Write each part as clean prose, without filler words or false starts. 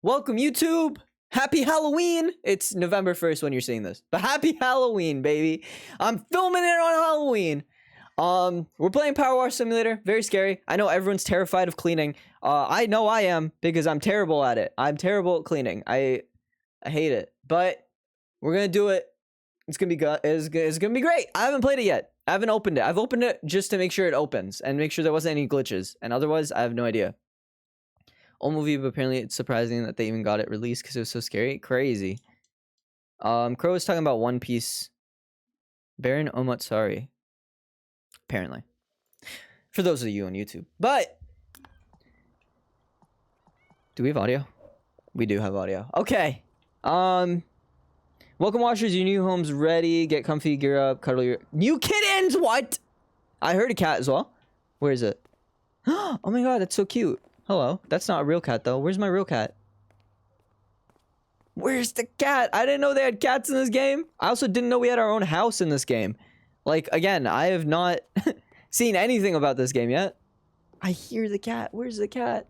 Welcome, YouTube. Happy Halloween. It's November 1st when you're seeing this, but happy Halloween, baby. I'm filming it on Halloween. We're playing PowerWash Simulator. Very scary. I know everyone's terrified of cleaning. I know I am because I'm terrible at it. I'm terrible at cleaning. I hate it, but we're gonna do it. It's gonna be good. It's gonna be great. I haven't played it yet. I haven't opened it. I've opened it just to make sure it opens and make sure there wasn't any glitches. And otherwise, I have no idea. Old movie, but apparently it's surprising that they even got it released because it was so scary. Crazy. Crow was talking about One Piece. Baron Omotsari. Apparently. For those of you on YouTube. But do we have audio? We do have audio. Okay. Welcome, watchers. Your new home's ready. Get comfy, gear up, cuddle your new kittens. What? I heard a cat as well. Where is it? Oh my god, that's so cute. Hello. That's not a real cat though. Where's my real cat? Where's the cat? I didn't know they had cats in this game. I also didn't know we had our own house in this game. Like, again, I have not seen anything about this game yet. I hear the cat. Where's the cat?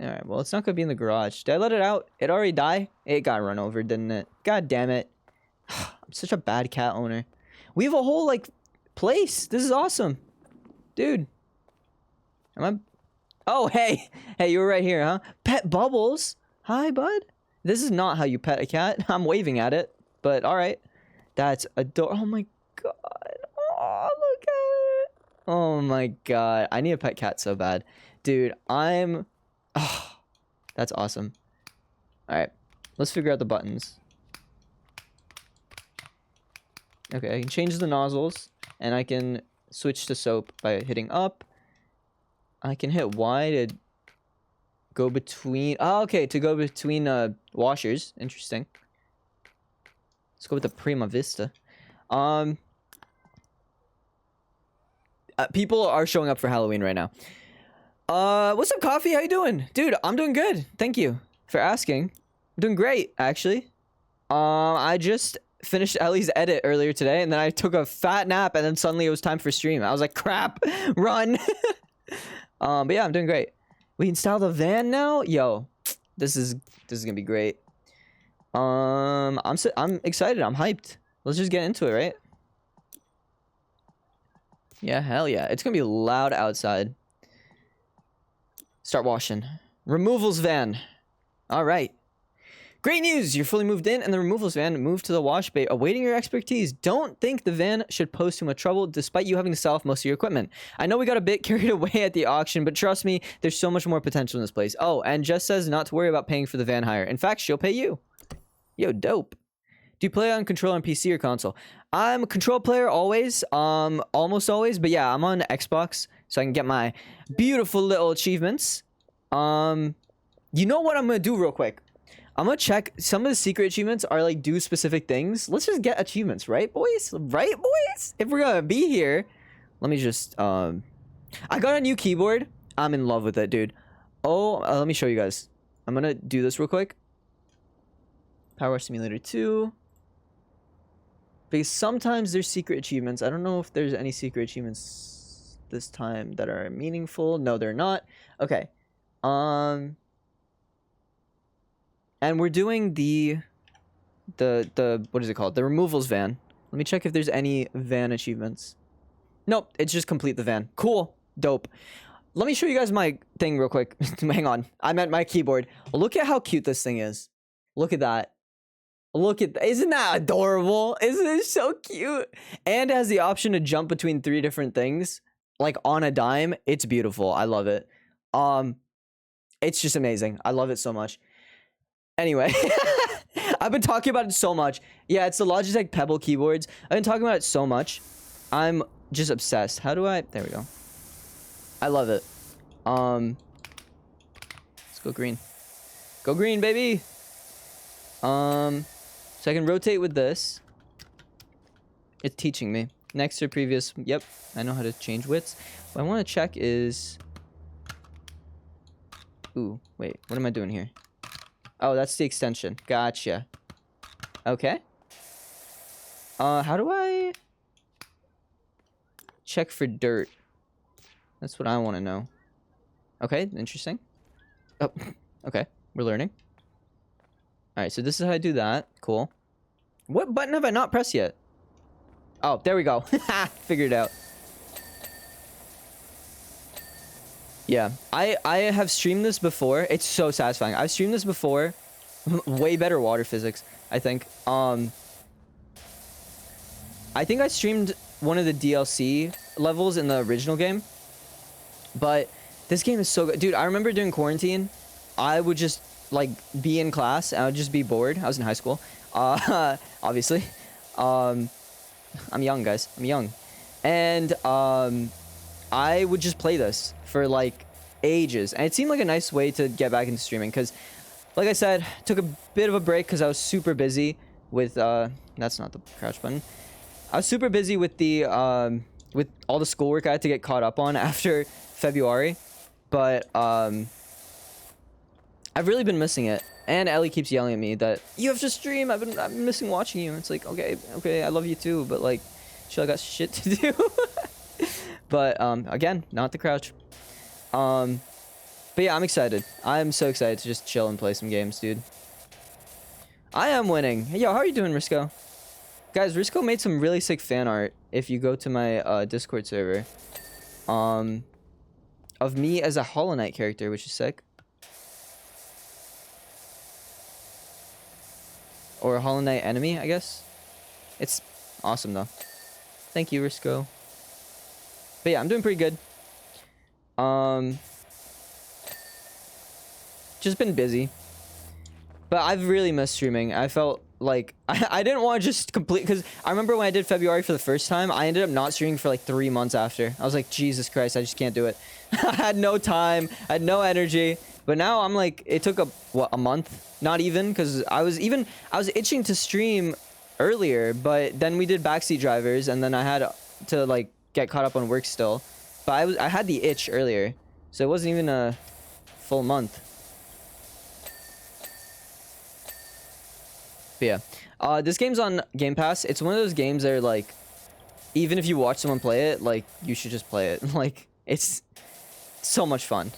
Alright, well, it's not gonna be in the garage. Did I let it out? It already died? It got run over, didn't it? God damn it. I'm such a bad cat owner. We have a whole, like, place. This is awesome. Dude. Am I... Oh, hey. Hey, you were right here, huh? Pet Bubbles. Hi, bud. This is not how you pet a cat. I'm waving at it. But, alright. That's adorable. Oh, my God. Oh, look at it. Oh, my God. I need a pet cat so bad. Dude, I'm... Oh, that's awesome. Alright. Let's figure out the buttons. Okay, I can change the nozzles. And I can switch to soap by hitting up. I can hit Y to go between... Oh, okay, to go between washers. Interesting. Let's go with the Prima Vista. People are showing up for Halloween right now. What's up, Coffee? How you doing? Dude, I'm doing good. Thank you for asking. I'm doing great, actually. I just finished Ellie's edit earlier today, and then I took a fat nap, and then suddenly it was time for stream. I was like, crap, run. But yeah, I'm doing great. We install the van now? Yo, this is gonna be great. I'm excited. I'm hyped. Let's just get into it, right? Yeah, hell yeah. It's gonna be loud outside. Start washing. Removals van. All right. Great news! You're fully moved in, and the removals van moved to the wash bay, awaiting your expertise. Don't think the van should pose too much trouble, despite you having to sell off most of your equipment. I know we got a bit carried away at the auction, but trust me, there's so much more potential in this place. Oh, and Jess says not to worry about paying for the van hire. In fact, she'll pay you. Yo, dope. Do you play on controller on PC or console? I'm a control player always, almost always, but yeah, I'm on Xbox, so I can get my beautiful little achievements. You know what I'm gonna do real quick? I'm gonna check some of the secret achievements are like do specific things. Let's just get achievements, right, boys? Right, boys? If we're gonna be here, let me just I got a new keyboard. I'm in love with it, dude. Oh, let me show you guys. I'm gonna do this real quick. PowerWash Simulator 2. Because sometimes there's secret achievements. I don't know if there's any secret achievements this time that are meaningful. No, they're not. Okay. And we're doing the what is it called? The removals van. Let me check if there's any van achievements. Nope, it's just complete the van. Cool. Dope. Let me show you guys my thing real quick. Hang on. I meant my keyboard. Look at how cute this thing is. Look at that. Look at that. Isn't that adorable? Isn't it so cute? And it has the option to jump between 3 different things. Like on a dime. It's beautiful. I love it. It's just amazing. I love it so much. Anyway, I've been talking about it so much. Yeah, it's the Logitech Pebble keyboards. I've been talking about it so much. I'm just obsessed. How do I... There we go. I love it. Let's go green. Go green, baby! So I can rotate with this. It's teaching me. Next to previous... Yep, I know how to change widths. What I want to check is... Ooh, wait. What am I doing here? Oh, that's the extension. Gotcha. Okay. How do I check for dirt? That's what I want to know. Okay, interesting. Oh, okay. We're learning. Alright, so this is how I do that. Cool. What button have I not pressed yet? Oh, there we go. Figured it out. Yeah, I have streamed this before. It's so satisfying. I've streamed this before. Way better water physics, I think. I think I streamed one of the DLC levels in the original game. But this game is so good. Dude, I remember during quarantine, I would just, like, be in class, and I would just be bored. I was in high school. Obviously. I'm young, guys. I'm young. And, I would just play this for, like, ages. And it seemed like a nice way to get back into streaming. Because, like I said, took a bit of a break because I was super busy with, that's not the crouch button. I was super busy with the, with all the schoolwork I had to get caught up on after February. But, I've really been missing it. And Ellie keeps yelling at me that, you have to stream, I've been missing watching you. It's like, okay, I love you too, but, like, I got shit to do. But, again, not the crouch. But yeah, I'm excited. I'm so excited to just chill and play some games, dude. I am winning. Hey, yo, how are you doing, Risco? Guys, Risco made some really sick fan art, if you go to my, Discord server. Of me as a Hollow Knight character, which is sick. Or a Hollow Knight enemy, I guess. It's awesome, though. Thank you, Risco. But yeah, I'm doing pretty good. Just been busy. But I've really missed streaming. I felt like I didn't want to just complete, because I remember when I did February for the first time, I ended up not streaming for like 3 months after. I was like, Jesus Christ, I just can't do it. I had no time, I had no energy. But now I'm like, it took a month? Not even, because I was itching to stream earlier, but then we did Backseat Drivers, and then I had to like get caught up on work still. But I had the itch earlier, so it wasn't even a full month. But yeah, this game's on Game Pass. It's one of those games that are like, even if you watch someone play it, like, you should just play it. Like, it's so much fun.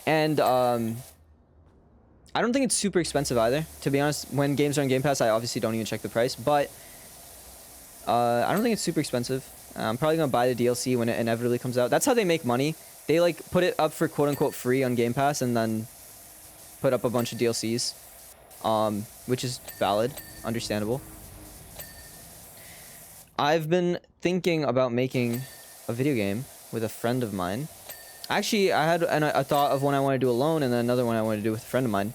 And I don't think it's super expensive either. To be honest, when games are on Game Pass, I obviously don't even check the price. But I don't think it's super expensive. I'm probably going to buy the DLC when it inevitably comes out. That's how they make money. They, like, put it up for quote-unquote free on Game Pass and then put up a bunch of DLCs. Which is valid. Understandable. I've been thinking about making a video game with a friend of mine. Actually, I had a thought of one I want to do alone and then another one I want to do with a friend of mine.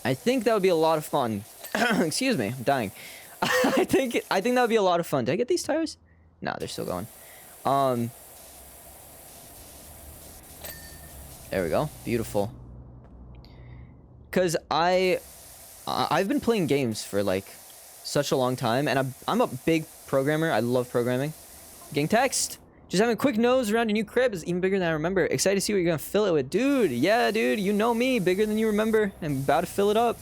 I think that would be a lot of fun. Excuse me, I'm dying. I think that would be a lot of fun. Did I get these tires? Nah, they're still going. There we go. Beautiful. Because I've been playing games for like such a long time, and I'm a big programmer. I love programming. Getting text. Just having a quick nose around your new crib is even bigger than I remember. Excited to see what you're gonna fill it with, dude. Yeah, dude. You know me, bigger than you remember. I'm about to fill it up.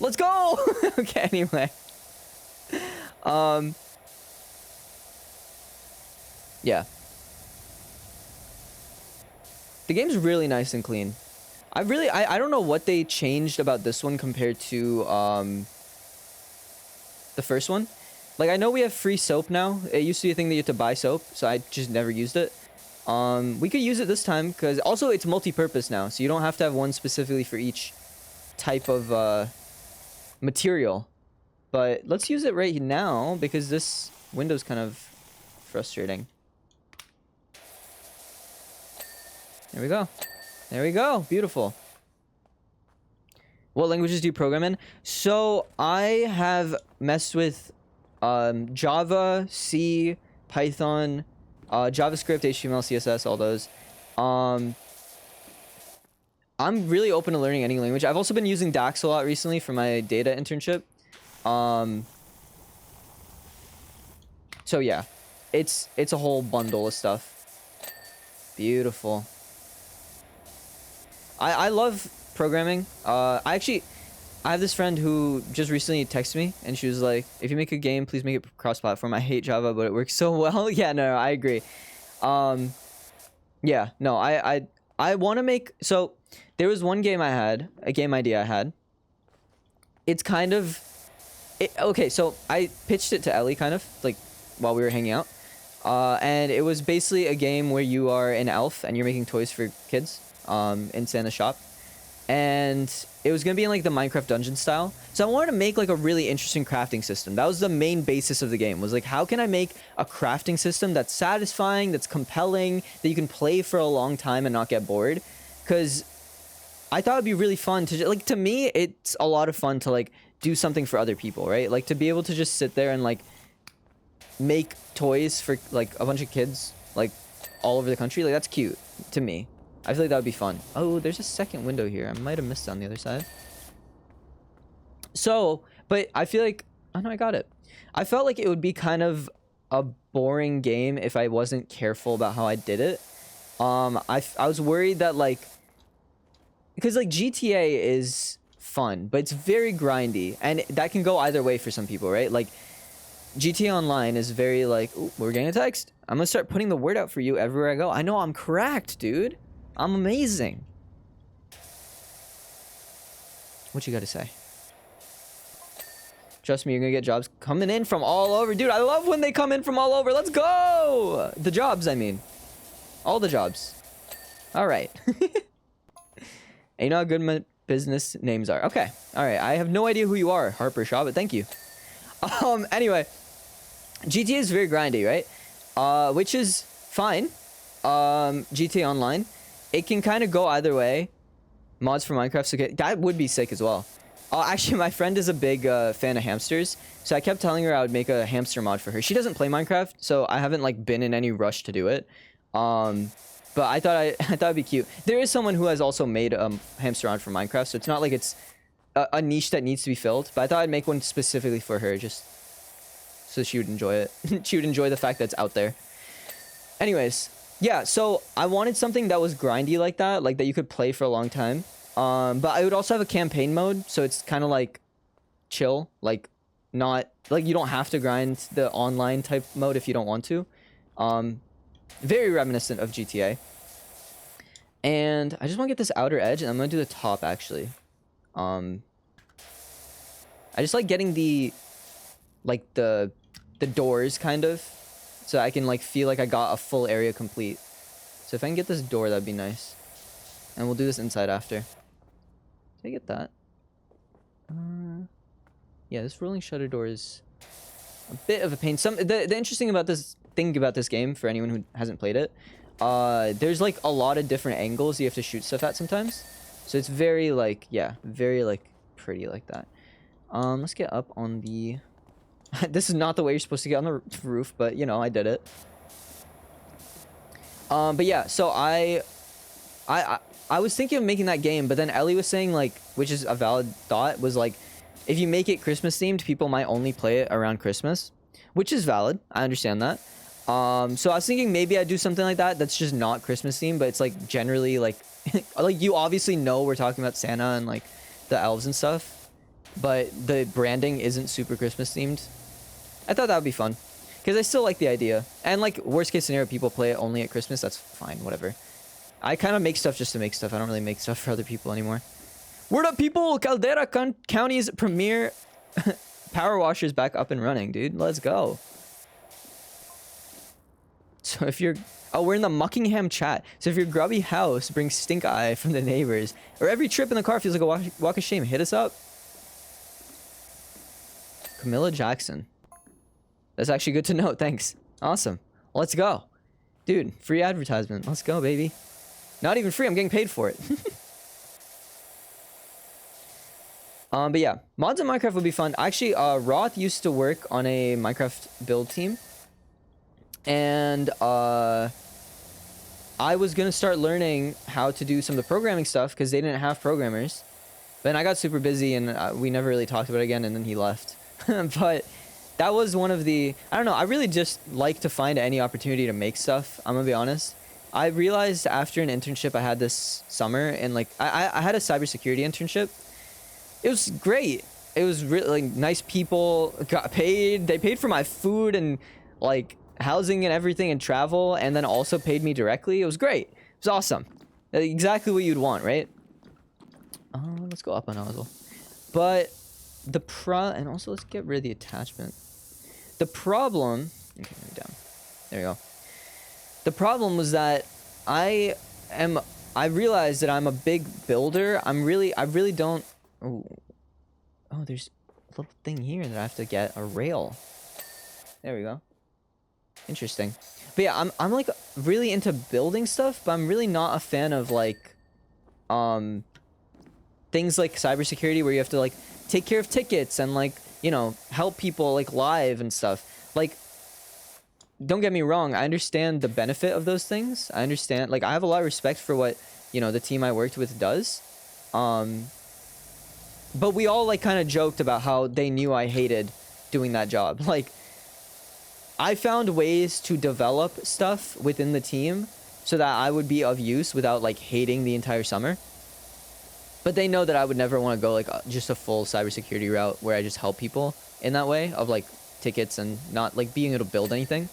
Let's go. Okay. Anyway. Yeah. The game's really nice and clean. I don't know what they changed about this one compared to the first one. Like, I know we have free soap now. It used to be a thing that you had to buy soap, so I just never used it. We could use it this time, because also it's multi-purpose now, so you don't have to have one specifically for each type of material. But let's use it right now, because this window's kind of frustrating. There we go. There we go. Beautiful. What languages do you program in? So I have messed with Java, C, Python, JavaScript, HTML, CSS, all those. I'm really open to learning any language. I've also been using Dax a lot recently for my data internship. So yeah, it's a whole bundle of stuff. Beautiful. I love programming. I have this friend who just recently texted me, and she was like, if you make a game, please make it cross-platform. I hate Java, but it works so well. Yeah, no, I agree. Yeah, no, I want to make, so there was one game I had, a game idea I had. It's kind of okay, so I pitched it to Ellie kind of like while we were hanging out. And it was basically a game where you are an elf and you're making toys for kids in Santa's shop. And it was going to be in like the Minecraft dungeon style. So I wanted to make like a really interesting crafting system. That was the main basis of the game, was like, how can I make a crafting system that's satisfying, that's compelling, that you can play for a long time and not get bored? Because I thought it'd be really fun to, like, to me, it's a lot of fun to like do something for other people, right? Like to be able to just sit there and like make toys for like a bunch of kids like all over the country. Like that's cute to me. I feel like that would be fun. Oh, there's a second window here. I might have missed it on the other side. So, but I feel like, oh no, I got it. I felt like it would be kind of a boring game if I wasn't careful about how I did it. I was worried that like, because like GTA is fun, but it's very grindy, and that can go either way for some people, right? Like GTA Online is very like, ooh, we're getting a text. I'm gonna start putting the word out for you everywhere I go. I know I'm cracked, dude. I'm amazing. What you gotta say? Trust me, you're gonna get jobs coming in from all over. Dude, I love when they come in from all over. Let's go! The jobs, I mean. All the jobs. All right. And you know how good my business names are. Okay. All right. I have no idea who you are, Harper Shaw, but thank you. Anyway. GTA is very grindy, right? Which is fine. GTA Online. It can kind of go either way. Mods for Minecraft, so that would be sick as well. Actually, my friend is a big fan of hamsters, so I kept telling her I would make a hamster mod for her. She doesn't play Minecraft, so I haven't like been in any rush to do it. But I thought it'd be cute. There is someone who has also made a hamster mod for Minecraft, so it's not like it's a niche that needs to be filled. But I thought I'd make one specifically for her, just so she would enjoy it. She would enjoy the fact that it's out there. Anyways, yeah, so I wanted something that was grindy like that you could play for a long time. But I would also have a campaign mode, so it's kind of like chill, like not like you don't have to grind the online type mode if you don't want to. Very reminiscent of GTA. And I just want to get this outer edge, and I'm gonna do the top actually. I just like getting the doors kind of, so I can like feel like I got a full area complete. So if I can get this door, that'd be nice. And we'll do this inside after. Did I get that? Yeah, this rolling shutter door is a bit of a pain. The interesting about this thing about this game, for anyone who hasn't played it, there's like a lot of different angles you have to shoot stuff at sometimes. So it's very like, yeah, very like pretty like that. Let's get up on the this is not the way you're supposed to get on the roof, but you know, I did it. But yeah, so I was thinking of making that game, but then Ellie was saying like, which is a valid thought, was like, if you make it Christmas themed, people might only play it around Christmas, which is valid. I understand that. So I was thinking maybe I'd do something like that that's just not Christmas themed, but it's like generally like like you obviously know we're talking about Santa and like the elves and stuff, but the branding isn't super Christmas themed. I thought that would be fun because I still like the idea. And like worst case scenario, people play it only at Christmas. That's fine, whatever. I kind of make stuff just to make stuff. I don't really make stuff for other people anymore. Word up, people! Caldera County's premier PowerWash is back up and running, dude. Let's go. So if you're... Oh, we're in the Muckingham chat. So if your grubby house brings stink eye from the neighbors, or every trip in the car feels like a walk of shame, hit us up. Camilla Jackson. That's actually good to know. Thanks. Awesome. Let's go. Dude, free advertisement. Let's go, baby. Not even free. I'm getting paid for it. But yeah, mods in Minecraft would be fun. Actually, Roth used to work on a Minecraft build team. And I was going to start learning how to do some of the programming stuff because they didn't have programmers. But then I got super busy and we never really talked about it again, and then he left. But that was one of the... I don't know. I really just like to find any opportunity to make stuff. I'm going to be honest. I realized after an internship I had this summer, and like I had a cybersecurity internship. It was great. It was really like, nice people, got paid. They paid for my food and like housing and everything and travel, and then also paid me directly. It was great. It was awesome. Exactly what you'd want, right? Let's go up on nozzle. But and also let's get rid of the attachment. The problem, okay, down. There we go. The problem was that I realized that I'm a big builder. I really don't. Oh, there's a little thing here that I have to get, a rail. There we go. Interesting. But yeah, I'm like really into building stuff, but I'm really not a fan of like things like cybersecurity where you have to like take care of tickets and like, you know, help people like live and stuff. Like, don't get me wrong, I understand the benefit of those things. I understand, like, I have a lot of respect for what, you know, the team I worked with does. But we all like kind of joked about how they knew I hated doing that job. Like, I found ways to develop stuff within the team so that I would be of use without like hating the entire summer. But they know that I would never want to go like just a full cybersecurity route where I just help people in that way of like tickets and not like being able to build anything.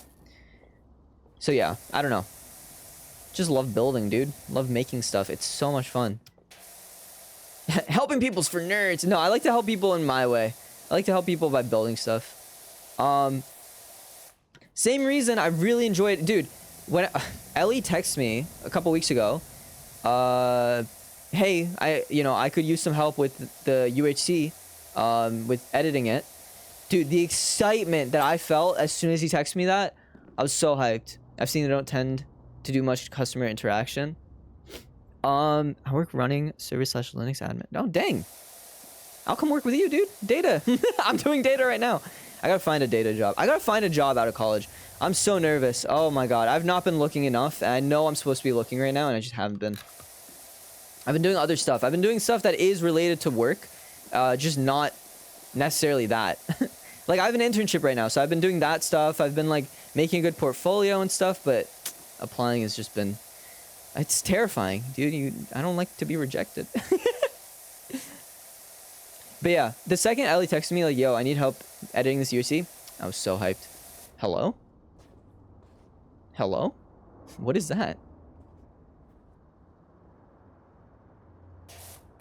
So yeah, I don't know. Just love building, dude. Love making stuff. It's so much fun. Helping people's for nerds. No, I like to help people in my way. I like to help people by building stuff. Same reason I really enjoyed, dude, when Ellie texted me a couple weeks ago, hey, I could use some help with the UHC, with editing it. Dude, the excitement that I felt as soon as he texted me that, I was so hyped. I've seen they don't tend to do much customer interaction. I work running server/Linux admin. Oh, dang. I'll come work with you, dude. Data. I'm doing data right now. I gotta find a data job. I gotta find a job out of college. I'm so nervous. Oh my god. I've not been looking enough, and I know I'm supposed to be looking right now, and I just haven't been. I've been doing other stuff. I've been doing stuff that is related to work, just not necessarily that. Like, I have an internship right now, so I've been doing that stuff. I've been, like, making a good portfolio and stuff, but applying has just been... It's terrifying, dude. I don't like to be rejected. But yeah, the second Ellie texted me, like, yo, I need help editing this UHC, I was so hyped. Hello? Hello? What is that?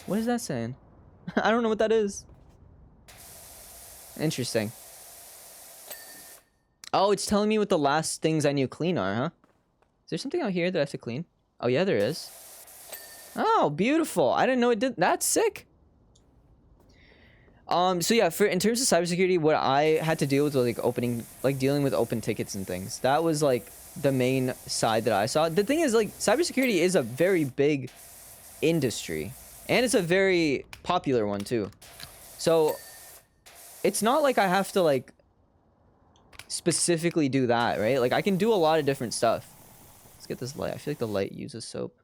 What is that saying? I don't know what that is. Interesting. Oh, it's telling me what the last things I need to clean are, huh? Is there something out here that I have to clean? Oh, yeah, there is. Oh, beautiful. I didn't know it did. That's sick. So yeah, in terms of cybersecurity, what I had to deal with was dealing with open tickets and things. That was like the main side that I saw. The thing is, like, cybersecurity is a very big industry, and it's a very popular one too. So it's not like I have to like specifically do that, right? Like, I can do a lot of different stuff. Let's get this light. I feel like the light uses soap.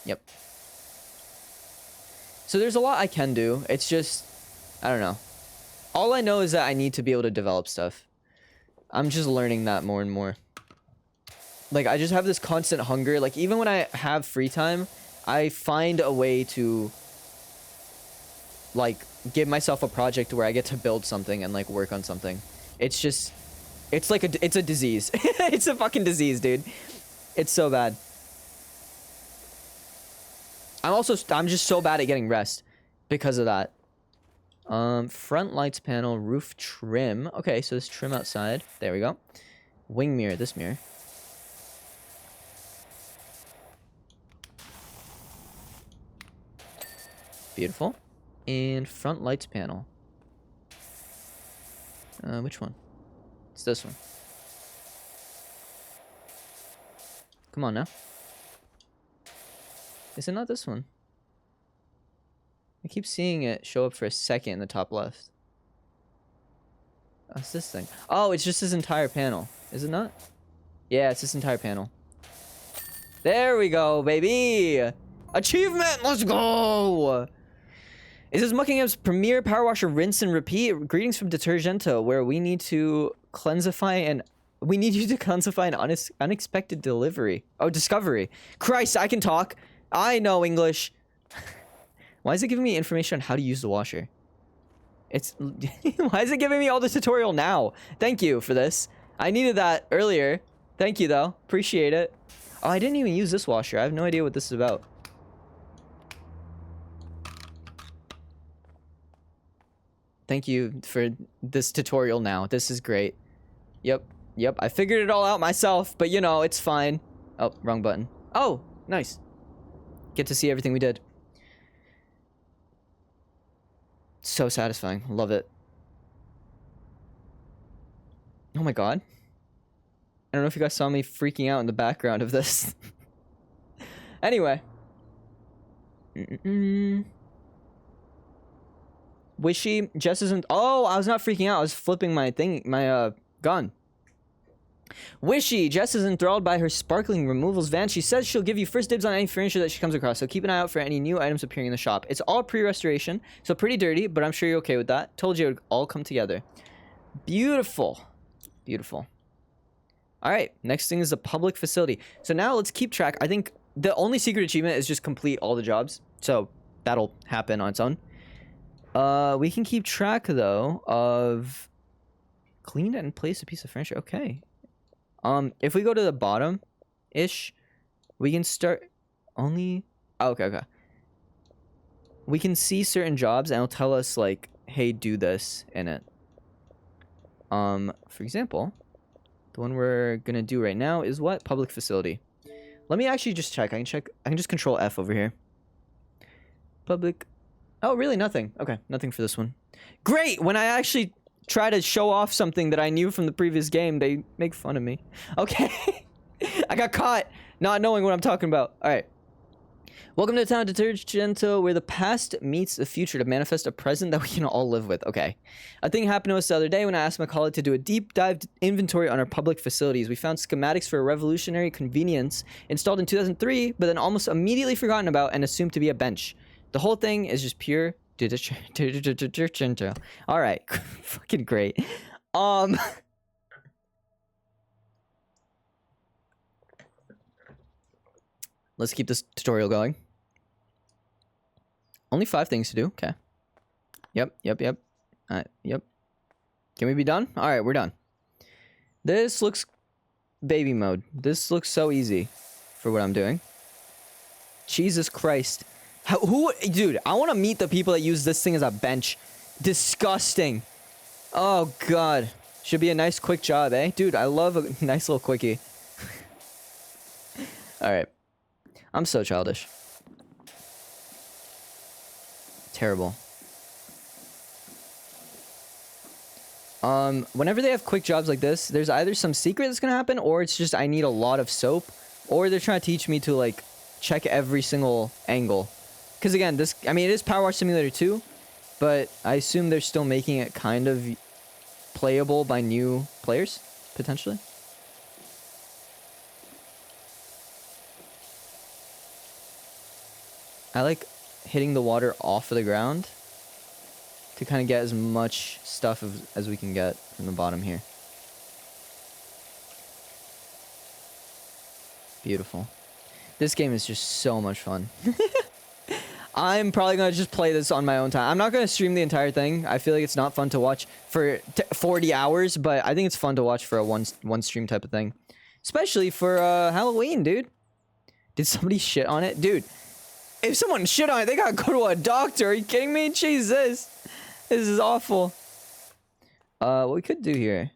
Yep. So there's a lot I can do. It's just, I don't know. All I know is that I need to be able to develop stuff. I'm just learning that more and more. Like, I just have this constant hunger. Like, even when I have free time, I find a way to, like, give myself a project where I get to build something and, like, work on something. It's just, it's like it's a disease. It's a fucking disease, dude. It's so bad. I'm just so bad at getting rest because of that. Front lights panel, roof trim. Okay, so this trim outside. There we go. Wing mirror, this mirror. Beautiful. And front lights panel. Which one? It's this one. Come on now. Is it not this one? I keep seeing it show up for a second in the top left. What's this thing? Oh, it's just this entire panel. Is it not? Yeah, it's this entire panel. There we go, baby! Achievement! Let's go! This is Muckingham's premier power washer rinse and repeat. Greetings from Detergento, where we need to cleansify and... We need you to cleansify an unexpected delivery. Oh, discovery. Christ, I can talk. I know English. Why is it giving me information on how to use the washer? It's why is it giving me all the tutorial now? Thank you for this. I needed that earlier. Thank you though. Appreciate it. Oh, I didn't even use this washer. I have no idea what this is about. Thank you for this tutorial now. This is great. Yep. Yep. I figured it all out myself, but you know, it's fine. Oh, wrong button. Oh, nice. Get to see everything we did. So satisfying. Love it. Oh my god. I don't know if you guys saw me freaking out in the background of this. Anyway. Wishy, Jess isn't. Oh, I was not freaking out. I was flipping my thing, my gun. Wishy, Jess is enthralled by her sparkling removals van. She says she'll give you first dibs on any furniture that she comes across, so keep an eye out for any new items appearing in the shop. It's all pre-restoration, so pretty dirty, but I'm sure you're okay with that. Told you it would all come together. Beautiful. Beautiful. All right, next thing is a public facility. So now let's keep track. I think the only secret achievement is just complete all the jobs, so that'll happen on its own. We can keep track, though, of clean and place a piece of furniture. Okay. If we go to the bottom-ish, we can start only... Oh, okay, okay. We can see certain jobs, and it'll tell us, like, hey, do this in it. For example, the one we're gonna do right now is what? Public facility. Let me actually just check. I can just control F over here. Public... Oh, really? Nothing. Okay, nothing for this one. Great! When I actually try to show off something that I knew from the previous game, they make fun of me. Okay. I got caught not knowing what I'm talking about. Alright. Welcome to the town of Detergento, where the past meets the future to manifest a present that we can all live with. Okay. A thing happened to us the other day when I asked my colleague to do a deep dive inventory on our public facilities. We found schematics for a revolutionary convenience installed in 2003, but then almost immediately forgotten about and assumed to be a bench. The whole thing is just pure Detergento. All right. Fucking great. Let's keep this tutorial going. Only 5 things to do. Okay. Yep. Yep. Can we be done? All right, we're done. This looks baby mode. This looks so easy for what I'm doing. Jesus Christ. Dude, I want to meet the people that use this thing as a bench. Disgusting. Oh, God. Should be a nice quick job, eh? Dude, I love a nice little quickie. All right. I'm so childish. Terrible. Whenever they have quick jobs like this, there's either some secret that's gonna happen, or it's just I need a lot of soap, or they're trying to teach me to, like, check every single angle. Because, again, this... I mean, it is PowerWash Simulator 2, but I assume they're still making it kind of playable by new players, potentially. I like hitting the water off of the ground to kind of get as much stuff as we can get from the bottom here. Beautiful. This game is just so much fun. I'm probably going to just play this on my own time. I'm not going to stream the entire thing. I feel like it's not fun to watch for 40 hours, but I think it's fun to watch for a one stream type of thing. Especially for Halloween, dude. Did somebody shit on it? Dude, if someone shit on it, they gotta go to a doctor. Are you kidding me? Jesus. This is awful. What we could do here.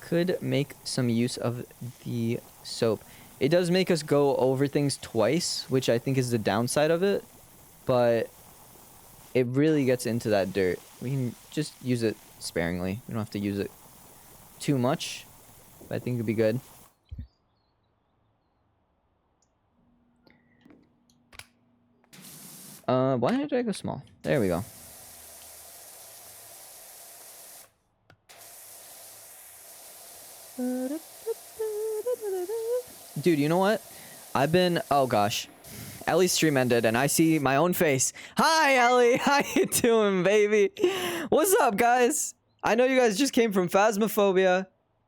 Could make some use of the soap. It does make us go over things twice, which I think is the downside of it. But it really gets into that dirt. We can just use it sparingly. We don't have to use it too much. But I think it'd be good. Why did I go small? There we go. Dude, you know what? I've been... Oh, gosh. Ellie's stream ended, and I see my own face. Hi, Ellie! How you doing, baby? What's up, guys? I know you guys just came from Phasmophobia,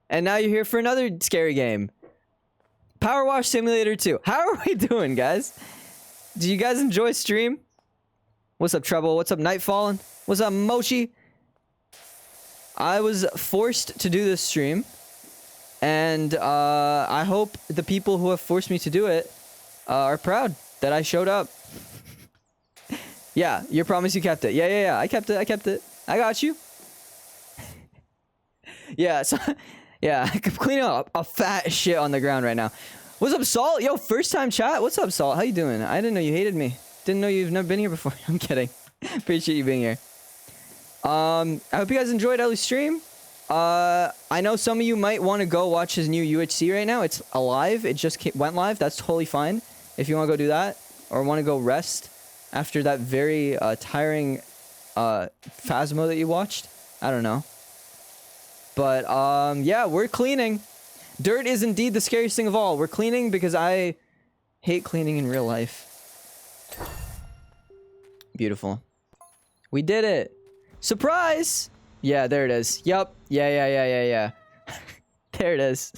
and now you're here for another scary game. PowerWash Simulator 2. How are we doing, guys? Do you guys enjoy stream? What's up, Trouble? What's up, Nightfallen? What's up, Mochi? I was forced to do this stream, and I hope the people who have forced me to do it are proud that I showed up. Yeah, your promise, you kept it. Yeah. I kept it. I got you. Yeah, so yeah, I'm cleaning up a fat shit on the ground right now. What's up, Salt? Yo, first time chat. What's up, Salt? How you doing? I didn't know you hated me. Didn't know you've never been here before. I'm kidding. Appreciate you being here. I hope you guys enjoyed Ellie's stream. I know some of you might want to go watch his new UHC right now. It's alive. It just went live. That's totally fine. If you want to go do that or want to go rest after that very tiring Phasmo that you watched. I don't know. But yeah, we're cleaning. Dirt is indeed the scariest thing of all. We're cleaning because I hate cleaning in real life. Beautiful. We did it. Surprise! Yeah, there it is. Yup. Yeah. There it is.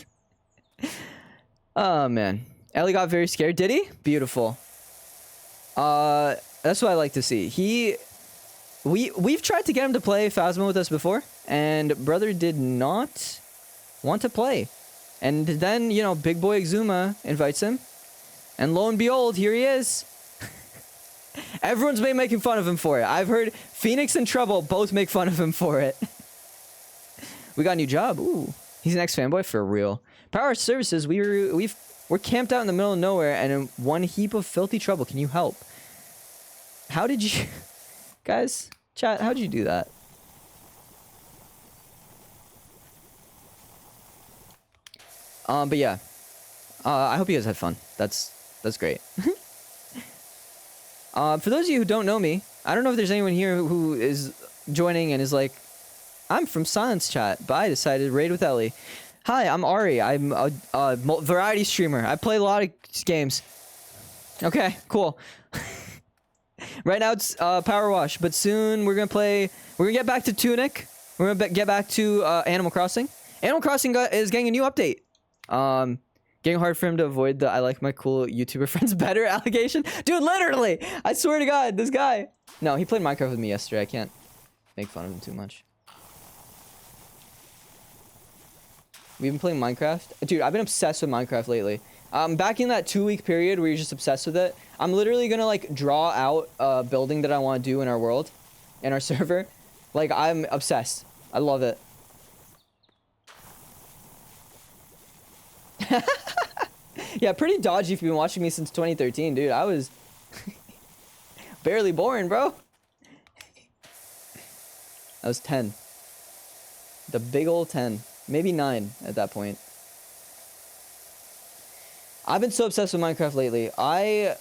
Oh, man. Ellie got very scared. Did he? Beautiful. That's what I like to see. We've tried to get him to play Phasmo with us before, and brother did not want to play. And then, you know, big boy Exuma invites him, and lo and behold, here he is. Everyone's been making fun of him for it. I've heard Phoenix and Trouble both make fun of him for it. We got a new job. Ooh, he's an ex-fanboy for real. PowerWash Services. We're camped out in the middle of nowhere and in one heap of filthy trouble. Can you help? How did you, guys? Chat. How did you do that? But yeah. I hope you guys had fun. That's great. For those of you who don't know me, I don't know if there's anyone here who is joining and is like, I'm from Silence Chat, but I decided to raid with Ellie. Hi, I'm Ari. I'm a variety streamer. I play a lot of games. Okay, cool. Right now it's PowerWash, but soon we're gonna get back to Tunic. We're gonna get back to Animal Crossing. Animal Crossing is getting a new update. Getting hard for him to avoid the I like my cool YouTuber friends better allegation. Dude, literally! I swear to God, this guy. No, he played Minecraft with me yesterday. I can't make fun of him too much. We've been playing Minecraft. Dude, I've been obsessed with Minecraft lately. Back in that 2-week period where you're just obsessed with it, I'm literally gonna like draw out a building that I want to do in our world, in our server. Like, I'm obsessed. I love it. Yeah, pretty dodgy if you've been watching me since 2013, dude. I was barely born, bro. I was 10. The big old 10. Maybe 9 at that point. I've been so obsessed with Minecraft lately. I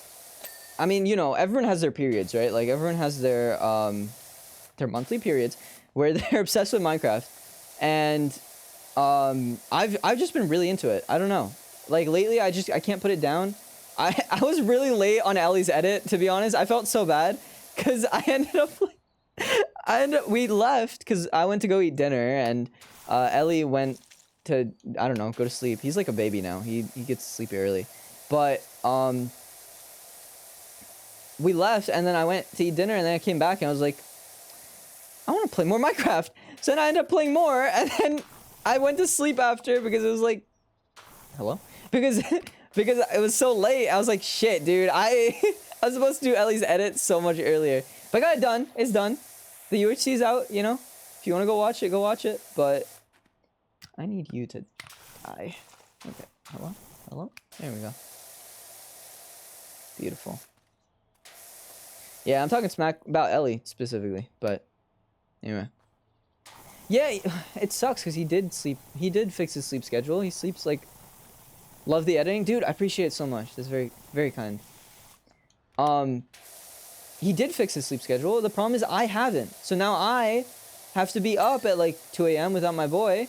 mean, you know, everyone has their periods, right? Like, everyone has their monthly periods where they're obsessed with Minecraft. And I've just been really into it. I don't know. Like, lately, I can't put it down. I was really late on Ellie's edit, to be honest. I felt so bad because we left because I went to go eat dinner and Ellie went to, I don't know, go to sleep. He's like a baby now. He gets to sleep early. But we left and then I went to eat dinner and then I came back and I was like, I want to play more Minecraft. So then I ended up playing more and then I went to sleep after because it was like, hello? Because it was so late. I was like, shit, dude. I was supposed to do Ellie's edit so much earlier. But I got it done. It's done. The UHC's out, you know? If you want to go watch it, go watch it. But I need you to die. Okay. Hello? Hello? There we go. Beautiful. Yeah, I'm talking smack about Ellie specifically. But anyway. Yeah, it sucks because he did sleep. He did fix his sleep schedule. He sleeps like... Love the editing. Dude, I appreciate it so much. That's very, very kind. He did fix his sleep schedule. The problem is I haven't. So now I have to be up at like 2 a.m. without my boy.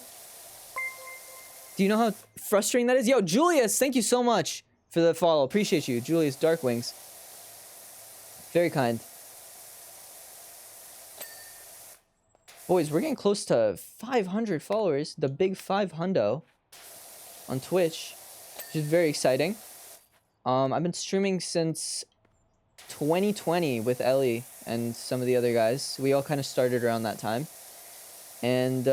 Do you know how frustrating that is? Yo, Julius, thank you so much for the follow. Appreciate you. Julius Darkwings. Very kind. Boys, we're getting close to 500 followers. The big 500 on Twitch. Which is very exciting. I've been streaming since 2020 with Ellie and some of the other guys. We all kind of started around that time. And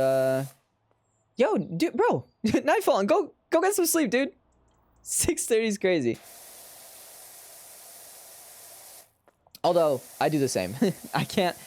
yo, dude, bro, nightfall, go get some sleep, dude. 6:30 is crazy. Although I do the same. I can't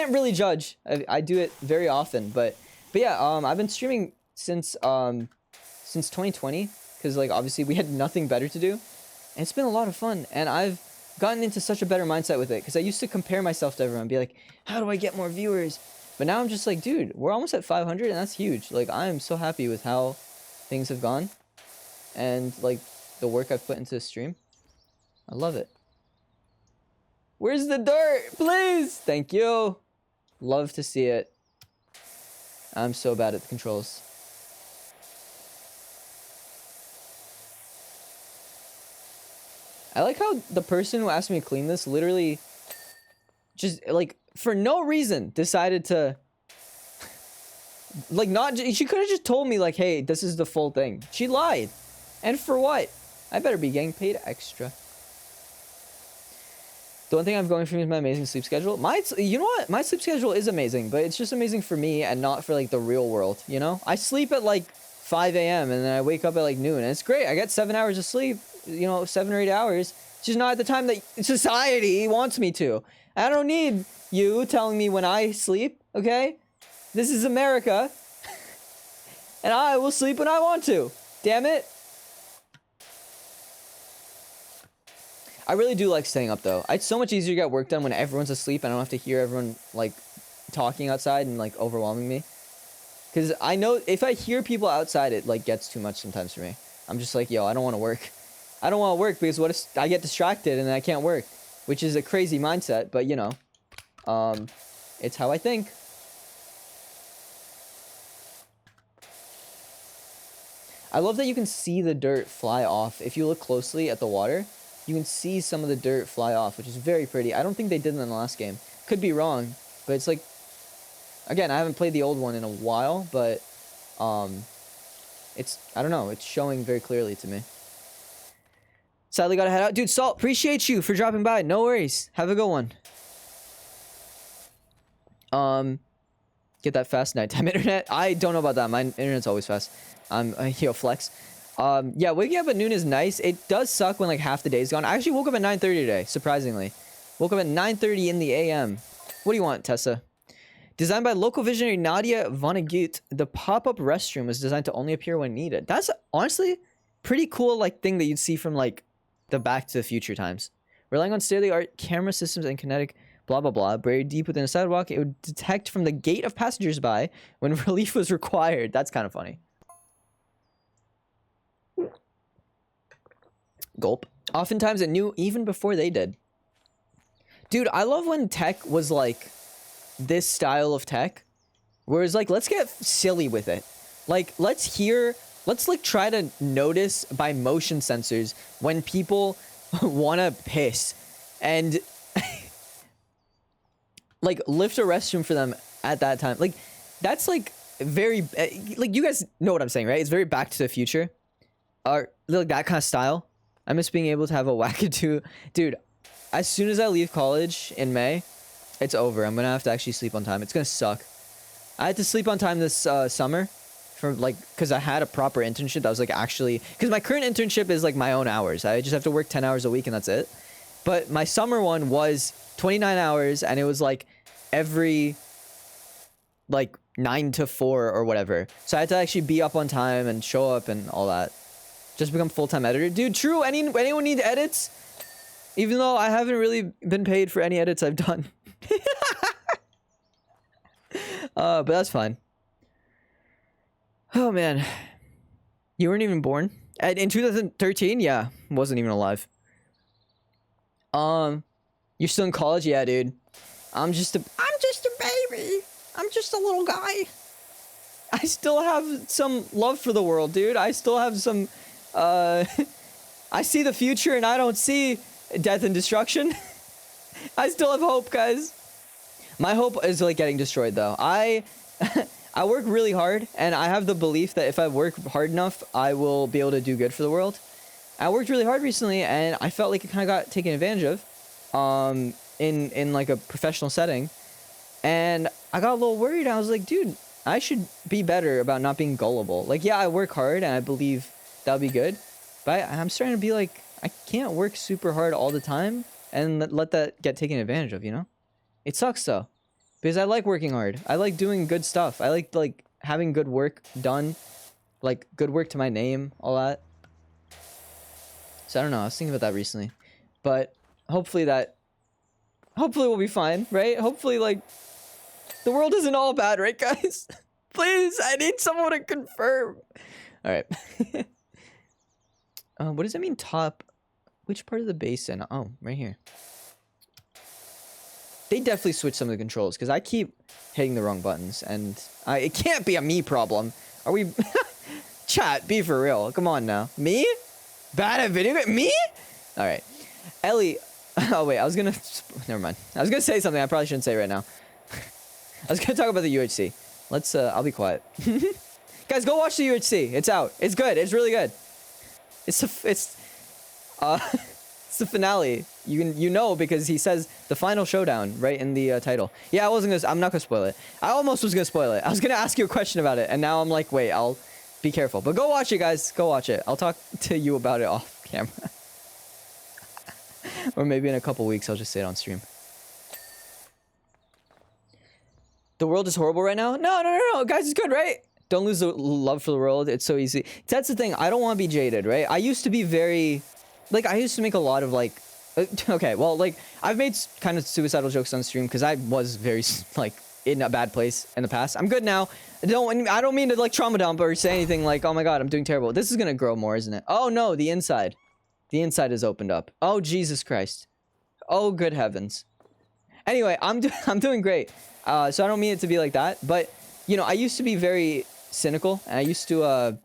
really judge. I do it very often, but yeah, I've been streaming since 2020 because like obviously we had nothing better to do, and it's been a lot of fun, and I've gotten into such a better mindset with it because I used to compare myself to everyone and be like, how do I get more viewers? But now I'm just like, dude, we're almost at 500 and that's huge. Like, I am so happy with how things have gone and like the work I've put into the stream. I love it. Where's the dirt? Please. Thank you. Love to see it. I'm so bad at the controls. I like how the person who asked me to clean this literally just like for no reason decided to like not, she could have just told me like, hey, this is the full thing. She lied. And for what? I better be getting paid extra. The one thing I'm going for is my amazing sleep schedule. You know what? My sleep schedule is amazing, but it's just amazing for me and not for like the real world, you know? I sleep at like 5 a.m. and then I wake up at like noon and it's great. I get 7 hours of sleep, you know, 7 or 8 hours. It's just not at the time that society wants me to. I don't need you telling me when I sleep, okay? This is America. And I will sleep when I want to. Damn it. I really do like staying up though. It's so much easier to get work done when everyone's asleep and I don't have to hear everyone like talking outside and like overwhelming me. Because I know if I hear people outside, it like gets too much sometimes for me. I'm just like, yo, I don't want to work. I don't want to work because what if I get distracted and then I can't work? Which is a crazy mindset, but you know, it's how I think. I love that you can see the dirt fly off. If you look closely at the water, you can see some of the dirt fly off, which is very pretty. I don't think they did it in the last game. Could be wrong, but it's like, again, I haven't played the old one in a while, but it's, I don't know, it's showing very clearly to me. Sadly gotta head out. Dude, Salt, appreciate you for dropping by. No worries. Have a good one. Get that fast nighttime internet. I don't know about that. My internet's always fast. I'm yo, flex. Yeah, waking up at noon is nice. It does suck when like half the day's gone. I actually woke up at 9:30 today, surprisingly. Woke up at 9:30 in the AM. What do you want, Tessa? Designed by local visionary Nadia Vonnegut, the pop-up restroom was designed to only appear when needed. That's honestly pretty cool like thing that you'd see from like the Back to the Future times. Relying on state-of-the-art camera systems and kinetic blah blah blah, buried deep within a sidewalk, it would detect from the gate of passengers-by when relief was required. That's kind of funny. Gulp. Oftentimes it knew even before they did. Dude, I love when tech was like this style of tech. Whereas like, let's get silly with it. Like, let's like try to notice by motion sensors when people want to piss. And like lift a restroom for them at that time. Like, that's like very, like you guys know what I'm saying, right? It's very Back to the Future. Or like that kind of style. I miss being able to have a wackadoo. Dude, as soon as I leave college in May, it's over. I'm going to have to actually sleep on time. It's going to suck. I had to sleep on time this summer for like, because I had a proper internship that was like actually, because my current internship is like my own hours. I just have to work 10 hours a week and that's it. But my summer one was 29 hours and it was like every like 9 to 4 or whatever. So I had to actually be up on time and show up and all that. Just become full-time editor. Dude, true. Anyone need edits? Even though I haven't really been paid for any edits I've done. But that's fine. Oh, man. You weren't even born? In 2013? Yeah. Wasn't even alive. You're still in college? Yeah, dude. I'm just a baby. I'm just a little guy. I still have some love for the world, dude. I still have some... I see the future and I don't see death and destruction. I still have hope, guys. My hope is like getting destroyed though. I work really hard and I have the belief that if I work hard enough, I will be able to do good for the world. I worked really hard recently and I felt like it kind of got taken advantage of. in like a professional setting, and I got a little worried. I was like, dude, I should be better about not being gullible. Like, yeah, I work hard and I believe that'll be good, but I'm starting to be like, I can't work super hard all the time and let that get taken advantage of, you know? It sucks though, because I like working hard. I like doing good stuff. I like having good work done, like good work to my name, all that. So I don't know. I was thinking about that recently, but hopefully we'll be fine, right? Hopefully, like, the world isn't all bad, right, guys? Please, I need someone to confirm. All right. What does that mean, top? Which part of the basin? Oh, right here. They definitely switched some of the controls, because I keep hitting the wrong buttons, and it can't be a me problem. Are we... Chat, be for real. Come on now. Me? Bad at video game? Me? All right. Ellie... Oh, wait, I was gonna... Never mind. I was gonna say something I probably shouldn't say right now. I was gonna talk about the UHC. Let's, I'll be quiet. Guys, go watch the UHC. It's out. It's good. It's really good. It's the finale. You know, because he says the final showdown right in the title. Yeah, I'm not gonna spoil it. I almost was gonna spoil it. I was gonna ask you a question about it, and now I'm like, wait, I'll be careful. But go watch it, guys. Go watch it. I'll talk to you about it off camera. Or maybe in a couple weeks, I'll just say it on stream. The world is horrible right now? No, guys, it's good, right? Don't lose the love for the world. It's so easy. That's the thing. I don't want to be jaded, right? I used to be very... Like, I used to make a lot of, like... okay, well, like, I've made kind of suicidal jokes on stream because I was very, like, in a bad place in the past. I'm good now. I don't mean to, like, trauma dump or say anything like, oh my god, I'm doing terrible. This is gonna grow more, isn't it? Oh, no, the inside. The inside is opened up. Oh, Jesus Christ. Oh, good heavens. Anyway, I'm doing great. So I don't mean it to be like that, but, you know, I used to be very cynical, and I used to,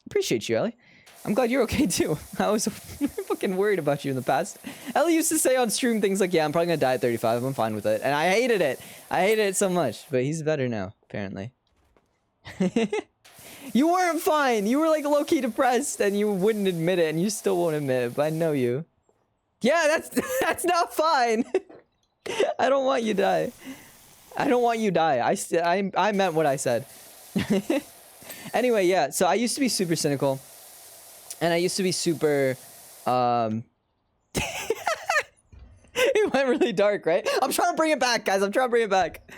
appreciate you, Ellie. I'm glad you're okay, too. I was fucking worried about you in the past. Ellie used to say on stream things like, yeah, I'm probably gonna die at 35, I'm fine with it, and I hated it. I hated it so much, but he's better now, apparently. You weren't fine! You were, like, low-key depressed, and you wouldn't admit it, and you still won't admit it, but I know you. Yeah, that's not fine! I don't want you to die. I don't want you to die. I meant what I said. Anyway, yeah, so I used to be super cynical. And I used to be super, it went really dark, right? I'm trying to bring it back, guys. I'm trying to bring it back.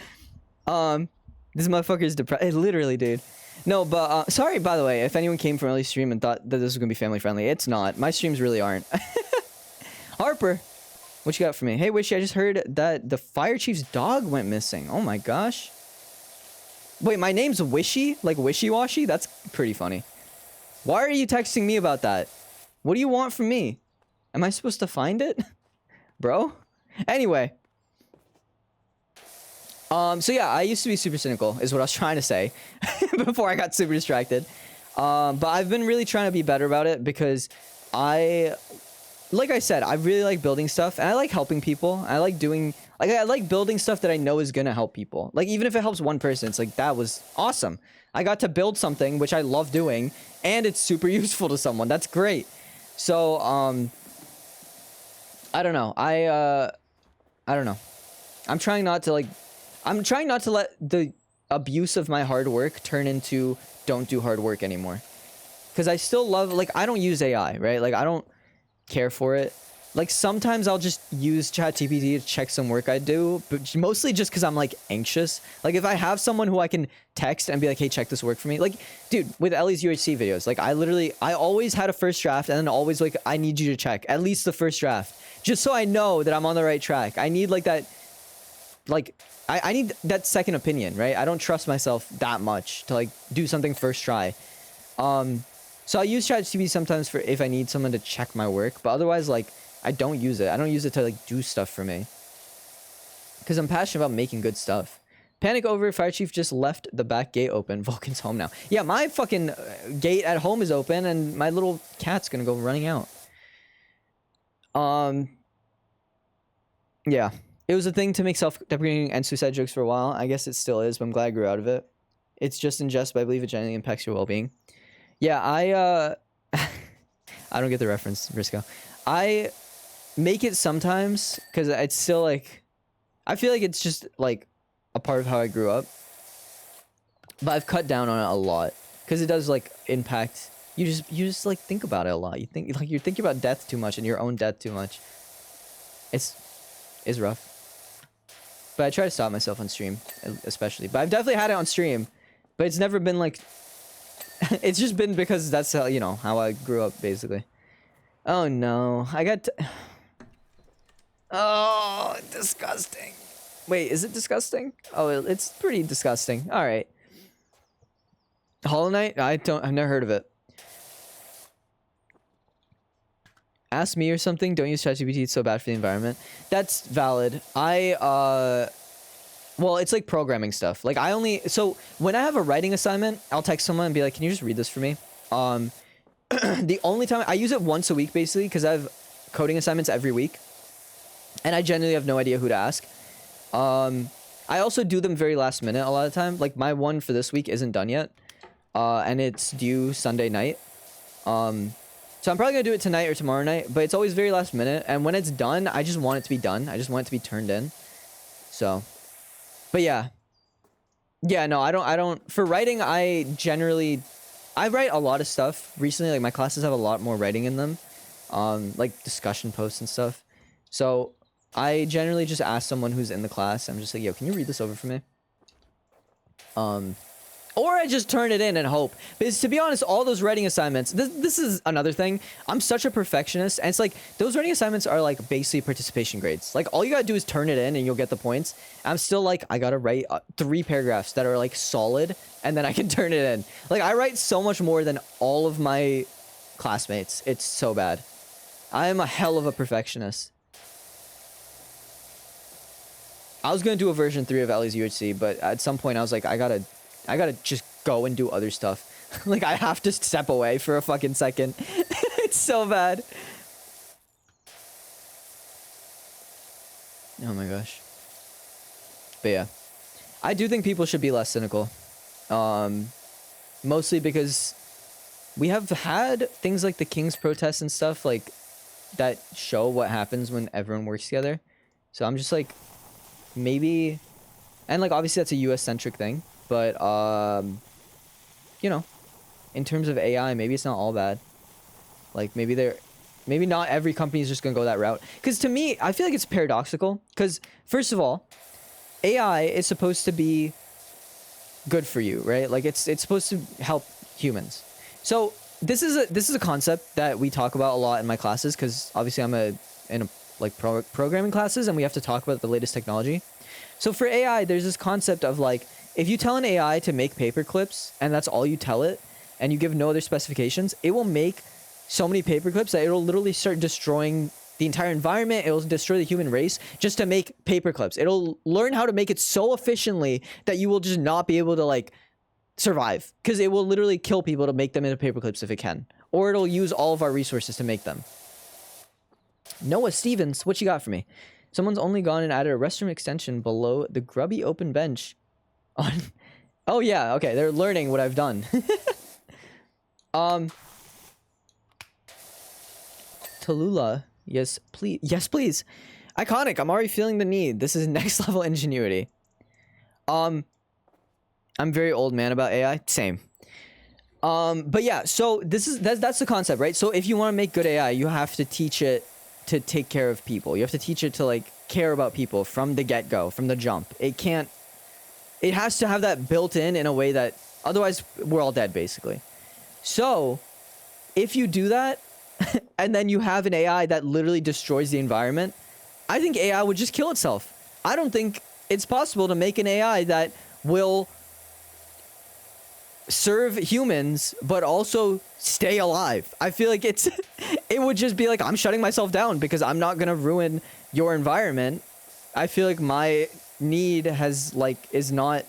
This motherfucker's depressed. Literally, dude. No, but, sorry, by the way, if anyone came from Ellie's stream and thought that this was gonna be family friendly. It's not. My streams really aren't. Harper. What you got for me? Hey, Wishy, I just heard that the fire chief's dog went missing. Oh my gosh. Wait, my name's Wishy? Like wishy-washy? That's pretty funny. Why are you texting me about that? What do you want from me? Am I supposed to find it? Bro? Anyway. So yeah, I used to be super cynical, is what I was trying to say. Before I got super distracted. But I've been really trying to be better about it because like I said, I really like building stuff and I like helping people. I like building stuff that I know is gonna help people. Like, even if it helps one person, it's like, that was awesome. I got to build something, which I love doing, and it's super useful to someone. That's great. So, I don't know. I don't know. I'm trying not to let the abuse of my hard work turn into don't do hard work anymore. Because I still love, like, I don't use AI, right? Like, I don't care for it. Like, sometimes I'll just use ChatGPT to check some work I do, but mostly just because I'm, like, anxious. Like, if I have someone who I can text and be like, hey, check this work for me. Like, dude, with Ellie's UHC videos, like, I always had a first draft and then always, like, I need you to check at least the first draft. Just so I know that I'm on the right track. I need, like, that, like, I need that second opinion, right? I don't trust myself that much to, like, do something first try. So I use ChatGPT sometimes for if I need someone to check my work, but otherwise, like, I don't use it. I don't use it to, like, do stuff for me. Because I'm passionate about making good stuff. Panic over, Fire Chief just left the back gate open. Vulcan's home now. Yeah, my fucking gate at home is open, and my little cat's gonna go running out. Yeah. It was a thing to make self-deprecating and suicide jokes for a while. I guess it still is, but I'm glad I grew out of it. It's just in jest, but I believe it genuinely impacts your well-being. Yeah, I don't get the reference, Briscoe. make it sometimes, because it's still like, I feel like it's just like a part of how I grew up. But I've cut down on it a lot because it does like impact. You just like think about it a lot. You think like you're thinking about death too much and your own death too much. It's rough. But I try to stop myself on stream, especially. But I've definitely had it on stream, but it's never been like. It's just been because that's how, you know, how I grew up basically. Oh no, I got. Oh, disgusting. Wait, is it disgusting? Oh, it's pretty disgusting. All right. Hollow Knight? I've never heard of it. Ask me or something. Don't use ChatGPT. It's so bad for the environment. That's valid. Well, it's like programming stuff. Like so when I have a writing assignment, I'll text someone and be like, "Can you just read this for me?" The only time I use it once a week, basically, because I have coding assignments every week, and I genuinely have no idea who to ask. I also do them very last minute a lot of the time. Like my one for this week isn't done yet, and it's due Sunday night. So I'm probably gonna do it tonight or tomorrow night, but it's always very last minute. And when it's done, I just want it to be done. I just want it to be turned in. So, but yeah. Yeah, no, I don't, for writing, I write a lot of stuff recently. Like my classes have a lot more writing in them. Like discussion posts and stuff. So I generally just ask someone who's in the class. I'm just like, yo, can you read this over for me? Or I just turn it in and hope. Because to be honest, all those writing assignments, this is another thing. I'm such a perfectionist. And it's like, those writing assignments are like basically participation grades. Like all you gotta do is turn it in and you'll get the points. I'm still like, I gotta write 3 paragraphs that are like solid and then I can turn it in. Like I write so much more than all of my classmates. It's so bad. I am a hell of a perfectionist. I was gonna do a version 3 of Ellie's UHC, but at some point I was like, I gotta just go and do other stuff. Like, I have to step away for a fucking second. It's so bad. Oh my gosh. But yeah. I do think people should be less cynical. Mostly because we have had things like the King's protests and stuff, like, that show what happens when everyone works together. So I'm just like, maybe... And, like, obviously that's a US-centric thing. But, you know, in terms of AI, maybe it's not all bad. Like, maybe not every company is just going to go that route. Because to me, I feel like it's paradoxical. Because, first of all, AI is supposed to be good for you, right? Like, it's supposed to help humans. So, this is a concept that we talk about a lot in my classes. Because, obviously, I'm in programming classes, and we have to talk about the latest technology. So, for AI, there's this concept of, like, if you tell an AI to make paper clips and that's all you tell it and you give no other specifications, it will make so many paper clips that it'll literally start destroying the entire environment. It'll destroy the human race just to make paper clips. It'll learn how to make it so efficiently that you will just not be able to like survive because it will literally kill people to make them into paper clips if it can. Or it'll use all of our resources to make them. Noah Stevens, what you got for me? Someone's only gone and added a restroom extension below the grubby open bench. Oh yeah, okay, they're learning what I've done. Tallulah, yes please. Iconic, I'm already feeling the need. This is next level ingenuity. I'm very old man about AI, same. But yeah, so that's the concept, right? So if you want to make good AI, you have to teach it to take care of people. You have to teach it to like care about people from the get-go, from the jump. It has to have that built in a way that otherwise we're all dead basically. So if you do that and then you have an AI that literally destroys the environment, I think AI would just kill itself. I don't think it's possible to make an AI that will serve humans but also stay alive. I feel like it would just be like, I'm shutting myself down because I'm not gonna ruin your environment. I feel like my need is not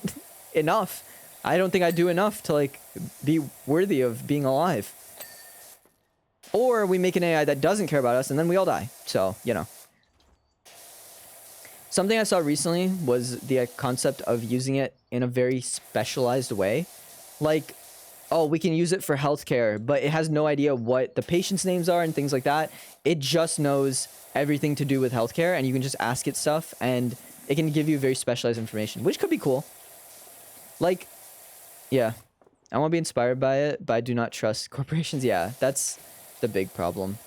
enough. I don't think I do enough to like be worthy of being alive. Or we make an AI that doesn't care about us and then we all die. So, you know. Something I saw recently was the concept of using it in a very specialized way. Like, oh, we can use it for healthcare, but it has no idea what the patient's names are and things like that. It just knows everything to do with healthcare, and you can just ask it stuff, and it can give you very specialized information, which could be cool. Like, yeah, I want to be inspired by it, but I do not trust corporations. Yeah, that's the big problem.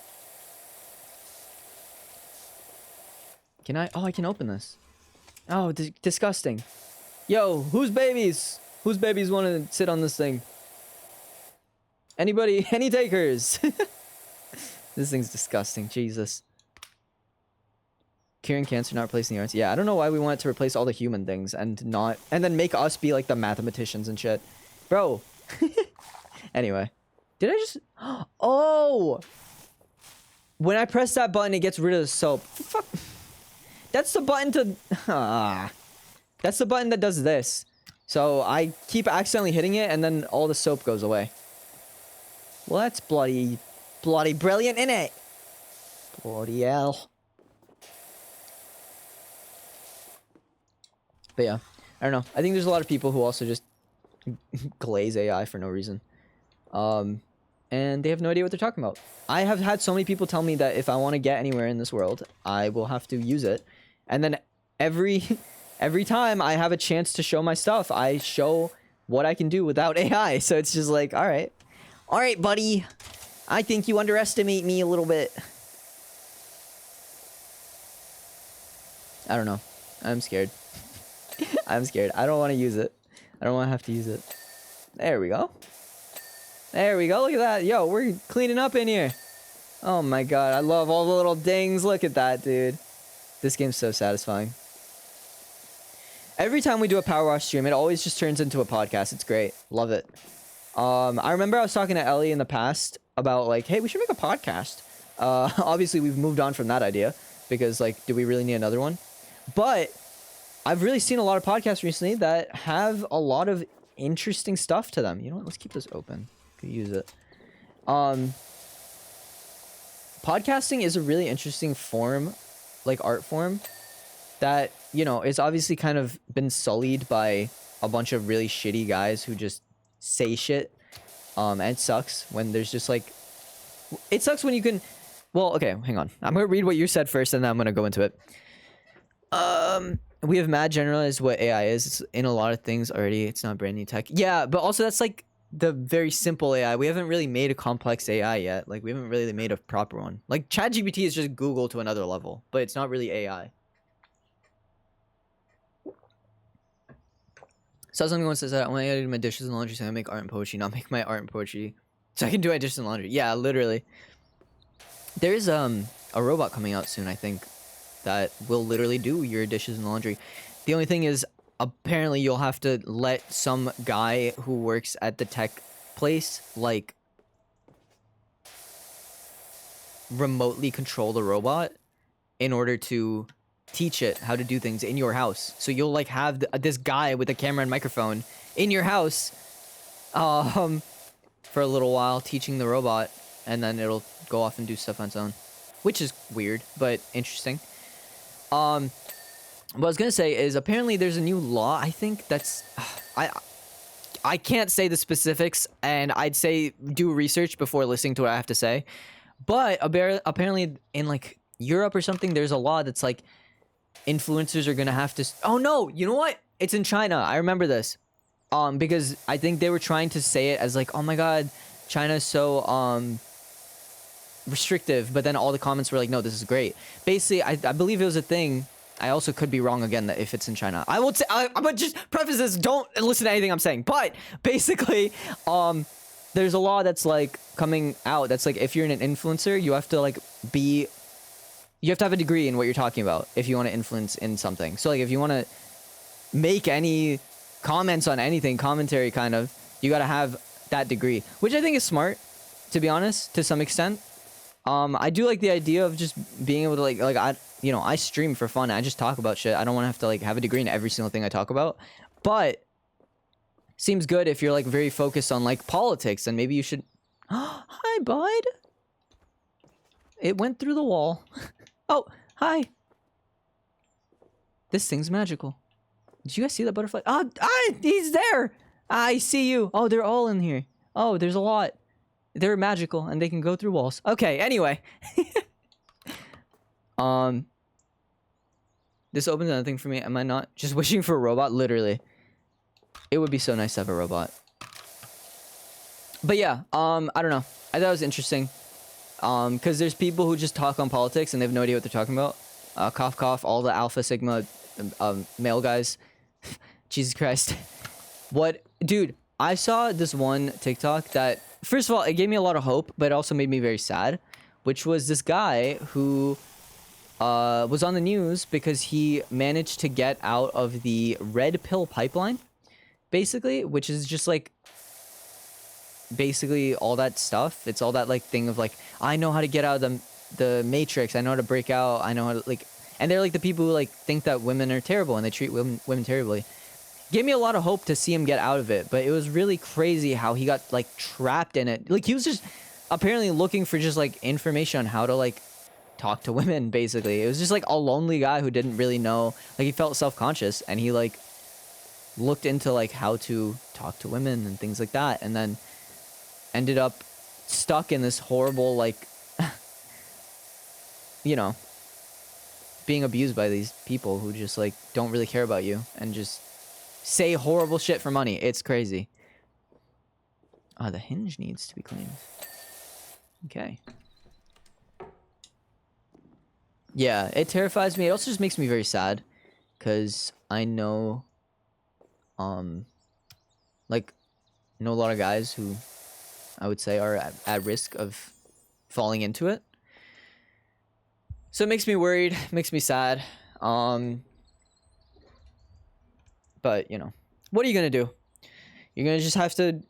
Can I? Oh, I can open this. Oh, disgusting. Yo, whose babies? Whose babies want to sit on this thing? Anybody? Any takers? This thing's disgusting. Jesus. Curing cancer, not replacing the arts. Yeah, I don't know why we want it to replace all the human things and not... And then make us be like the mathematicians and shit. Bro. Anyway. Did I just... Oh! When I press that button, it gets rid of the soap. Fuck. That's the button to... That's the button that does this. So I keep accidentally hitting it, and then all the soap goes away. Well, that's bloody brilliant, innit? Bloody hell. But yeah, I don't know. I think there's a lot of people who also just glaze AI for no reason. And they have no idea what they're talking about. I have had so many people tell me that if I want to get anywhere in this world, I will have to use it. And then every time I have a chance to show my stuff, I show what I can do without AI. So it's just like, all right, buddy. I think you underestimate me a little bit. I don't know. I'm scared. I'm scared. I don't want to use it. I don't want to have to use it. There we go. There we go. Look at that. Yo, we're cleaning up in here. Oh my god. I love all the little dings. Look at that, dude. This game's so satisfying. Every time we do a PowerWash stream, it always just turns into a podcast. It's great. Love it. I remember I was talking to Ellie in the past about, like, hey, we should make a podcast. Obviously, we've moved on from that idea because, like, do we really need another one? But I've really seen a lot of podcasts recently that have a lot of interesting stuff to them. You know what? Let's keep this open. Could use it. Podcasting is a really interesting form, like art form, that, you know, it's obviously kind of been sullied by a bunch of really shitty guys who just say shit. And it sucks when there's just like... It sucks when you can... Well, okay, hang on. I'm going to read what you said first, and then I'm going to go into it. We have mad generalized what AI is. It's in a lot of things already. It's not brand new tech. Yeah, but also that's like the very simple AI. We haven't really made a complex AI yet. Like, we haven't really made a proper one. Like, ChatGPT is just Google to another level, but it's not really AI. So someone once says that I want to do my dishes and laundry, so I make art and poetry, not make my art and poetry so I can do my dishes and laundry. Yeah, literally. There's a robot coming out soon, I think, that will literally do your dishes and laundry. The only thing is, apparently you'll have to let some guy who works at the tech place, like, remotely control the robot in order to teach it how to do things in your house. So you'll, like, have this guy with a camera and microphone in your house for a little while teaching the robot, and then it'll go off and do stuff on its own, which is weird but interesting. What I was gonna say is apparently there's a new law, I think, that's... I can't say the specifics, and I'd say do research before listening to what I have to say. But apparently in, like, Europe or something, there's a law that's, like, influencers are gonna have to... Oh, no! You know what? It's in China. I remember this. Because I think they were trying to say it as, like, oh my god, China's so, restrictive, but then all the comments were like, no, this is great. Basically, I believe it was a thing. I also could be wrong again that if it's in China. I will say, I'm gonna just preface this, don't listen to anything I'm saying. But basically, there's a law that's like coming out that's like if you're an influencer, you have to like you have to have a degree in what you're talking about if you want to influence in something. So like if you want to make any comments on anything, commentary kind of, you got to have that degree, which I think is smart, to be honest, to some extent. I do like the idea of just being able to I stream for fun. I just talk about shit. I don't want to have to like have a degree in every single thing I talk about. But seems good if you're like very focused on like politics, and maybe you should... Hi, bud. It went through the wall. Oh, hi. This thing's magical. Did you guys see that butterfly? Oh, he's there. I see you. Oh, they're all in here. Oh, there's a lot. They're magical and they can go through walls. Okay, anyway. This opens another thing for me. Am I not just wishing for a robot? Literally. It would be so nice to have a robot. But yeah, I don't know. I thought it was interesting. Because there's people who just talk on politics and they have no idea what they're talking about. Cough, cough, all the Alpha Sigma male guys. Jesus Christ. What? Dude, I saw this one TikTok that, first of all, it gave me a lot of hope, but it also made me very sad. Which was this guy who was on the news because he managed to get out of the red pill pipeline. Basically, which is just like... basically all that stuff. It's all that like thing of like, I know how to get out of the matrix, I know how to break out, I know how to like, and they're like the people who like think that women are terrible and they treat women terribly. Gave me a lot of hope to see him get out of it, but it was really crazy how he got like trapped in it. Like he was just apparently looking for just like information on how to like talk to women. Basically, it was just like a lonely guy who didn't really know, like he felt self-conscious and he like looked into like how to talk to women and things like that, and then ended up stuck in this horrible, like, you know, being abused by these people who just, like, don't really care about you and just say horrible shit for money. It's crazy. Ah, the hinge needs to be cleaned. Okay. Yeah, it terrifies me. It also just makes me very sad because I know, like, know a lot of guys who I would say are at risk of falling into it. So it makes me worried, makes me sad. But you know, what are you gonna do? You're gonna just have to,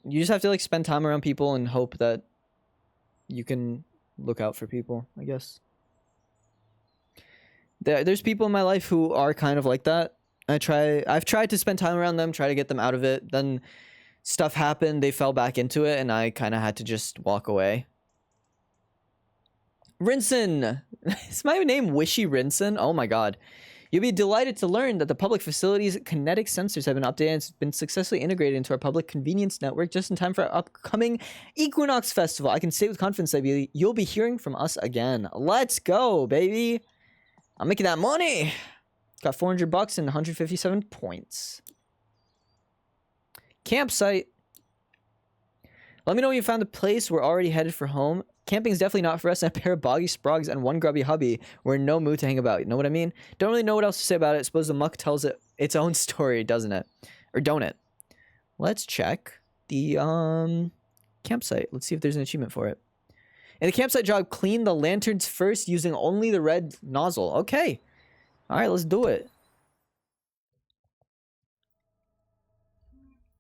like spend time around people and hope that you can look out for people, I guess. There's people in my life who are kind of like that. I've tried to spend time around them, try to get them out of it. Then stuff happened, they fell back into it, and I kind of had to just walk away. Rinson! Is my name Wishy Rinson? Oh my god. You'll be delighted to learn that the public facilities' kinetic sensors have been updated and been successfully integrated into our public convenience network just in time for our upcoming Equinox Festival. I can say with confidence that you'll be hearing from us again. Let's go, baby! I'm making that money! Got 400 bucks and 157 points. Campsite. Let me know when you found a place. We're already headed for home. Camping's definitely not for us, and a pair of boggy sprogs and one grubby hubby. We're in no mood to hang about. You know what I mean? Don't really know what else to say about it. Suppose the muck tells it its own story, doesn't it? Or don't it? Let's check the campsite. Let's see if there's an achievement for it. In the campsite job, clean the lanterns first using only the red nozzle. Okay. All right, let's do it.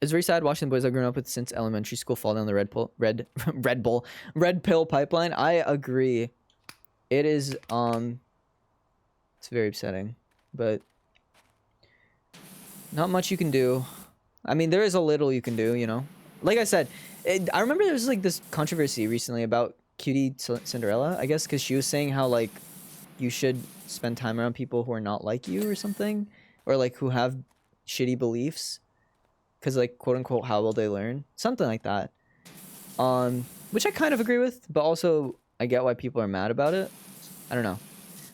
It's very sad watching the boys I've grown up with since elementary school fall down the red pill pipeline. I agree. It is it's very upsetting, but not much you can do. I mean, there is a little you can do, you know. Like I said, I remember there was like this controversy recently about Cutie Cinderella, I guess, because she was saying how like you should spend time around people who are not like you or something, or like who have shitty beliefs. Because, like, quote-unquote, how will they learn? Something like that. Which I kind of agree with, but also I get why people are mad about it. I don't know.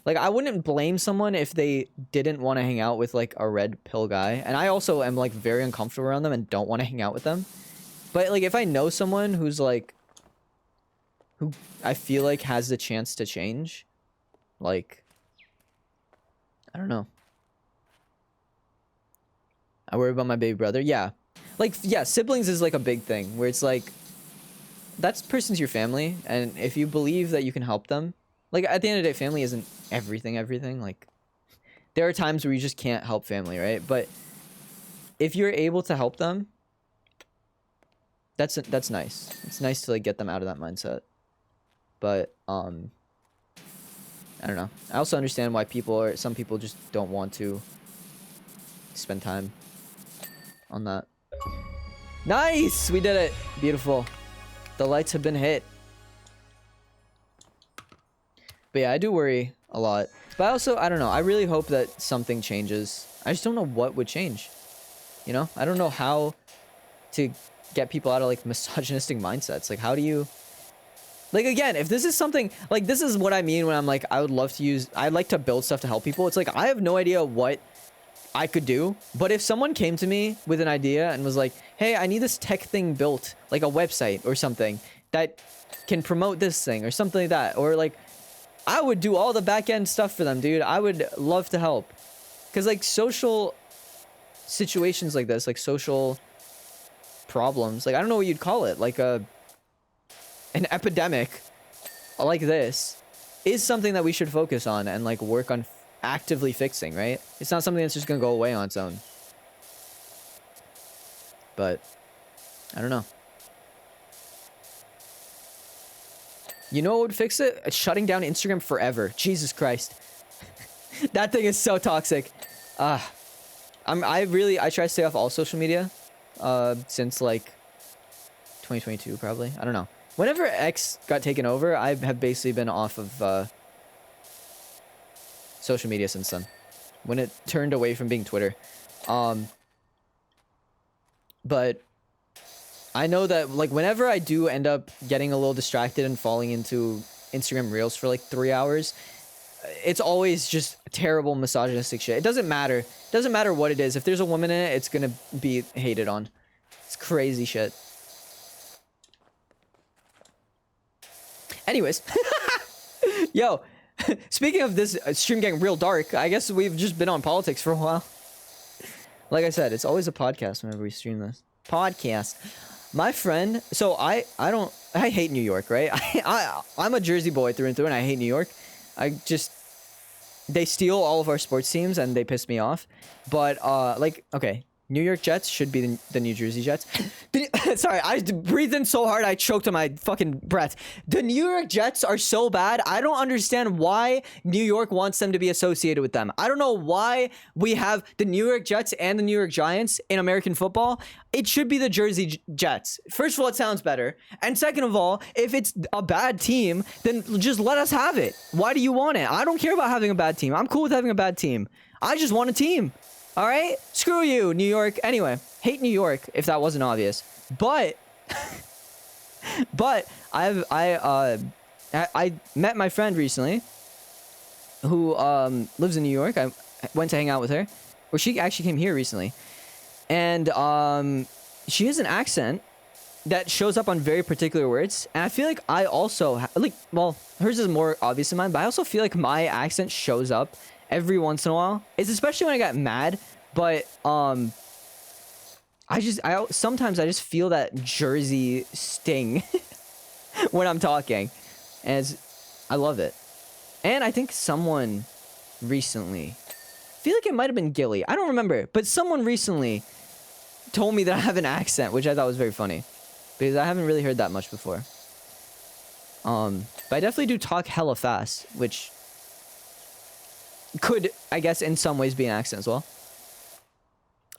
Like, I wouldn't blame someone if they didn't want to hang out with, like, a red pill guy. And I also am, like, very uncomfortable around them and don't want to hang out with them. But, like, if I know someone who's, like... who I feel like has the chance to change, like... I don't know. I worry about my baby brother. Yeah. Like, yeah, siblings is like a big thing where it's like, that person's your family. And if you believe that you can help them, like at the end of the day, family isn't everything. Like there are times where you just can't help family, right? But if you're able to help them, that's nice. It's nice to like get them out of that mindset. But, I don't know. I also understand why some people just don't want to spend time on that. Nice! We did it! Beautiful. The lights have been hit. But yeah, I do worry a lot. But also, I don't know. I really hope that something changes. I just don't know what would change. You know? I don't know how to get people out of like misogynistic mindsets. Like, how do you, like, again, if this is something like, this is what I mean when I'm like, I'd like to build stuff to help people. It's like, I have no idea what I could do, but if someone came to me with an idea and was like, hey, I need this tech thing built, like a website or something that can promote this thing or something like that, or like, I would do all the back end stuff for them, dude. I would love to help. Because like social situations like this, like social problems, like I don't know what you'd call it, like an epidemic like this is something that we should focus on and like work on actively fixing, right? It's not something that's just gonna go away on its own. But I don't know. You know what would fix it? It's shutting down Instagram forever. Jesus Christ. That thing is so toxic. I try to stay off all social media since like 2022 probably. I don't know. Whenever X got taken over, I have basically been off of social media since then. When it turned away from being Twitter. But I know that like whenever I do end up getting a little distracted and falling into Instagram Reels for like 3 hours, it's always just terrible misogynistic shit. It doesn't matter. It doesn't matter what it is. If there's a woman in it, it's gonna be hated on. It's crazy shit. Anyways. Yo, speaking of this stream getting real dark, I guess we've just been on politics for a while. Like I said, it's always a podcast whenever we stream this. Podcast. My friend, so I hate New York, right? I'm a Jersey boy through and through, and I hate New York. They steal all of our sports teams, and they piss me off. But, like, okay, New York Jets should be the New Jersey Jets. Sorry, I breathed in so hard I choked on my fucking breath. The New York Jets are so bad. I don't understand why New York wants them to be associated with them. I don't know why we have the New York Jets and the New York Giants in American football. It should be the Jersey Jets. First of all, it sounds better. And second of all, if it's a bad team, then just let us have it. Why do you want it? I don't care about having a bad team. I'm cool with having a bad team. I just want a team. All right, screw you, New York. Anyway, hate New York if that wasn't obvious. But, I met my friend recently, who lives in New York. I went to hang out with her, or she actually came here recently, and she has an accent that shows up on very particular words, and I feel like I also well, hers is more obvious than mine, but I also feel like my accent shows up every once in a while. It's especially when I get mad, but sometimes I just feel that Jersey sting when I'm talking, and I love it. And I think someone recently, I feel like it might have been Gilly, I don't remember, but someone recently told me that I have an accent, which I thought was very funny, because I haven't really heard that much before. But I definitely do talk hella fast, which could, I guess, in some ways be an accent as well.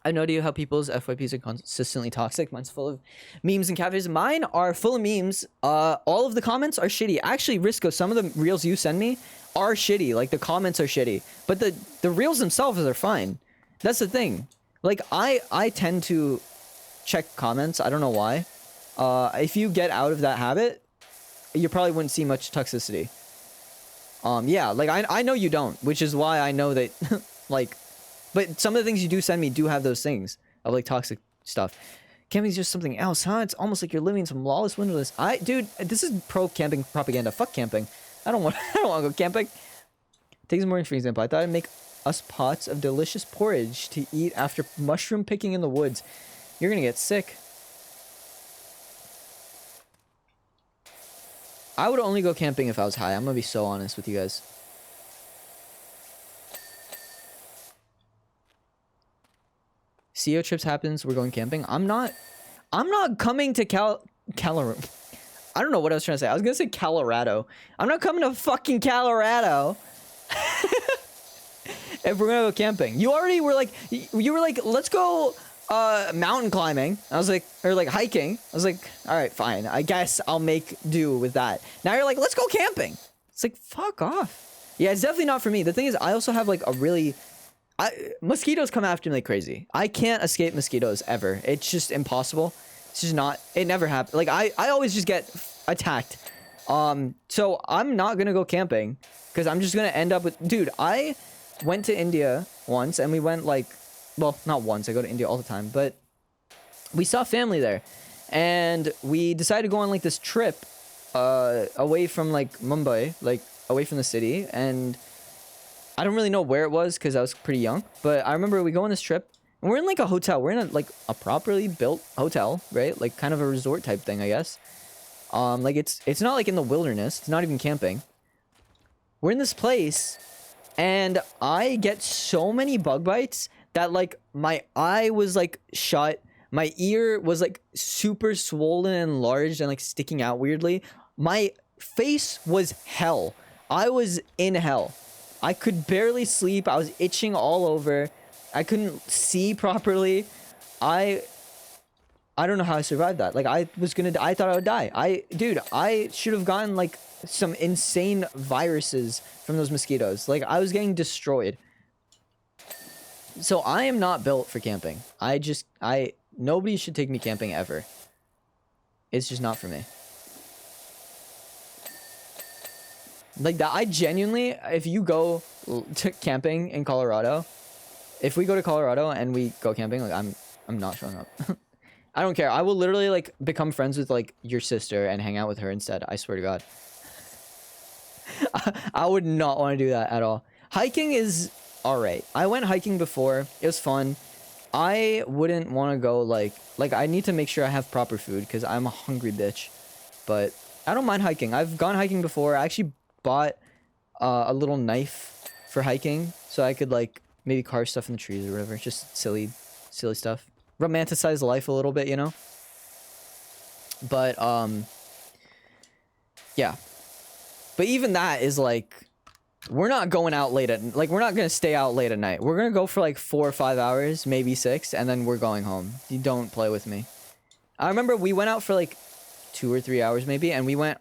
I have no idea how people's FYPs are consistently toxic. Mine's full of memes and cafes. Mine are full of memes. All of the comments are shitty. Actually, Risco, some of the reels you send me are shitty. Like, the comments are shitty. But the reels themselves are fine. That's the thing. Like, I tend to check comments. I don't know why. If you get out of that habit, you probably wouldn't see much toxicity. Yeah, like, I know you don't, which is why I know that, like, but some of the things you do send me do have those things of, like, toxic stuff. Camping's just something else, huh? It's almost like you're living in some lawless wilderness. Dude, this is pro-camping propaganda. Fuck camping. I don't want to go camping. Take some morning, for example. I thought I'd make us pots of delicious porridge to eat after mushroom picking in the woods. You're gonna get sick. I would only go camping if I was high. I'm gonna be so honest with you guys. CEO trips happens. We're going camping. I'm not coming to Colorado. I don't know what I was trying to say. I was gonna say Colorado. I'm not coming to fucking Colorado. If we're gonna go camping, you already were like, let's go mountain climbing. I was like, or like hiking. I was like, all right, fine. I guess I'll make do with that. Now you're like, let's go camping. It's like, fuck off. Yeah, it's definitely not for me. The thing is, I also have like a really, mosquitoes come after me like crazy. I can't escape mosquitoes ever. It's just impossible. It's just not, it never happened. Like, I always just get attacked. So I'm not gonna go camping because I'm just gonna end up with, dude, I went to India once and we went like, well, not once, I go to India all the time, but we saw family there and we decided to go on like this trip, away from like Mumbai, like away from the city. And I don't really know where it was because I was pretty young, but I remember we go on this trip. And we're in like a hotel. We're in a, like a properly built hotel, right? Like kind of a resort type thing, I guess. Like it's not like in the wilderness. It's not even camping. We're in this place and I get so many bug bites that like my eye was like shut. My ear was like super swollen and large and like sticking out weirdly. My face was hell. I was in hell. I could barely sleep. I was itching all over. I couldn't see properly. I don't know how I survived that. Like I thought I would die. Dude, I should have gotten like some insane viruses from those mosquitoes. Like I was getting destroyed. So I am not built for camping. Nobody should take me camping ever. It's just not for me. Like that, I genuinely, if you go to camping in Colorado, if we go to Colorado and we go camping, like I'm not showing up. I don't care. I will literally like become friends with like your sister and hang out with her instead. I swear to God. I would not want to do that at all. Hiking is all right. I went hiking before. It was fun. I wouldn't want to go like I need to make sure I have proper food because I'm a hungry bitch. But I don't mind hiking. I've gone hiking before. I actually bought a little knife for hiking so I could like maybe carve stuff in the trees or whatever. Just silly stuff. Romanticize life a little bit, you know? But, yeah. But even that is like, we're not going out late at, like, we're not going to stay out late at night. We're going to go for like 4 or 5 hours, maybe 6, and then we're going home. You don't play with me. I remember we went out for like 2 or 3 hours maybe, and we went,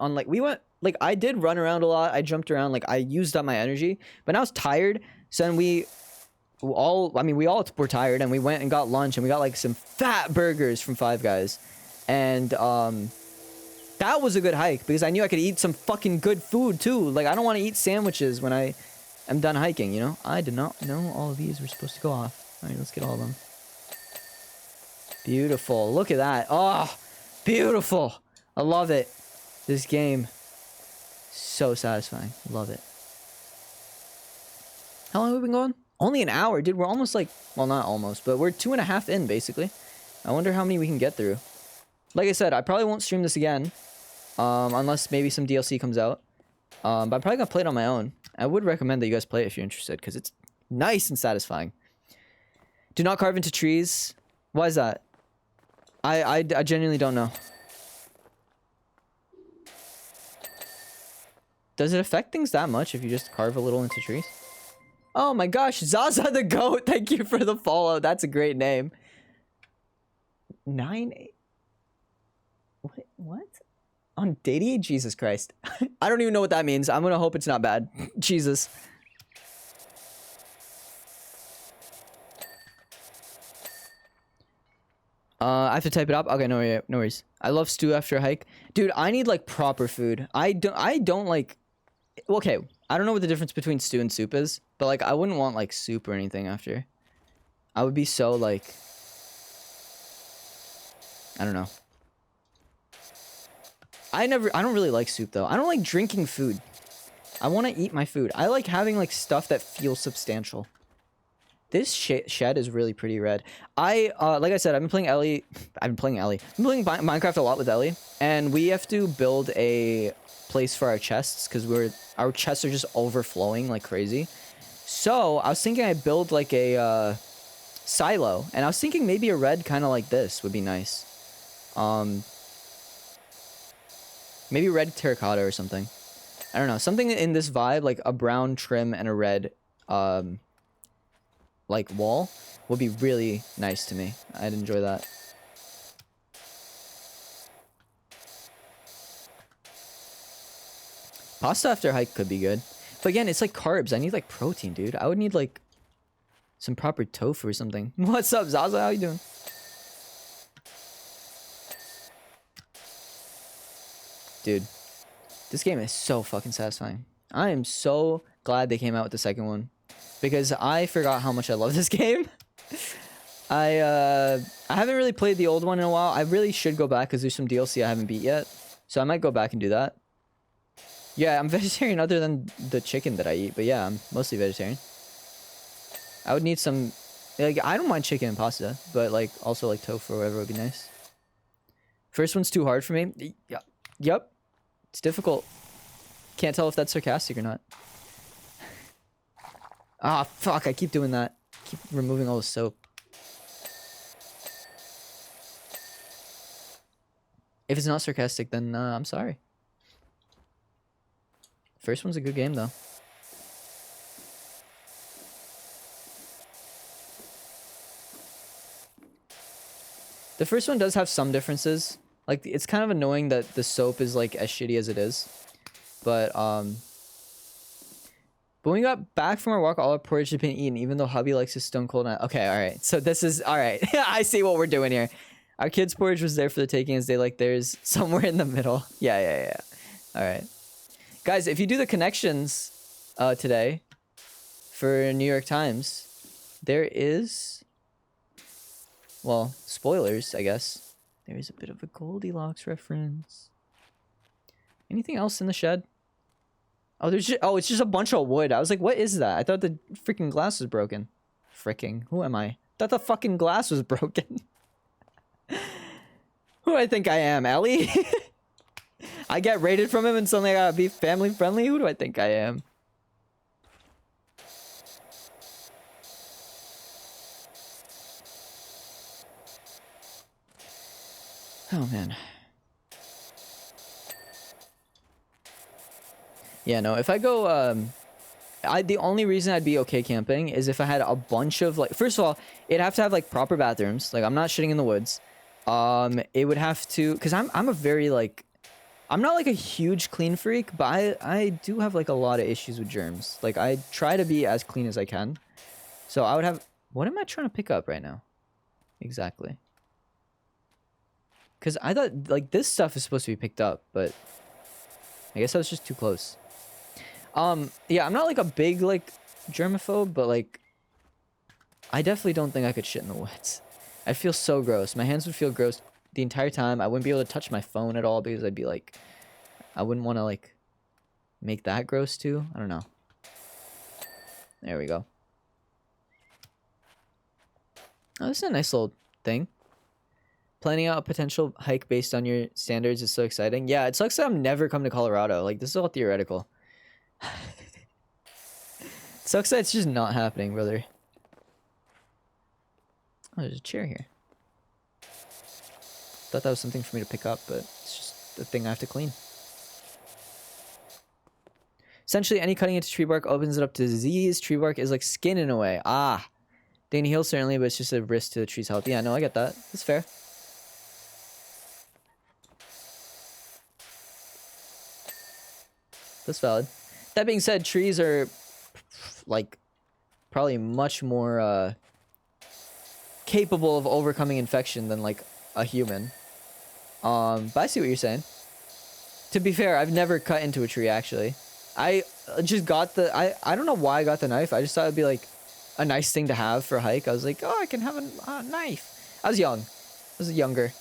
like, I did run around a lot. I jumped around, like, I used up my energy, but I was tired. So then we all were tired, and we went and got lunch, and we got like some fat burgers from Five Guys. And that was a good hike because I knew I could eat some fucking good food too. Like I don't want to eat sandwiches when I am done hiking, you know? I did not know all of these were supposed to go off. All right, let's get all of them. Beautiful. Look at that. Oh, beautiful. I love it. This game. So satisfying. Love it. How long have we been going? Only an hour, dude. We're almost like, well, not almost, but we're 2.5 in, basically. I wonder how many we can get through. Like I said, I probably won't stream this again, unless maybe some DLC comes out. But I'm probably gonna play it on my own. I would recommend that you guys play it if you're interested, because it's nice and satisfying. Do not carve into trees. Why is that? I genuinely don't know. Does it affect things that much if you just carve a little into trees? Oh my gosh, Zaza the Goat, thank you for the follow. That's a great name. 9-8. What? On Diddy? Jesus Christ. I don't even know what that means. I'm gonna hope it's not bad. Jesus. I have to type it up? Okay, no worries. I love stew after a hike. Dude, I need like proper food. I don't like... Okay, I don't know what the difference between stew and soup is, but like I wouldn't want like soup or anything after. I would be so like... I don't know. I don't really like soup though. I don't like drinking food. I want to eat my food. I like having like stuff that feels substantial. This shed is really pretty red. Like I said, I've been playing Minecraft a lot with Ellie, and we have to build a place for our chests because our chests are just overflowing like crazy. So I was thinking I'd build like a silo, and I was thinking maybe a red kind of like this would be nice. Maybe red terracotta or something. I don't know, something in this vibe, like a brown trim and a red like wall would be really nice to me. I'd enjoy that. Pasta after hike could be good. But again, it's like carbs. I need like protein, dude. I would need like some proper tofu or something. What's up, Zaza? How you doing? Dude, this game is so fucking satisfying. I am so glad they came out with the second one because I forgot how much I love this game. I haven't really played the old one in a while. I really should go back because there's some DLC I haven't beat yet. So I might go back and do that. Yeah, I'm vegetarian other than the chicken that I eat. But yeah, I'm mostly vegetarian. I would need some... Like, I don't mind chicken and pasta. But, like, also, like, tofu or whatever would be nice. First one's too hard for me. Yep. It's difficult. Can't tell if that's sarcastic or not. Ah, fuck. I keep doing that. Keep removing all the soap. If it's not sarcastic, then I'm sorry. First one's a good game, though. The first one does have some differences. Like, it's kind of annoying that the soap is, like, as shitty as it is. But when we got back from our walk, all our porridge had been eaten, even though hubby likes his stone cold. Okay, alright. So this is... Alright. I see what we're doing here. Our kids' porridge was there for the taking as they like theirs somewhere in the middle. Yeah. Alright. Guys, if you do the connections today for New York Times, there is... Well, spoilers, I guess. There is a bit of a Goldilocks reference. Anything else in the shed? Oh, it's just a bunch of wood. I was like, what is that? I thought the freaking glass was broken. Freaking. Who am I? I thought the fucking glass was broken. Who do I think I am, Ellie? I get rated from him and suddenly I gotta be family friendly? Who do I think I am? Oh, man. Yeah, no, if I go, the only reason I'd be okay camping is if I had a bunch of, like, first of all, it'd have to have, like, proper bathrooms. Like, I'm not shitting in the woods. It would have to, because I'm a very, like, I'm not, like, a huge clean freak, but I do have, like, a lot of issues with germs. Like, I try to be as clean as I can. So I would have, what am I trying to pick up right now? Exactly. Because I thought, like, this stuff is supposed to be picked up, but I guess I was just too close. Yeah, I'm not, like, a big, like, germaphobe, but, like, I definitely don't think I could shit in the woods. I'd feel so gross. My hands would feel gross the entire time. I wouldn't be able to touch my phone at all because I'd be, like, I wouldn't want to, like, make that gross, too. I don't know. There we go. Oh, this is a nice little thing. Planning out a potential hike based on your standards is so exciting. Yeah, it sucks that I'm never come to Colorado. Like, this is all theoretical. It sucks that it's just not happening, brother. Oh, there's a chair here. Thought that was something for me to pick up, but it's just the thing I have to clean. Essentially, any cutting into tree bark opens it up to disease. Tree bark is like skin in a way. Ah. They can heal certainly, but it's just a risk to the tree's health. Yeah, no, I get that. That's fair. That's valid. That being said, trees are, like, probably much more capable of overcoming infection than, like, a human. But I see what you're saying. To be fair, I've never cut into a tree, actually. I just got the... I don't know why I got the knife. I just thought it'd be, like, a nice thing to have for a hike. I was like, oh, I can have a knife. I was young. I was younger.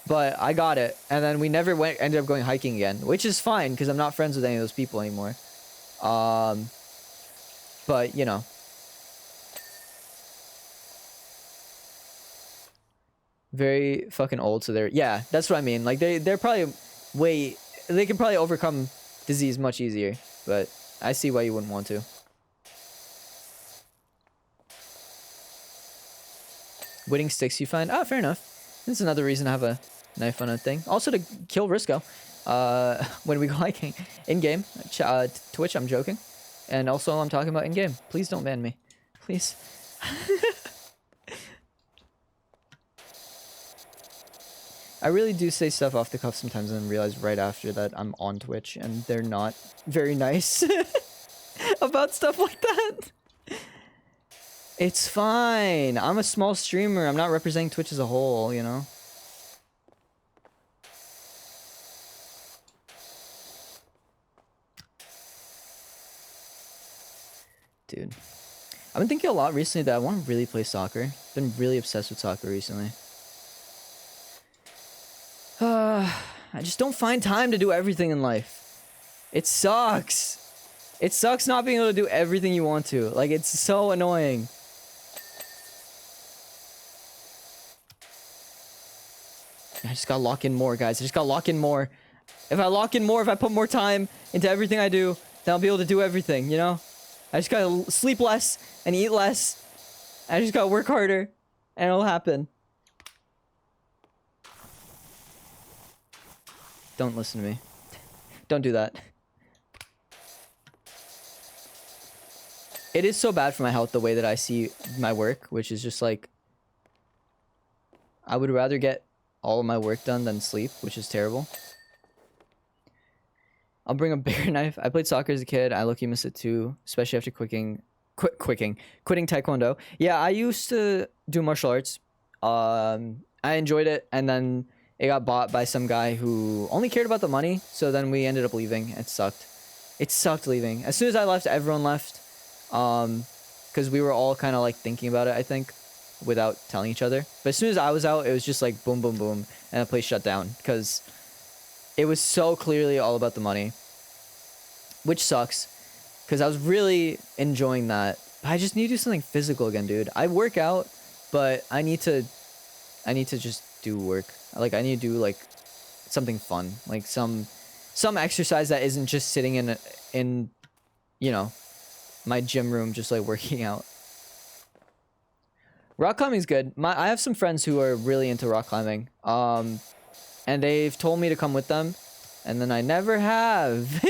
But I got it, and then we never ended up going hiking again, which is fine because I'm not friends with any of those people anymore. But you know, very fucking old. So yeah, that's what I mean. Like they're probably they can probably overcome disease much easier. But I see why you wouldn't want to. Whitting sticks you find? Oh, fair enough. This is another reason to have a knife on a thing. Also to kill Risco when we go hiking. In-game. Twitch, I'm joking. And also I'm talking about in-game. Please don't ban me. Please. I really do say stuff off the cuff sometimes and then realize right after that I'm on Twitch and they're not very nice about stuff like that. It's fine. I'm a small streamer. I'm not representing Twitch as a whole, you know? dude. I've been thinking a lot recently that I want to really play soccer. Been really obsessed with soccer recently. I just don't find time to do everything in life. It sucks. It sucks not being able to do everything you want to. Like, it's so annoying. I just gotta lock in more, guys. I just gotta lock in more. If I lock in more, if I put more time into everything I do, then I'll be able to do everything, you know? I just gotta sleep less and eat less. I just gotta work harder, and it'll happen. Don't listen to me. Don't do that. It is so bad for my health the way that I see my work, which is just like... I would rather get all of my work done than sleep, which is terrible. I'll bring a bigger knife. I played soccer as a kid. I low-key miss it too, especially after quitting Taekwondo. Yeah, I used to do martial arts. I enjoyed it, and then it got bought by some guy who only cared about the money, so then we ended up leaving. It sucked. It sucked leaving. As soon as I left, everyone left. Because we were all kind of like thinking about it, I think, without telling each other. But as soon as I was out, it was just like boom, boom, boom, and the place shut down because it was so clearly all about the money, which sucks because I was really enjoying that. I just need to do something physical again, dude. I work out, but I need to just do work. Like, I need to do like something fun, like some exercise that isn't just sitting in you know, my gym room just like working out. Rock climbing's good. I have some friends who are really into rock climbing. And they've told me to come with them, and then I never have.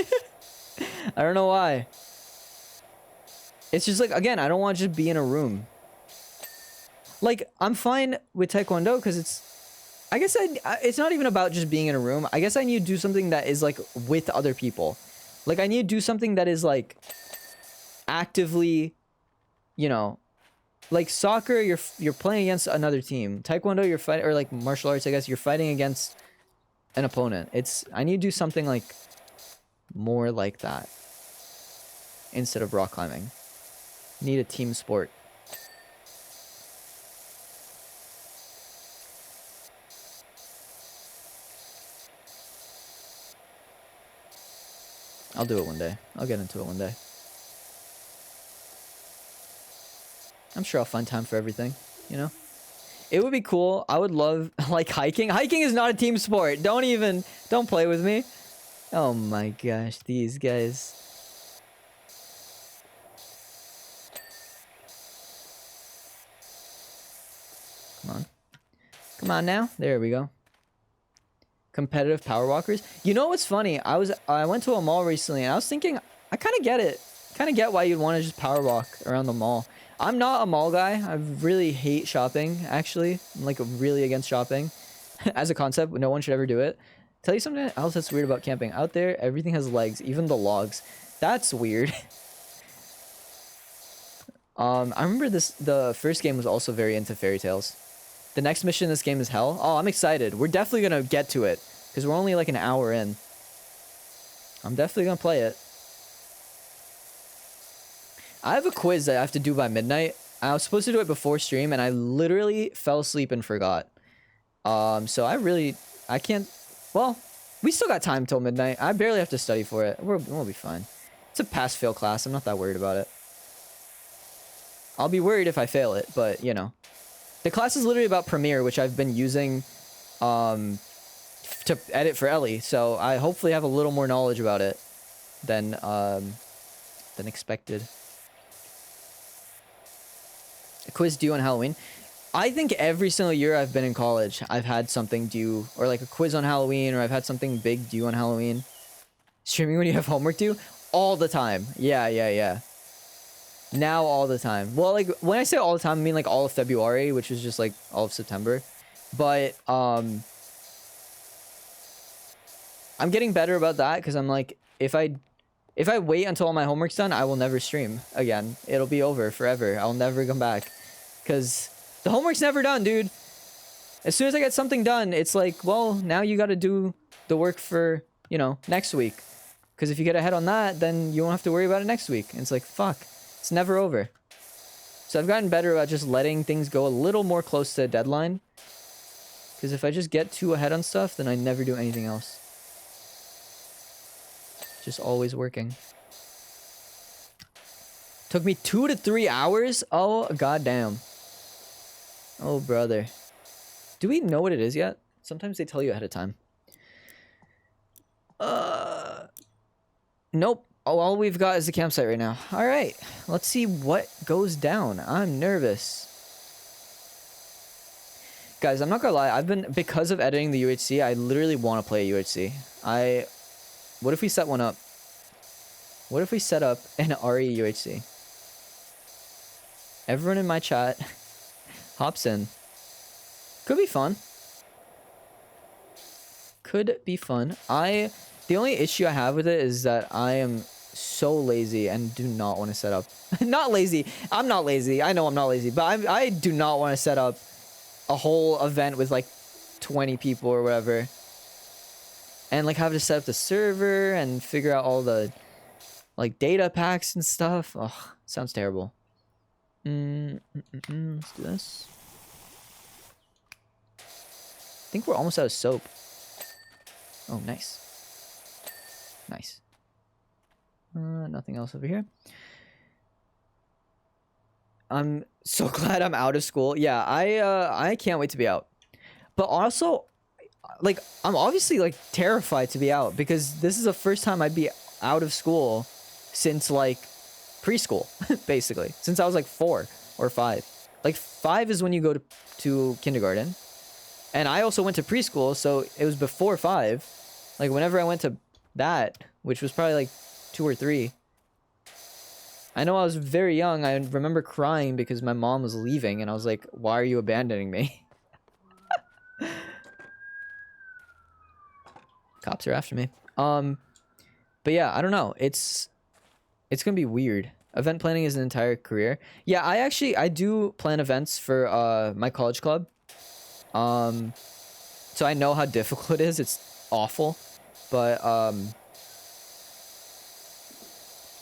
I don't know why. It's just like, again, I don't want to just be in a room. Like, I'm fine with Taekwondo because I guess it's not even about just being in a room. I guess I need to do something that is like with other people. Like, I need to do something that is like actively, you know, like soccer, you're playing against another team. Taekwondo, you're fighting, or like martial arts, I guess, you're fighting against an opponent. I need to do something like more like that instead of rock climbing. Need a team sport. I'll do it one day. I'll get into it one day. I'm sure I'll find time for everything, you know? It would be cool. I would love, like, hiking. Hiking is not a team sport. Don't play with me. Oh my gosh, these guys. Come on. Come on now. There we go. Competitive power walkers. You know what's funny? I went to a mall recently and I was thinking, I kind of get it. Kind of get why you'd want to just power walk around the mall. I'm not a mall guy. I really hate shopping, actually. I'm like really against shopping as a concept. No one should ever do it. Tell you something else that's weird about camping. Out there, everything has legs, even the logs. That's weird. I remember the first game was also very into fairy tales. The next mission in this game is hell. Oh, I'm excited. We're definitely going to get to it because we're only like an hour in. I'm definitely going to play it. I have a quiz that I have to do by midnight. I was supposed to do it before stream, and I literally fell asleep and forgot. So I can't... Well, we still got time till midnight. I barely have to study for it. We'll be fine. It's a pass-fail class. I'm not that worried about it. I'll be worried if I fail it, but, you know. The class is literally about Premiere, which I've been using to edit for Ellie. So I hopefully have a little more knowledge about it than expected. A quiz due on Halloween. I think every single year I've been in college, I've had something due, or like a quiz on Halloween, or I've had something big due on Halloween. Streaming when you have homework due? All the time. Yeah. Now all the time. Well, like, when I say all the time, I mean like all of February, which is just like all of September. But, I'm getting better about that, because I'm like, if I wait until all my homework's done, I will never stream again. It'll be over forever. I'll never come back. Because the homework's never done, dude. As soon as I get something done, it's like, well, now you got to do the work for, you know, next week. Because if you get ahead on that, then you won't have to worry about it next week. And it's like, fuck. It's never over. So I've gotten better about just letting things go a little more close to a deadline. Because if I just get too ahead on stuff, then I never do anything else. Just always working. Took me 2 to 3 hours? Oh, goddamn. Oh, brother. Do we know what it is yet? Sometimes they tell you ahead of time. Nope. Oh, all we've got is the campsite right now. All right. Let's see what goes down. I'm nervous. Guys, I'm not gonna lie. Because of editing the UHC, I literally want to play a UHC. What if we set one up? What if we set up an RE UHC? Everyone in my chat hops in. Could be fun. Could be fun. The only issue I have with it is that I am so lazy and do not want to set up. Not lazy. I'm not lazy. I know I'm not lazy, but I do not want to set up a whole event with like 20 people or whatever. And like have to set up the server and figure out all the like data packs and stuff. Oh, sounds terrible. Let's do this. I think we're almost out of soap. Oh, nice. Nice. Nothing else over here. I'm so glad I'm out of school. Yeah, I can't wait to be out. But also, like, I'm obviously like terrified to be out because this is the first time I'd be out of school since like preschool, basically. Since I was like 4 or 5. Like 5 is when you go to kindergarten. And I also went to preschool, so it was before 5. Like whenever I went to that, which was probably like 2 or 3. I know I was very young. I remember crying because my mom was leaving and I was like, why are you abandoning me? Cops are after me. But yeah, I don't know. It's gonna be weird. Event planning is an entire career. Yeah, I do plan events for my college club. So I know how difficult it is. It's awful. But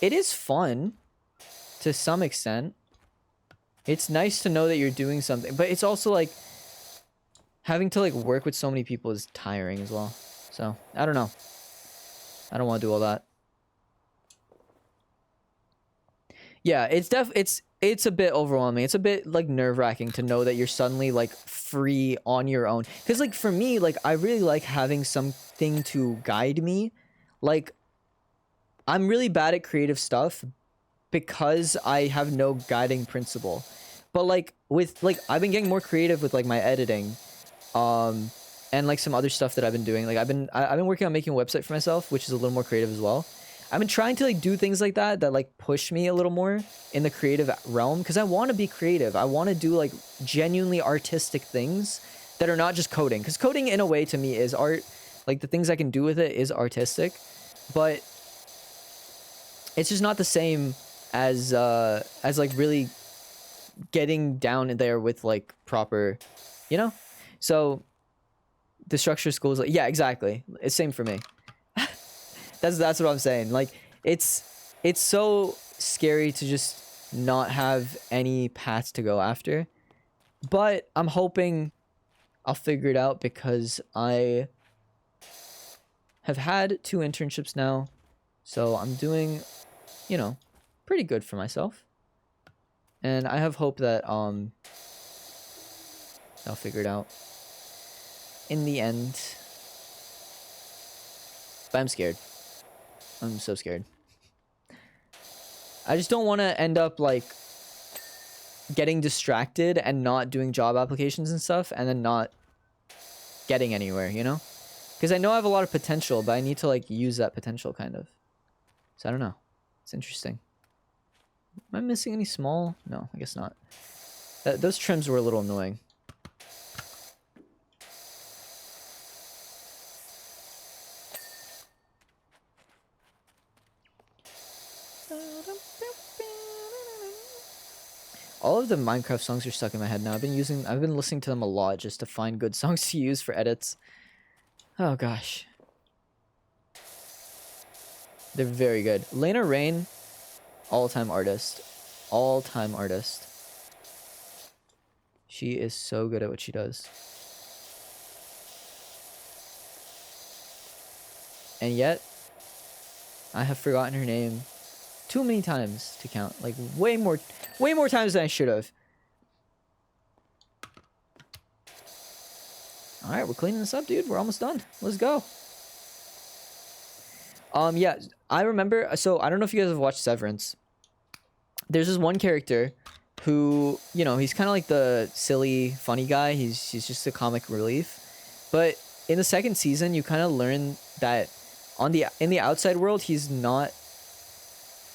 it is fun to some extent. It's nice to know that you're doing something, but it's also like having to like work with so many people is tiring as well. So I don't know. I don't want to do all that. Yeah, it's a bit overwhelming. It's a bit like nerve-wracking to know that you're suddenly like free on your own. Because like for me, like I really like having something to guide me. Like I'm really bad at creative stuff because I have no guiding principle. But like with like I've been getting more creative with like my editing. And like some other stuff that I've been doing. Like I've been working on making a website for myself, which is a little more creative as well. I've been trying to like do things like that like push me a little more in the creative realm because I want to be creative. I want to do like genuinely artistic things that are not just coding, because coding in a way to me is art. Like the things I can do with it is artistic, but it's just not the same as like really getting down in there with like proper, you know? So the structure of school is like, yeah, exactly. It's same for me. That's what I'm saying. Like it's so scary to just not have any paths to go after. But I'm hoping I'll figure it out because I have had 2 internships now. So I'm doing, you know, pretty good for myself. And I have hope that I'll figure it out in the end. But I'm scared. I'm so scared. I just don't want to end up like getting distracted and not doing job applications and stuff and then not getting anywhere, you know? Because I know I have a lot of potential, but I need to like use that potential kind of. So I don't know. It's interesting. Am I missing any small? No, I guess not. Those trims were a little annoying. All of the Minecraft songs are stuck in my head now. I've been listening to them a lot just to find good songs to use for edits. Oh gosh. They're very good. Lena Raine, all-time artist. all-time artist. She is so good at what she does. And yet, I have forgotten her name too many times to count. Like, way more times than I should have. Alright, we're cleaning this up, dude. We're almost done. Let's go. Yeah, I remember... So, I don't know if you guys have watched Severance. There's this one character who, you know, he's kind of like the silly, funny guy. He's just a comic relief. But in the second season, you kind of learn that in the outside world, he's not...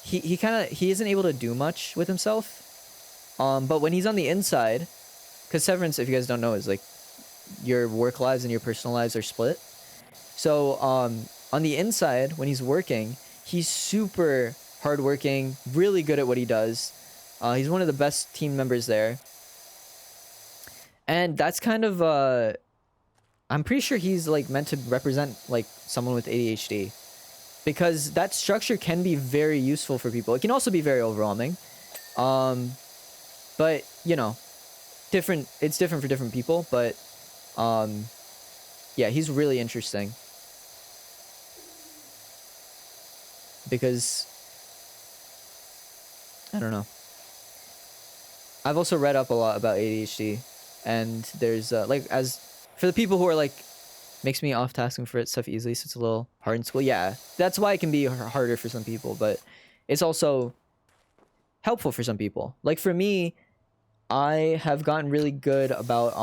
He isn't able to do much with himself. But when he's on the inside... Because Severance, if you guys don't know, is like... Your work lives and your personal lives are split. So, on the inside, when he's working, he's super hardworking, really good at what he does. He's one of the best team members there. And that's kind of, I'm pretty sure he's, like, meant to represent, like, someone with ADHD. Because that structure can be very useful for people. It can also be very overwhelming. But, you know, it's different for different people, but... yeah, he's really interesting. Because, I don't know. I've also read up a lot about ADHD, and there's, like, for the people who are, like, makes me off tasking for stuff easily, so it's a little hard in school. Yeah, that's why it can be harder for some people, but it's also helpful for some people. Like, for me, I have gotten really good about,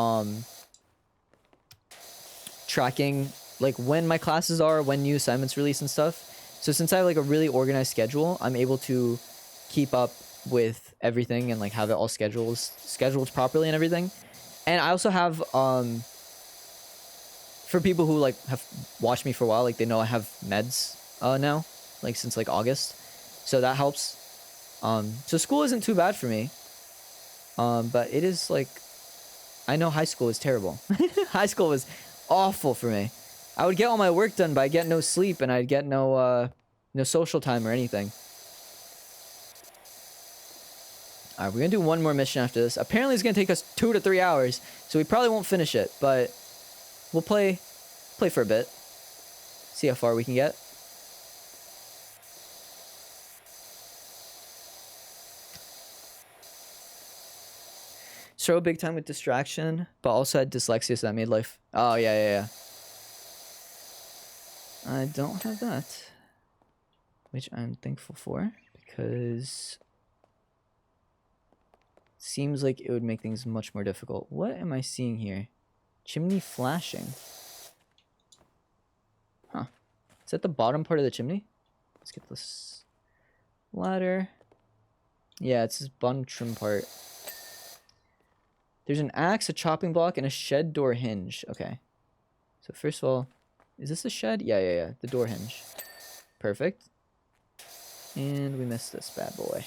tracking like when my classes are, when new assignments release and stuff. So since I have like a really organized schedule, I'm able to keep up with everything and like have it all scheduled properly and everything. And I also have for people who like have watched me for a while, like they know I have meds now, like since like August. So that helps. So school isn't too bad for me. But it is like, I know high school is terrible. High school was awful for me. I would get all my work done, but I'd get no sleep and I'd get no social time or anything. Alright, we're gonna do one more mission after this. Apparently it's gonna take us 2 to 3 hours, so we probably won't finish it, but we'll play for a bit. See how far we can get. Struggle big time with distraction, but also had dyslexia, so that made life... Oh, yeah. I don't have that, which I'm thankful for, because it seems like it would make things much more difficult. What am I seeing here? Chimney flashing. Huh. Is that the bottom part of the chimney? Let's get this ladder. Yeah, it's this bottom trim part. There's an axe, a chopping block, and a shed door hinge. Okay. So first of all, is this a shed? Yeah. The door hinge. Perfect. And we missed this bad boy.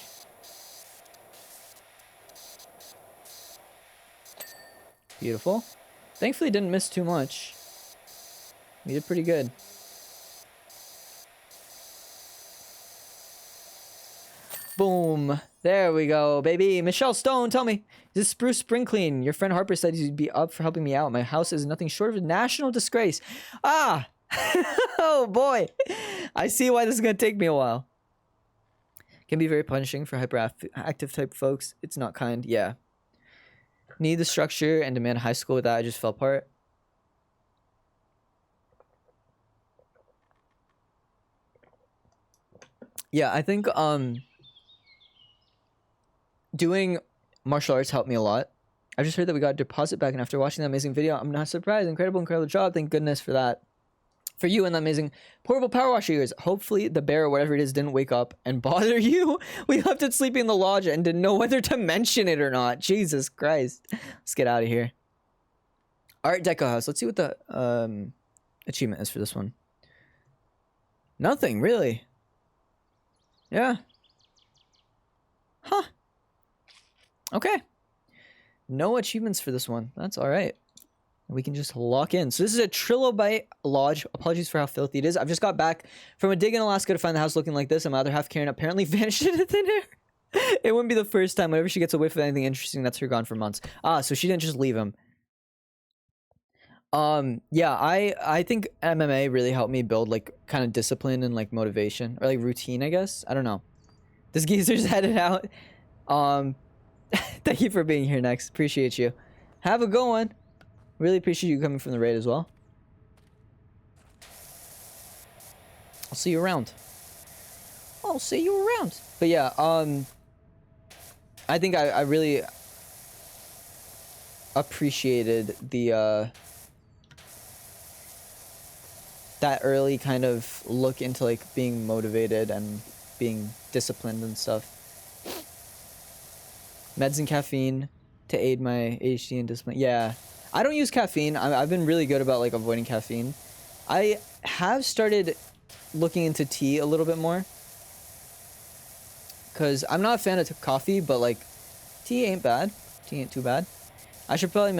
Beautiful. Thankfully didn't miss too much. We did pretty good. Boom. There we go, baby. Michelle Stone, tell me, is this spruce spring clean? Your friend Harper said you'd be up for helping me out. My house is nothing short of a national disgrace. Ah! Oh, boy. I see why this is going to take me a while. Can be very punishing for hyperactive type folks. It's not kind. Yeah. Need the structure and demand high school. With that, I just fell apart. Yeah, I think, doing martial arts helped me a lot. I just heard that we got a deposit back, and after watching that amazing video, I'm not surprised. Incredible job. Thank goodness for that. For you and that amazing portable power wash of yours. Hopefully the bear or whatever it is didn't wake up and bother you. We left it sleeping in the lodge and didn't know whether to mention it or not. Jesus Christ. Let's get out of here. Art Deco House. Let's see what the achievement is for this one. Nothing, really. Yeah. Huh. Okay. No achievements for this one. That's all right. We can just lock in. So this is a trilobite lodge. Apologies for how filthy it is. I've just got back from a dig in Alaska to find the house looking like this, and my other half Karen apparently vanished into thin air. It wouldn't be the first time. Whenever she gets a whiff of anything interesting, that's her gone for months. Ah, so she didn't just leave him. Yeah, I think MMA really helped me build like kind of discipline and like motivation or like routine, I guess. I don't know. This geezer's headed out. Um, thank you for being here next. Appreciate you. Have a good one. Really appreciate you coming from the raid as well. I'll see you around. I'll see you around. But yeah, I think I really appreciated the that early kind of look into like being motivated and being disciplined and stuff. Meds and caffeine to aid my ADHD and discipline. Yeah, I don't use caffeine. I've been really good about like avoiding caffeine. I have started looking into tea a little bit more because I'm not a fan of coffee, but like tea ain't bad. Tea ain't too bad. I probably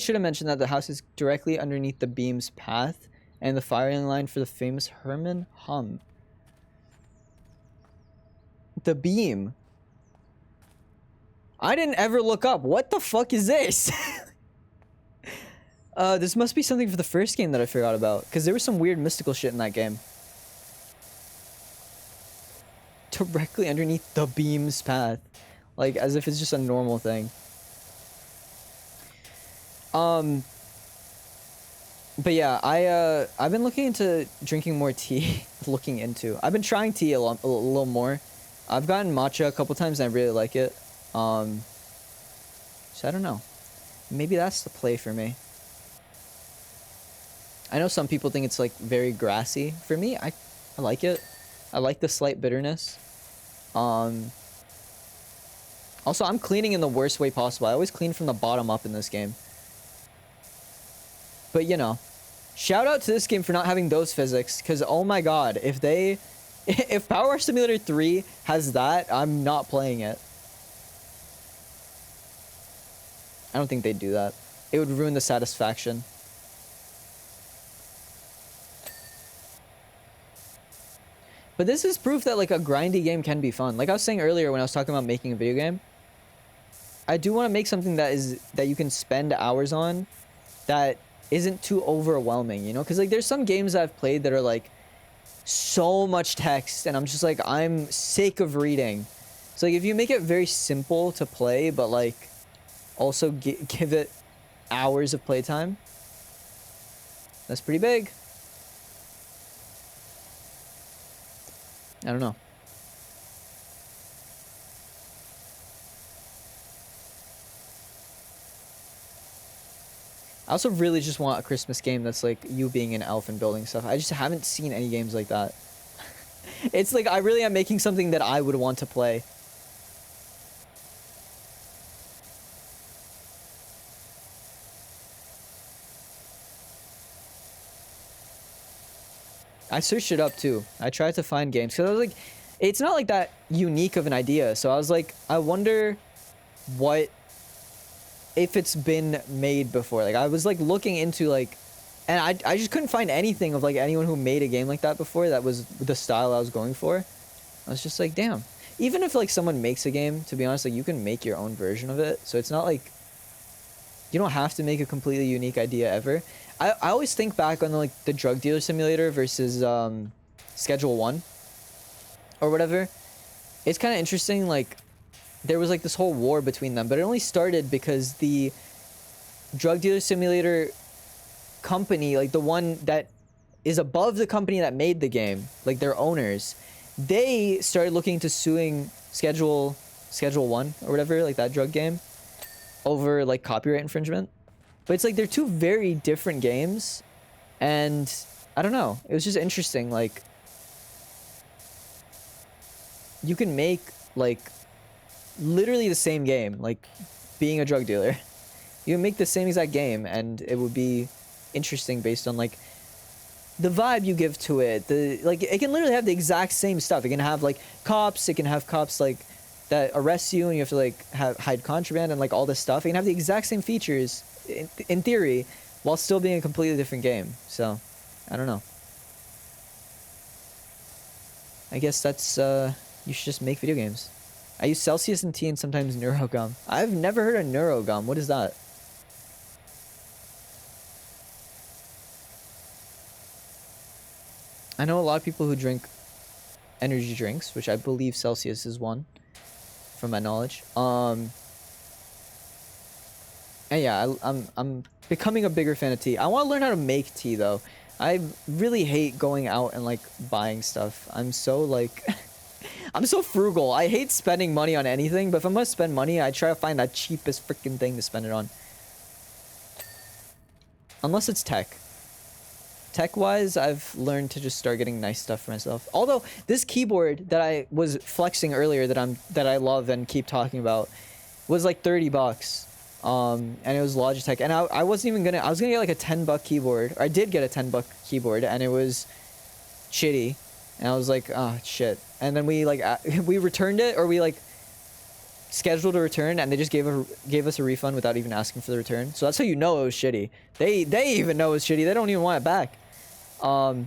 should have mentioned that the house is directly underneath the beam's path and the firing line for the famous Herman Hum. The beam. I didn't ever look up. What the fuck is this? This must be something for the first game that I forgot about, because there was some weird mystical shit in that game. Directly underneath the beam's path. Like, as if it's just a normal thing. But yeah, I've been looking into drinking more tea. I've been trying tea a little more. I've gotten matcha a couple times and I really like it. So I don't know. Maybe that's the play for me. I know some people think it's like very grassy. For me, I like it. I like the slight bitterness. Also, I'm cleaning in the worst way possible. I always clean from the bottom up in this game. But you know, shout out to this game for not having those physics, because oh my god, if PowerWash Simulator 3 has that, I'm not playing it. I don't think they'd do that. It would ruin the satisfaction. But this is proof that like a grindy game can be fun. Like I was saying earlier when I was talking about making a video game, I do want to make something that you can spend hours on, that isn't too overwhelming, you know? Because like there's some games I've played that are like so much text and I'm just like, I'm sick of reading. So like if you make it very simple to play but like also give it hours of playtime, that's pretty big. I don't know. I also really just want a Christmas game that's like you being an elf and building stuff. I just haven't seen any games like that. It's like I really am making something that I would want to play. I searched it up too. I tried to find games because I was like, it's not like that unique of an idea. So I was like, I wonder what if it's been made before. Like I was like looking into like, and I just couldn't find anything of like anyone who made a game like that before that was the style I was going for. I was just like, damn. Even if like someone makes a game, to be honest, like you can make your own version of it. So it's not like you don't have to make a completely unique idea ever. I always think back on like the drug dealer simulator versus Schedule 1 or whatever. It's kind of interesting, like there was like this whole war between them, but it only started because the drug dealer simulator company, like the one that is above the company that made the game, like their owners, they started looking into suing Schedule 1 or whatever, like that drug game, over like copyright infringement. But it's like they're two very different games, and I don't know, it was just interesting. Like you can make like literally the same game, like being a drug dealer. You can make the same exact game and it would be interesting based on like the vibe you give to it. Like it can literally have the exact same stuff. It can have like cops, it can have cops like that arrest you and you have to like hide contraband and like all this stuff. It can have the exact same features in theory while still being a completely different game. So I don't know. I guess that's You should just make video games. I use Celsius and tea and sometimes Neurogum. I've never heard of Neurogum. What is that? I know a lot of people who drink energy drinks, which I believe Celsius is one, from my knowledge. And yeah, I'm becoming a bigger fan of tea. I want to learn how to make tea though. I really hate going out and like buying stuff. I'm so like I'm so frugal. I hate spending money on anything, but if I'm gonna spend money, I try to find that cheapest freaking thing to spend it on. Unless it's tech. Tech-wise, I've learned to just start getting nice stuff for myself. Although this keyboard that I was flexing earlier that I love and keep talking about was like 30 bucks. And it was Logitech, and I wasn't even gonna. I was gonna get like a $10 keyboard. Or I did get a $10 keyboard, and it was shitty. And I was like, oh shit. And then we like we returned it, or we like scheduled a return, and they just gave us a refund without even asking for the return. So that's how you know it was shitty. They even know it was shitty. They don't even want it back. And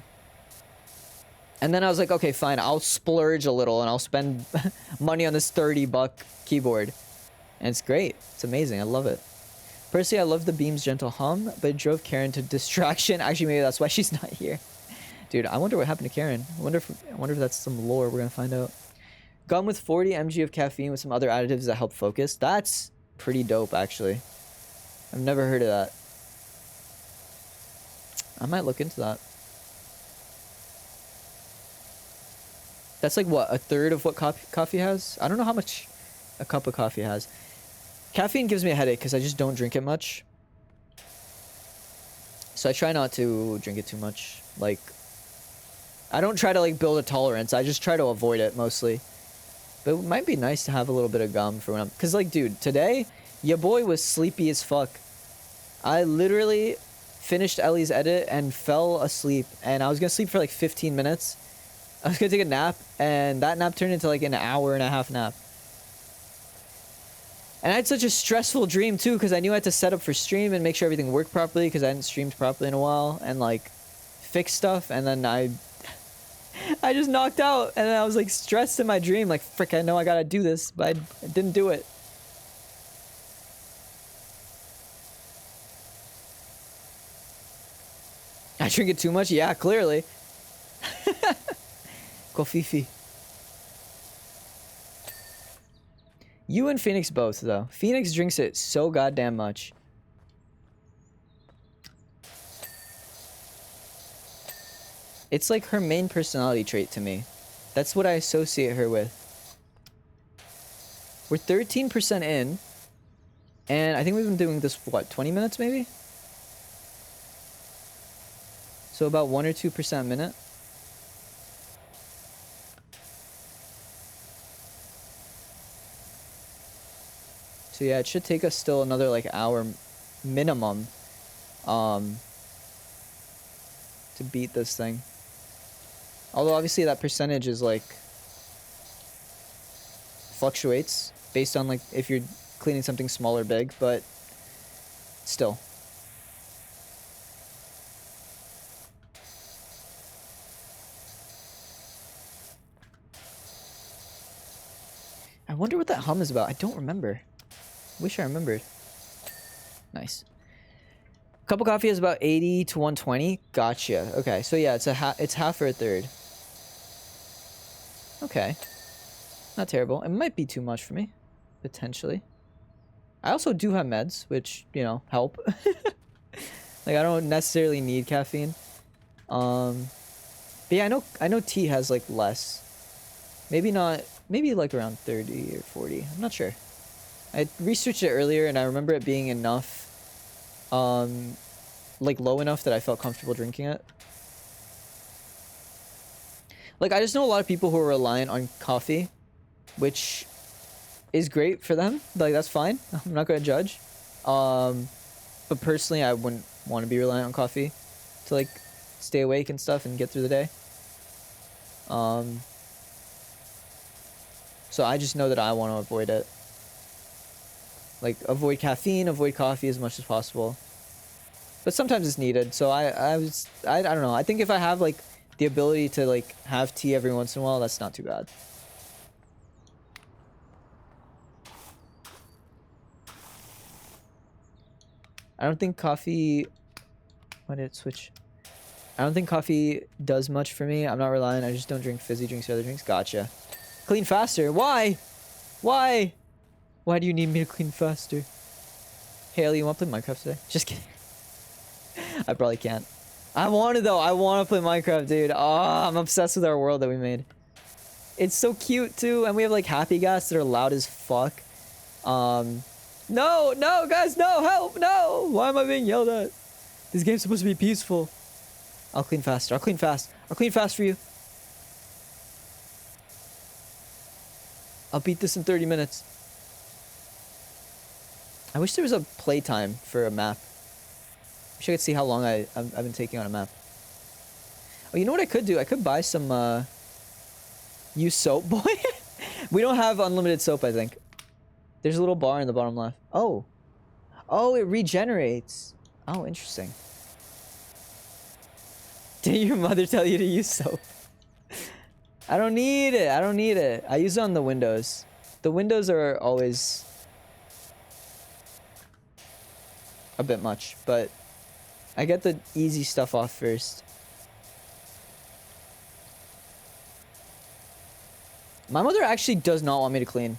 then I was like, okay, fine. I'll splurge a little, and I'll spend money on this $30 keyboard. And it's great. It's amazing. I love it. Personally, I love the Beam's gentle hum, but it drove Karen to distraction. Actually, maybe that's why she's not here. Dude, I wonder what happened to Karen. I wonder if that's some lore we're gonna find out. Gum with 40 mg of caffeine with some other additives that help focus. That's pretty dope, actually. I've never heard of that. I might look into that. That's like what, a third of what coffee has? I don't know how much a cup of coffee has. Caffeine gives me a headache because I just don't drink it much. So I try not to drink it too much. Like, I don't try to like build a tolerance. I just try to avoid it mostly. But it might be nice to have a little bit of gum for when I'm... Because like, dude, today, your boy was sleepy as fuck. I literally finished Ellie's edit and fell asleep. And I was going to sleep for like 15 minutes. I was going to take a nap. And that nap turned into like an hour and a half nap. And I had such a stressful dream too, because I knew I had to set up for stream and make sure everything worked properly, because I hadn't streamed properly in a while, and like fix stuff. And then I just knocked out, and then I was like stressed in my dream, like frick, I know I gotta do this, but I didn't do it. I drink it too much? Yeah, clearly. Go Fifi. You and Phoenix both, though. Phoenix drinks it so goddamn much. It's like her main personality trait to me. That's what I associate her with. We're 13% in. And I think we've been doing this, what, 20 minutes maybe? So about 1 or 2% a minute. So yeah, it should take us still another like hour minimum to beat this thing. Although obviously that percentage is like fluctuates based on like if you're cleaning something small or big, but still. I wonder what that hum is about. I don't remember. Wish I remembered. Nice. Cup of coffee is about 80 to 120. Gotcha. Okay, so yeah, it's half or a third. Okay. Not terrible. It might be too much for me, potentially. I also do have meds, which, you know, help. Like, I don't necessarily need caffeine. But yeah, I know tea has like less. Maybe not. Maybe like around 30 or 40. I'm not sure. I researched it earlier, and I remember it being enough, like low enough that I felt comfortable drinking it. Like, I just know a lot of people who are reliant on coffee, which is great for them. Like, that's fine. I'm not going to judge. But personally, I wouldn't want to be reliant on coffee to, like, stay awake and stuff and get through the day. So I just know that I want to avoid it. Like, avoid caffeine, avoid coffee as much as possible. But sometimes it's needed, so I don't know. I think if I have, like, the ability to, like, have tea every once in a while, that's not too bad. I don't think coffee... Why did it switch? I don't think coffee does much for me. I'm not relying. I just don't drink fizzy drinks or other drinks. Gotcha. Clean faster. Why? Why? Why do you need me to clean faster? Haley, you want to play Minecraft today? Just kidding. I probably can't. I want to though. I want to play Minecraft, dude. Oh, I'm obsessed with our world that we made. It's so cute too, and we have like happy gas that are loud as fuck. No, no, guys, no, help, no! Why am I being yelled at? This game's supposed to be peaceful. I'll clean faster. I'll clean fast. I'll clean fast for you. I'll beat this in 30 minutes. I wish there was a playtime for a map. Wish I could see how long I've been taking on a map. Oh, you know what I could do? I could buy some, use soap, boy. We don't have unlimited soap, I think. There's a little bar in the bottom left. Oh. Oh, it regenerates. Oh, interesting. Did your mother tell you to use soap? I don't need it. I don't need it. I use it on the windows. The windows are always a bit much, but I get the easy stuff off first. My mother actually does not want me to clean.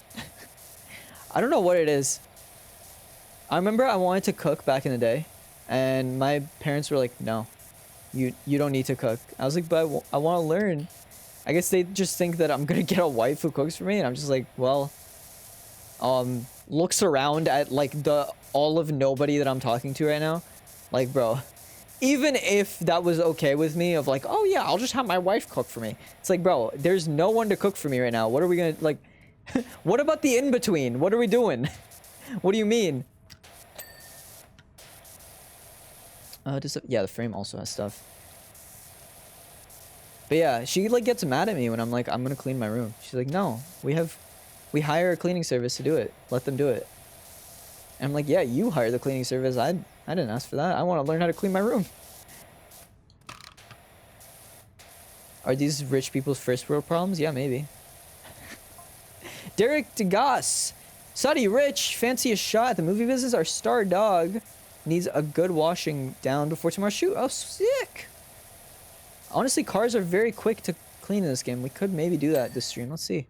I don't know what it is. I remember I wanted to cook back in the day, and my parents were like, no, you don't need to cook. I was like, but I want to learn. I guess they just think that I'm gonna get a wife who cooks for me, and I'm just like, well, looks around at like all of nobody that I'm talking to right now. Like, bro, even if that was okay with me, of like, oh yeah, I'll just have my wife cook for me. It's like, bro, there's no one to cook for me right now. What are we gonna, like, what about the in-between? What are we doing? What do you mean? Yeah, the frame also has stuff. But yeah, she like gets mad at me when I'm like, I'm gonna clean my room. She's like, no, we hire a cleaning service to do it. Let them do it. And I'm like, yeah, you hire the cleaning service. I didn't ask for that. I want to learn how to clean my room. Are these rich people's first world problems? Yeah, maybe. Derek DeGoss. Suddy Rich, fancy a shot at the movie business. Our star dog needs a good washing down before tomorrow's shoot. Oh, sick. Honestly, cars are very quick to clean in this game. We could maybe do that this stream. Let's see.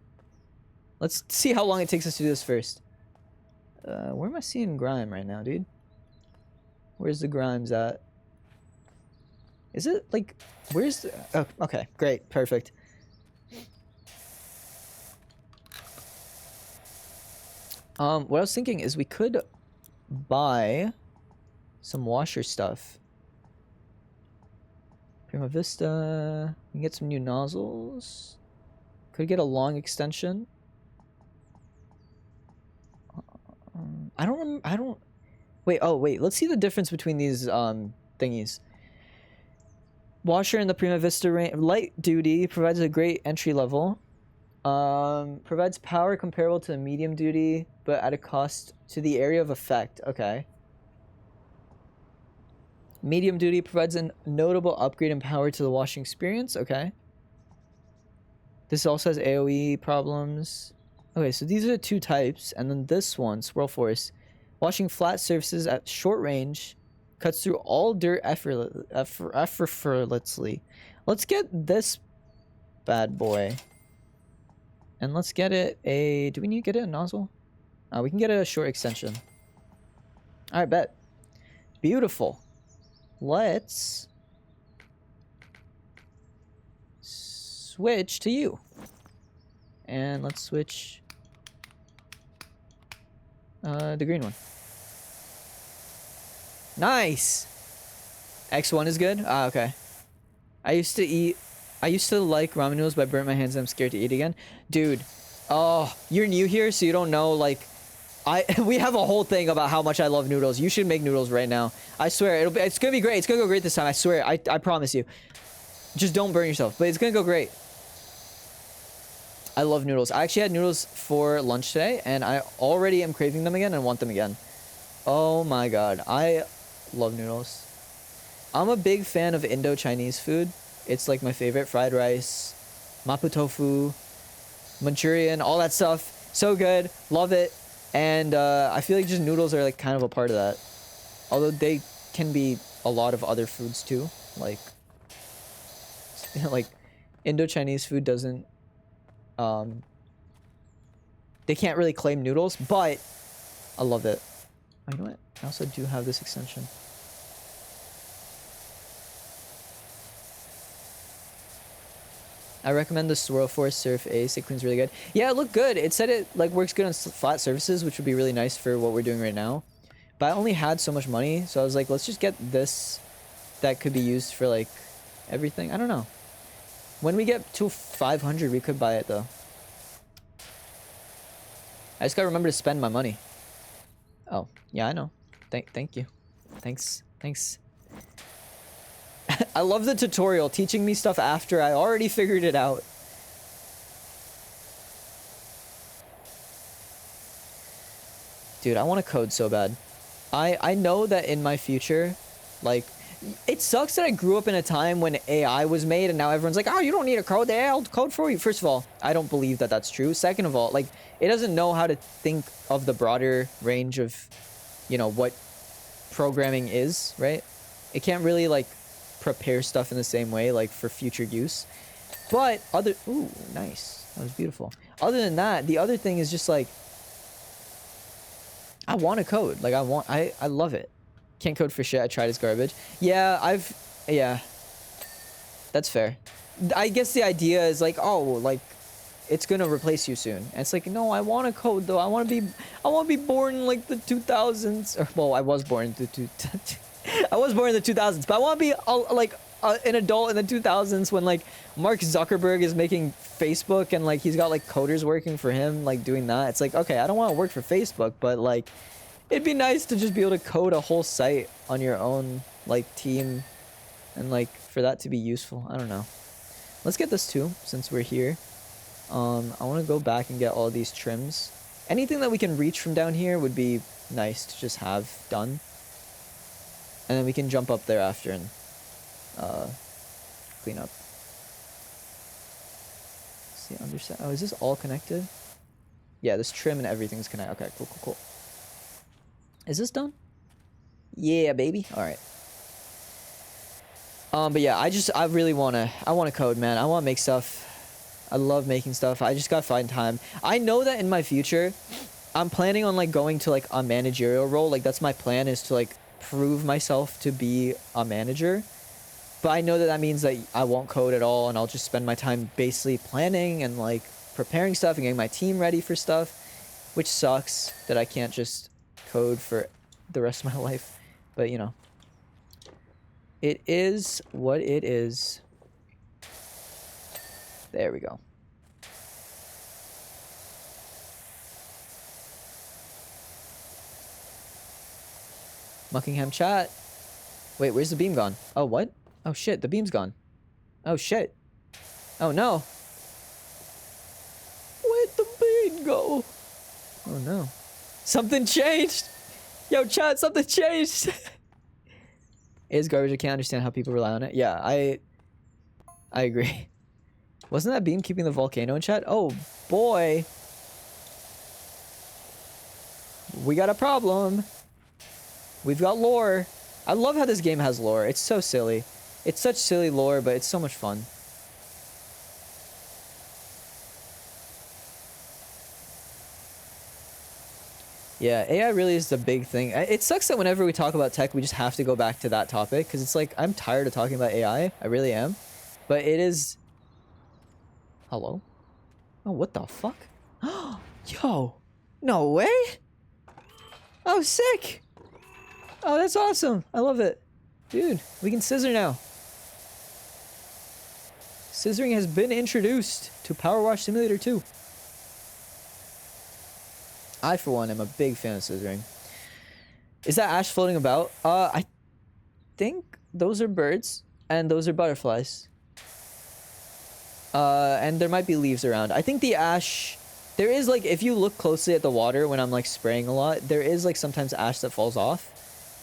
Let's see how long it takes us to do this first. Where am I seeing grime right now, dude? Where's the grimes at? Is it like, where's the, oh, okay, great, perfect. What I was thinking is we could buy some washer stuff. Prima Vista. We can get some new nozzles. Could get a long extension. I don't. Wait. Oh, wait. Let's see the difference between these thingies. Washer in the Prima Vista range, light duty, provides a great entry level. Provides power comparable to the medium duty, but at a cost to the area of effect. Okay. Medium duty provides a notable upgrade in power to the washing experience. Okay. This also has AoE problems. Okay, so these are the two types, and then this one, Swirl Force, washing flat surfaces at short range, cuts through all dirt effortlessly. Let's get this bad boy. And let's get it a... Do we need to get it a nozzle? We can get it a short extension. Alright, bet. Beautiful. Let's... switch to you. And let's switch... the green one. Nice! X1 is good? Ah, okay. I used to like ramen noodles, but I burnt my hands and I'm scared to eat again. Dude, oh, you're new here, so you don't know, like, we have a whole thing about how much I love noodles. You should make noodles right now. I swear, it's gonna be great. It's gonna go great this time, I swear. I promise you. Just don't burn yourself, but it's gonna go great. I love noodles. I actually had noodles for lunch today, and I already am craving them again and want them again. Oh my god, I love noodles. I'm a big fan of Indo-Chinese food. It's like my favorite. Fried rice, mapo tofu, Manchurian, all that stuff. So good. Love it. And I feel like just noodles are like kind of a part of that. Although they can be a lot of other foods too. Like, like Indo-Chinese food doesn't, they can't really claim noodles, but I love it. Oh, you know what? I also do have this extension. I recommend the Swirl Force Surf Ace. It cleans really good. Yeah, it looked good. It said it like works good on flat surfaces, which would be really nice for what we're doing right now. But I only had so much money, so I was like, let's just get this that could be used for like everything. I don't know. When we get to 500, we could buy it though. I just gotta remember to spend my money. Oh, yeah, I know. Thank you. Thanks. I love the tutorial, teaching me stuff after I already figured it out. Dude, I want to code so bad. I know that in my future, like, it sucks that I grew up in a time when AI was made and now everyone's like, oh, you don't need a code, they'll code for you. First of all, I don't believe that that's true. Second of all, like, it doesn't know how to think of the broader range of, you know, what programming is, right? It can't really, like, prepare stuff in the same way, like, for future use. But ooh, nice. That was beautiful. Other than that, the other thing is just, like, I want to code. Like, I love it. Can't code for shit. I tried. It's garbage. Yeah, yeah. That's fair. I guess the idea is like, oh, like, it's gonna replace you soon. And it's like, no, I want to code though. I want to be born in like the 2000s. Or, well, I was born in the I was born in the 2000s, but I want to be an adult in the 2000s when like Mark Zuckerberg is making Facebook and like he's got like coders working for him, like doing that. It's like, okay, I don't want to work for Facebook, but like it'd be nice to just be able to code a whole site on your own like team and like for that to be useful. I don't know. Let's get this too since we're here. I want to go back and get all these trims. Anything that we can reach from down here would be nice to just have done. And then we can jump up there after and clean up. See, underside. Oh, is this all connected? Yeah, this trim and everything's connected. Okay, cool. Is this done? Yeah, baby. All right. But yeah, I really want to code, man. I want to make stuff. I love making stuff. I just gotta find time. I know that in my future, I'm planning on like going to like a managerial role. Like that's my plan, is to like prove myself to be a manager. But I know that that means that I won't code at all, and I'll just spend my time basically planning and like preparing stuff and getting my team ready for stuff, which sucks that I can't just code for the rest of my life. But you know, it is what it is. There we go. Muckingham chat. Wait, where's the beam gone? Oh, what? Oh shit, the beam's gone. Oh shit. Oh no. Where'd the beam go? Oh no. Something changed! Yo, chat, something changed! It is garbage. I can't understand how people rely on it. Yeah, I agree. Wasn't that beam keeping the volcano in chat? Oh boy. We got a problem. We've got lore. I love how this game has lore. It's so silly. It's such silly lore, but it's so much fun. Yeah, AI really is the big thing. It sucks that whenever we talk about tech, we just have to go back to that topic, because it's like, I'm tired of talking about AI. I really am. But it is... Hello? Oh, what the fuck? Yo! No way! Oh, sick! Oh, that's awesome. I love it. Dude, we can scissor now. Scissoring has been introduced to PowerWash Simulator 2. I, for one, am a big fan of scissoring. Is that ash floating about? I think those are birds, and those are butterflies. And there might be leaves around. I think the ash... There is, like, if you look closely at the water when I'm, like, spraying a lot, there is, like, sometimes ash that falls off.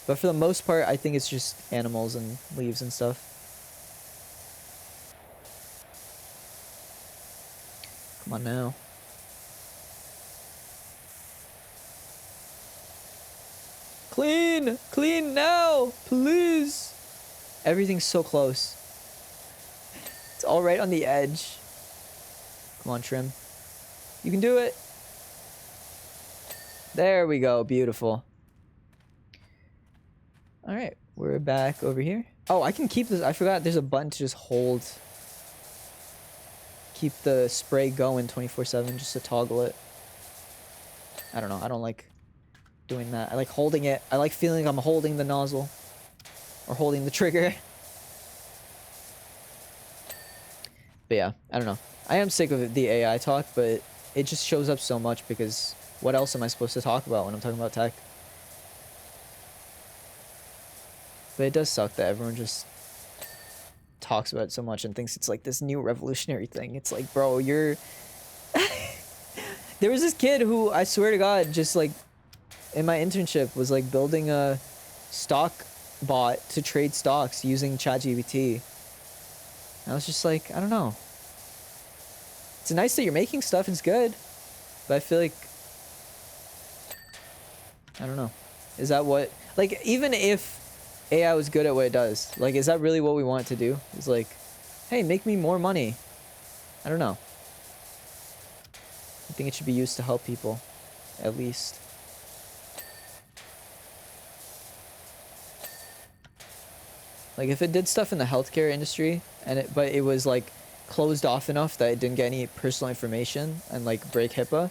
But for the most part, I think it's just animals and leaves and stuff. Come on now. Clean! Clean now! Please! Everything's so close. It's all right on the edge. Come on, Trim. You can do it. There we go. Beautiful. Alright, we're back over here. Oh, I can keep this. I forgot there's a button to just hold. Keep the spray going 24/7 just to toggle it. I don't know. I don't like doing that. I like holding it. I like feeling like I'm holding the nozzle. Or holding the trigger. But yeah, I don't know. I am sick of the AI talk, but it just shows up so much because what else am I supposed to talk about when I'm talking about tech? But it does suck that everyone just talks about it so much and thinks it's like this new revolutionary thing. It's like, bro, you're... There was this kid who, I swear to God, just like in my internship was like building a stock bot to trade stocks using ChatGPT. I was just like, I don't know. It's nice that you're making stuff, it's good. But I feel like... I don't know. Is that what... Like, even if AI was good at what it does, like, is that really what we want it to do? It's like, hey, make me more money. I don't know. I think it should be used to help people, at least. Like, if it did stuff in the healthcare industry, but it was, like, closed off enough that it didn't get any personal information and, like, break HIPAA,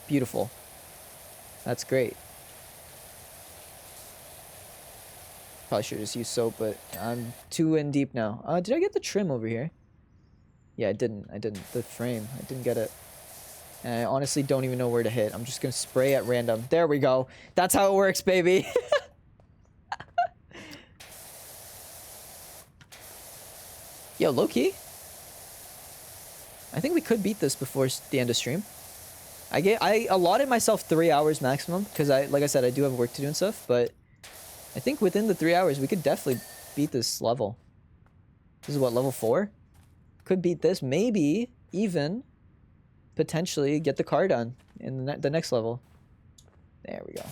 beautiful. That's great. Probably should have just used soap, but I'm too in deep now. Did I get the trim over here? Yeah, I didn't. The frame. I didn't get it. And I honestly don't even know where to hit. I'm just gonna spray at random. There we go. That's how it works, baby. Yo, low-key. I think we could beat this before the end of stream. I allotted myself 3 hours maximum because like I said, I do have work to do and stuff, but I think within the 3 hours we could definitely beat this level. This is what, level 4? Could beat this, maybe even potentially get the car done in the next level. There we go.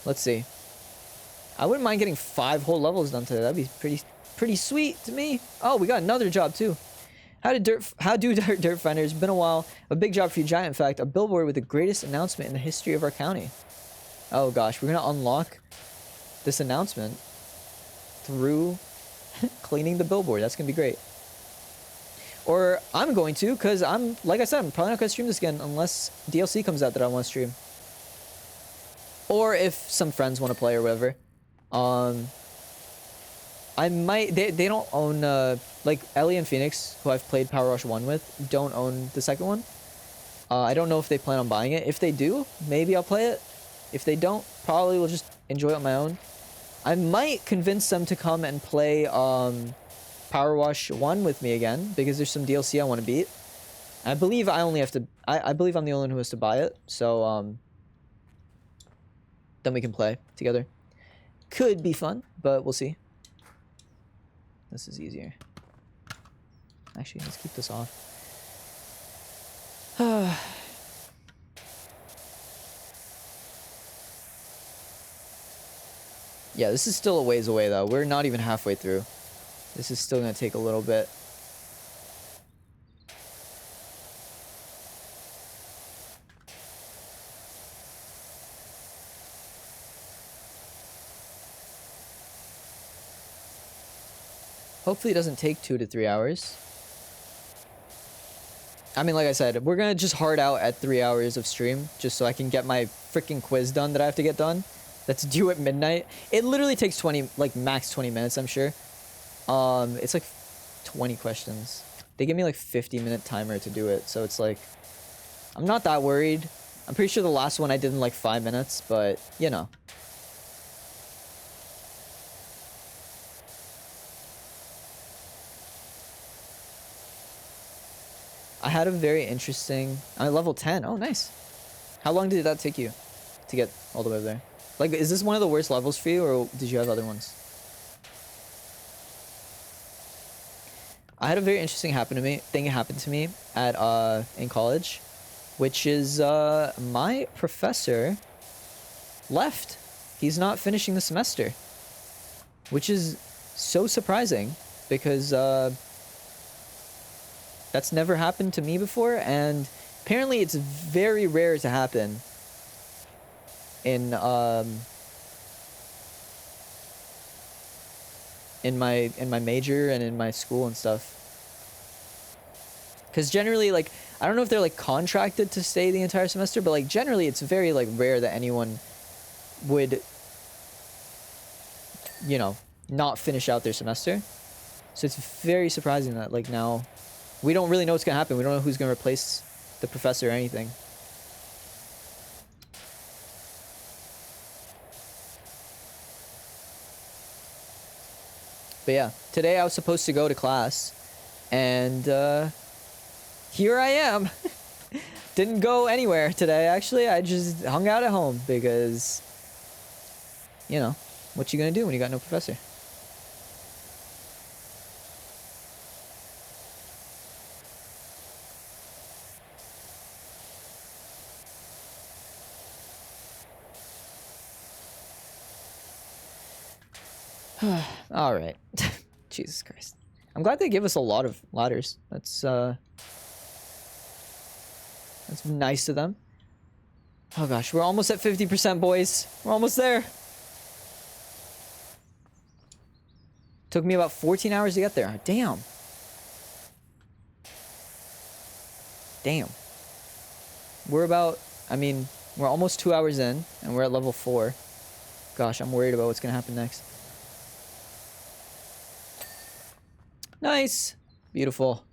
Let's see. I wouldn't mind getting 5 whole levels done today. That'd be pretty sweet to me. Oh, we got another job too. How do dirt finders? Been a while. A big job for you, Giant. In fact, a billboard with the greatest announcement in the history of our county. Oh gosh, we're gonna unlock this announcement through cleaning the billboard. That's gonna be great. Or I'm going to, cause like I said, I'm probably not gonna stream this again unless DLC comes out that I want to stream. Or if some friends want to play or whatever. I might... They don't own... like, Ellie and Phoenix, who I've played PowerWash 1 with, don't own the second one. I don't know if they plan on buying it. If they do, maybe I'll play it. If they don't, probably will just enjoy it on my own. I might convince them to come and play PowerWash 1 with me again, because there's some DLC I want to beat. I believe I only have to... I believe I'm the only one who has to buy it, so... then we can play together. Could be fun, but we'll see. This is easier. Actually, let's keep this off. Yeah, this is still a ways away, though. We're not even halfway through. This is still going to take a little bit. Hopefully it doesn't take 2 to 3 hours. I mean, like I said, we're gonna just hard out at 3 hours of stream, just so I can get my freaking quiz done that I have to get done. That's due at midnight. It literally takes 20, like max 20 minutes, I'm sure. It's like 20 questions. They give me like 50-minute timer to do it, so it's like, I'm not that worried. I'm pretty sure the last one I did in like 5 minutes, but you know. I had a very interesting... I'm at level 10. Oh, nice. How long did that take you to get all the way there? Like, is this one of the worst levels for you, or did you have other ones? I had a very interesting thing happen to me at in college, which is my professor left. He's not finishing the semester, which is so surprising because that's never happened to me before, and apparently it's very rare to happen in my major and in my school and stuff. Because generally, like, I don't know if they're like contracted to stay the entire semester, but like generally it's very like rare that anyone would, you know, not finish out their semester. So it's very surprising that like now we don't really know what's gonna happen. We don't know who's gonna replace the professor or anything. But yeah, today I was supposed to go to class, and here I am. Didn't go anywhere today, actually. I just hung out at home because, you know, what you gonna do when you got no professor? All right. Jesus Christ. I'm glad they give us a lot of ladders. That's nice of them. Oh gosh, we're almost at 50%, boys. We're almost there. Took me about 14 hours to get there. Damn. Damn. We're almost 2 hours in, and we're at level 4. Gosh, I'm worried about what's gonna happen next. Nice. Beautiful.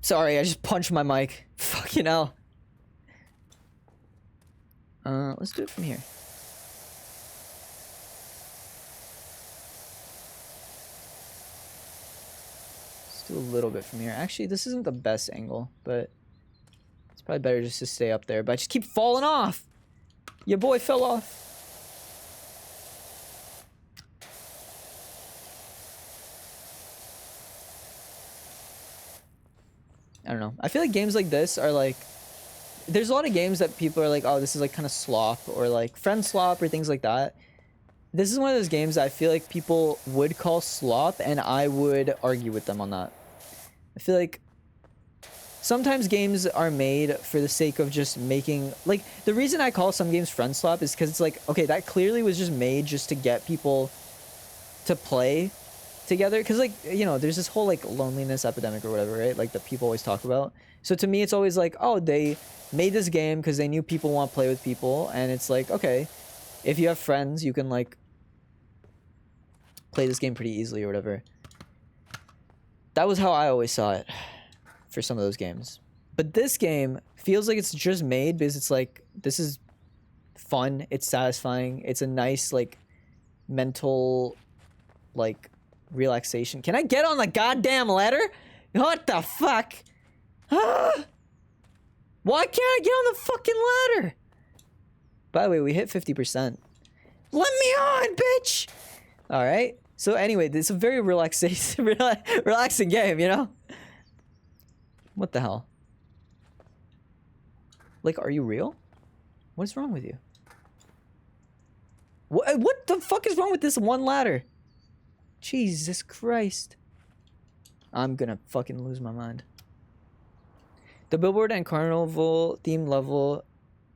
Sorry, I just punched my mic. Fucking hell. Let's do it from here. Let's do a little bit from here. Actually, this isn't the best angle, but it's probably better just to stay up there. But I just keep falling off. Your boy fell off. I don't know. I feel like games like this are like... There's a lot of games that people are like, oh, this is like kind of slop, or like friend slop, or things like that. This is one of those games that I feel like people would call slop, and I would argue with them on that. I feel like sometimes games are made for the sake of just making... Like, the reason I call some games friend slop is because it's like, okay, that clearly was just made just to get people to play together, because like, you know, there's this whole like loneliness epidemic or whatever, right, like that people always talk about. So to me it's always like, oh, they made this game because they knew people want to play with people, and it's like, okay, if you have friends you can like play this game pretty easily or whatever. That was how I always saw it for some of those games. But this game feels like it's just made because it's like, this is fun, it's satisfying, it's a nice like mental like relaxation. Can I get on the goddamn ladder? What the fuck? Ah! Why can't I get on the fucking ladder? By the way, we hit 50%. Let me on, bitch! Alright. So anyway, this is a very relaxing game, you know? What the hell? Like, are you real? What's wrong with you? What the fuck is wrong with this one ladder? Jesus Christ. I'm gonna fucking lose my mind. The Billboard and Carnival themed level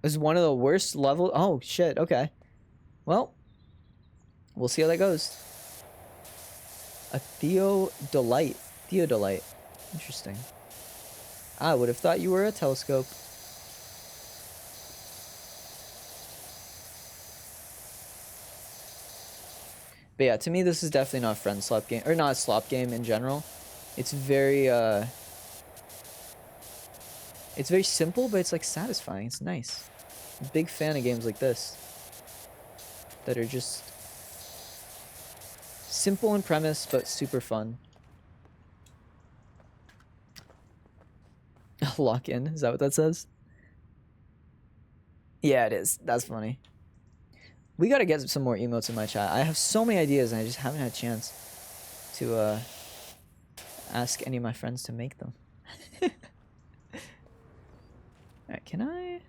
is one of the worst levels. Oh, shit. Okay. Well, we'll see how that goes. A Theodolite. Theodolite. Interesting. I would have thought you were a telescope. But yeah, to me, this is definitely not a friend slop game, or not a slop game in general. It's very simple, but it's like satisfying. It's nice. I'm a big fan of games like this that are just simple in premise, but super fun. Lock in, is that what that says? Yeah, it is. That's funny. We gotta get some more emotes in my chat. I have so many ideas and I just haven't had a chance. to ask any of my friends to make them. Alright, can I?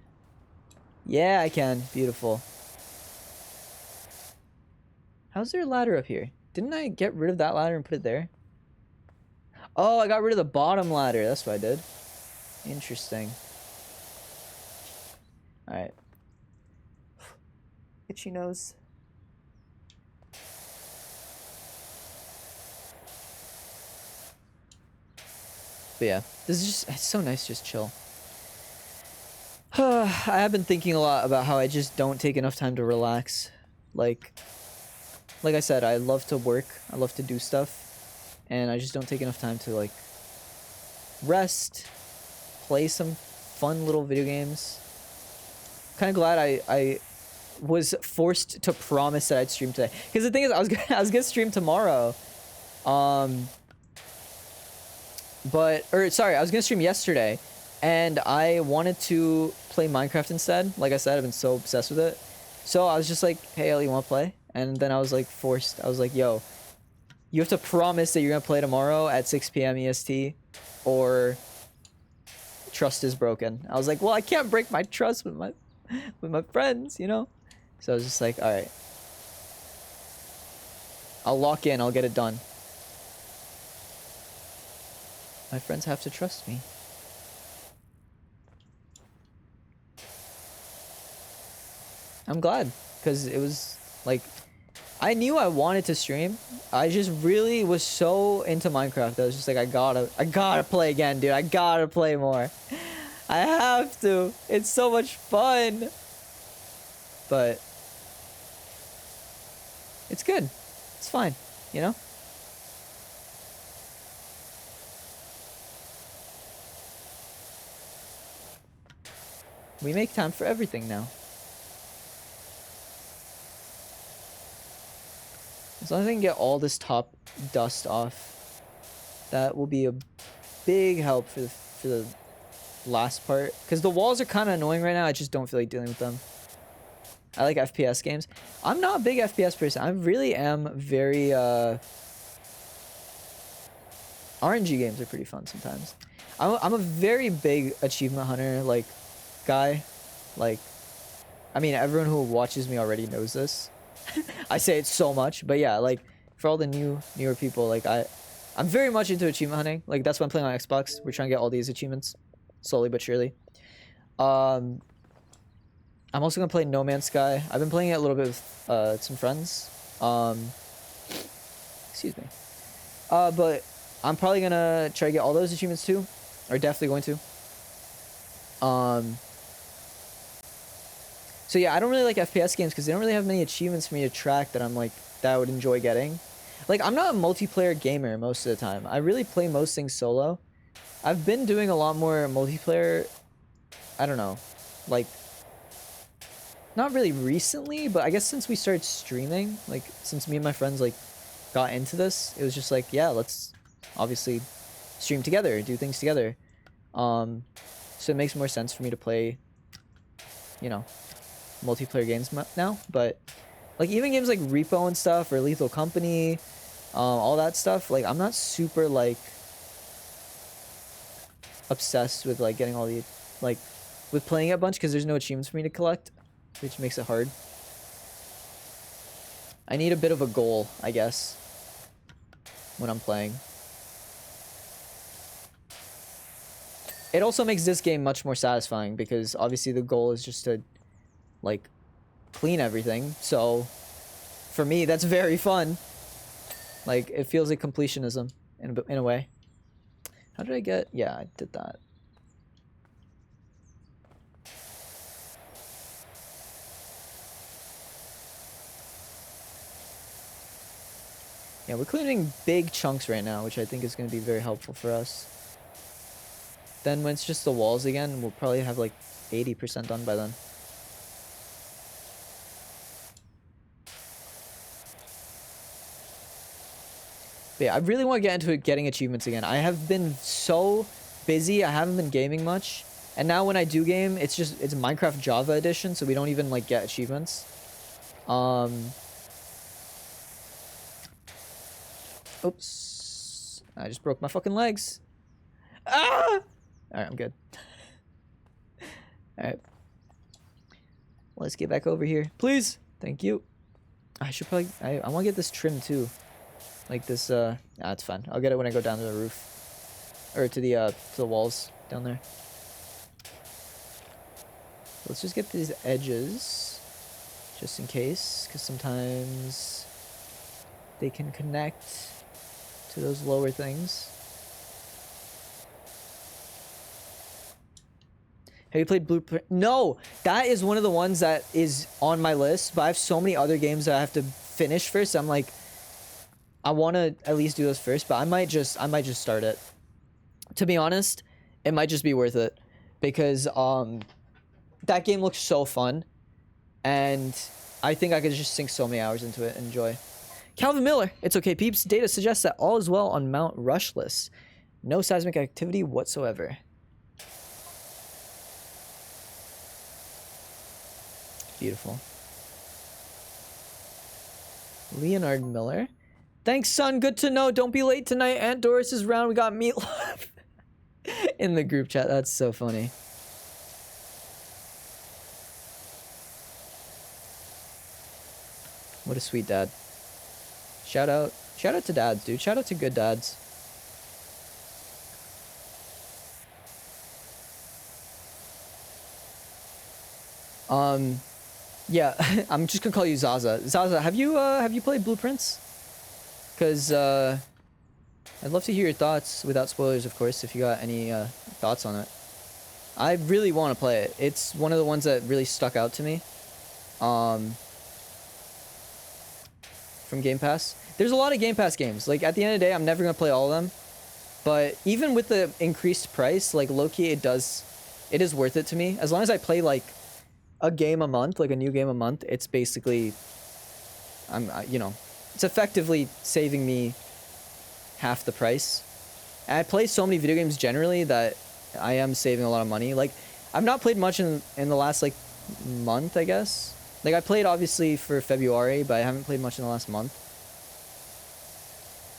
Yeah, I can. Beautiful. How's there a ladder up here? Didn't I get rid of that ladder and put it there? Oh, I got rid of the bottom ladder. That's what I did. Interesting. Alright. Itchy nose. But yeah, this is just, it's so nice to just chill. I have been thinking a lot about how I just don't take enough time to relax. Like I said, I love to work, I love to do stuff, and I just don't take enough time to like rest, play some fun little video games. Kind of glad I was forced to promise that I'd stream today. Because the thing is, I was gonna stream tomorrow, I was gonna stream yesterday, and I wanted to play Minecraft instead. Like I said, I've been so obsessed with it. So I was just like, hey, Ellie, you wanna play? And then I was like forced. I was like, yo, you have to promise that you're gonna play tomorrow at 6 p.m. EST, or trust is broken. I was like, well, I can't break my trust with my friends, you know? So I was just like, all right, I'll lock in, I'll get it done. My friends have to trust me. I'm glad, because it was like, I knew I wanted to stream. I just really was so into Minecraft that I was just like, I gotta play again, dude. I gotta play more. I have to. It's so much fun. But it's good. It's fine, you know? We make time for everything now. As long as I can get all this top dust off, that will be a big help for the last part. Because the walls are kind of annoying right now. I just don't feel like dealing with them. I like FPS games. I'm not a big FPS person. I really am very... RNG games are pretty fun sometimes. I'm a very big achievement hunter, like, guy. Like, I mean, everyone who watches me already knows this. I say it so much, but yeah, like, for all the newer people, like, I'm very much into achievement hunting. Like, that's why I'm playing on Xbox. We're trying to get all these achievements, slowly but surely. I'm also gonna play No Man's Sky. I've been playing it a little bit with some friends. Excuse me. But I'm probably gonna try to get all those achievements too, or definitely going to. So yeah, I don't really like FPS games because they don't really have many achievements for me to track that that I would enjoy getting. Like, I'm not a multiplayer gamer most of the time. I really play most things solo. I've been doing a lot more multiplayer, I don't know, like, not really recently, but I guess since we started streaming, like, since me and my friends, like, got into this, it was just like, yeah, let's obviously stream together, do things together. So it makes more sense for me to play, you know, multiplayer games now. But like, even games like Repo and stuff, or Lethal Company, all that stuff, like, I'm not super like obsessed with like getting all the like with playing it a bunch, because there's no achievements for me to collect, which makes it hard. I need a bit of a goal, I guess, when I'm playing. It also makes this game much more satisfying, because obviously the goal is just to like clean everything. So for me, that's very fun. Like, it feels like completionism in a way. How did I get? Yeah, I did that. Yeah, we're cleaning big chunks right now, which I think is going to be very helpful for us. Then when it's just the walls again, we'll probably have like 80% done by then. But yeah, I really want to get into getting achievements again. I have been so busy, I haven't been gaming much. And now when I do game, it's Minecraft Java edition, so we don't even like get achievements. Oops. I just broke my fucking legs. Ah! Alright, I'm good. Alright. Let's get back over here. Please! Thank you. I should probably... I want to get this trim too. Like this, it's fine. I'll get it when I go down to the roof. Or to the walls down there. Let's just get these edges. Just in case. Because sometimes they can connect to those lower things. Have you played Blueprint? No! That is one of the ones that is on my list, but I have so many other games that I have to finish first. I'm like, I want to at least do those first, but I might just start it. To be honest, it might just be worth it. Because that game looks so fun. And I think I could just sink so many hours into it and enjoy. Calvin Miller, it's okay, peeps. Data suggests that all is well on Mount Rushless. No seismic activity whatsoever. Beautiful. Leonard Miller. Thanks, son. Good to know. Don't be late tonight. Aunt Doris is round. We got meatloaf in the group chat. That's so funny. What a sweet dad. Shout out to dads, dude. Shout out to good dads. Yeah, I'm just gonna call you Zaza. Zaza, have you played Blueprints? Cause I'd love to hear your thoughts without spoilers, of course, if you got any thoughts on it. I really want to play it. It's one of the ones that really stuck out to me. From Game Pass. There's a lot of Game Pass games. Like, at the end of the day, I'm never gonna play all of them. But even with the increased price, like, low-key, it is worth it to me. As long as I play, like, a game a month, like a new game a month, it's basically, you know, it's effectively saving me half the price. And I play so many video games generally that I am saving a lot of money. Like, I've not played much in the last, like, month, I guess. Like, I played, obviously, for February, but I haven't played much in the last month.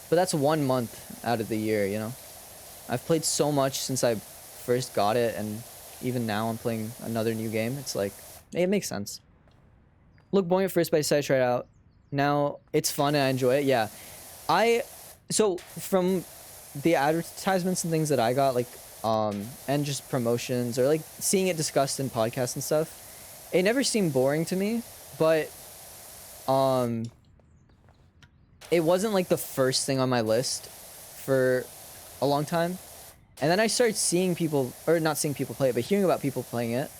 But that's 1 month out of the year, you know? I've played so much since I first got it, and even now I'm playing another new game. It's like, it makes sense. Look boring at first, but I decided to try it out. Now, it's fun and I enjoy it, yeah. So, from the advertisements and things that I got, like, and just promotions, or, like, seeing it discussed in podcasts and stuff, it never seemed boring to me, but, it wasn't, like, the first thing on my list for a long time. And then I started seeing people, or not seeing people play it, but hearing about people playing it.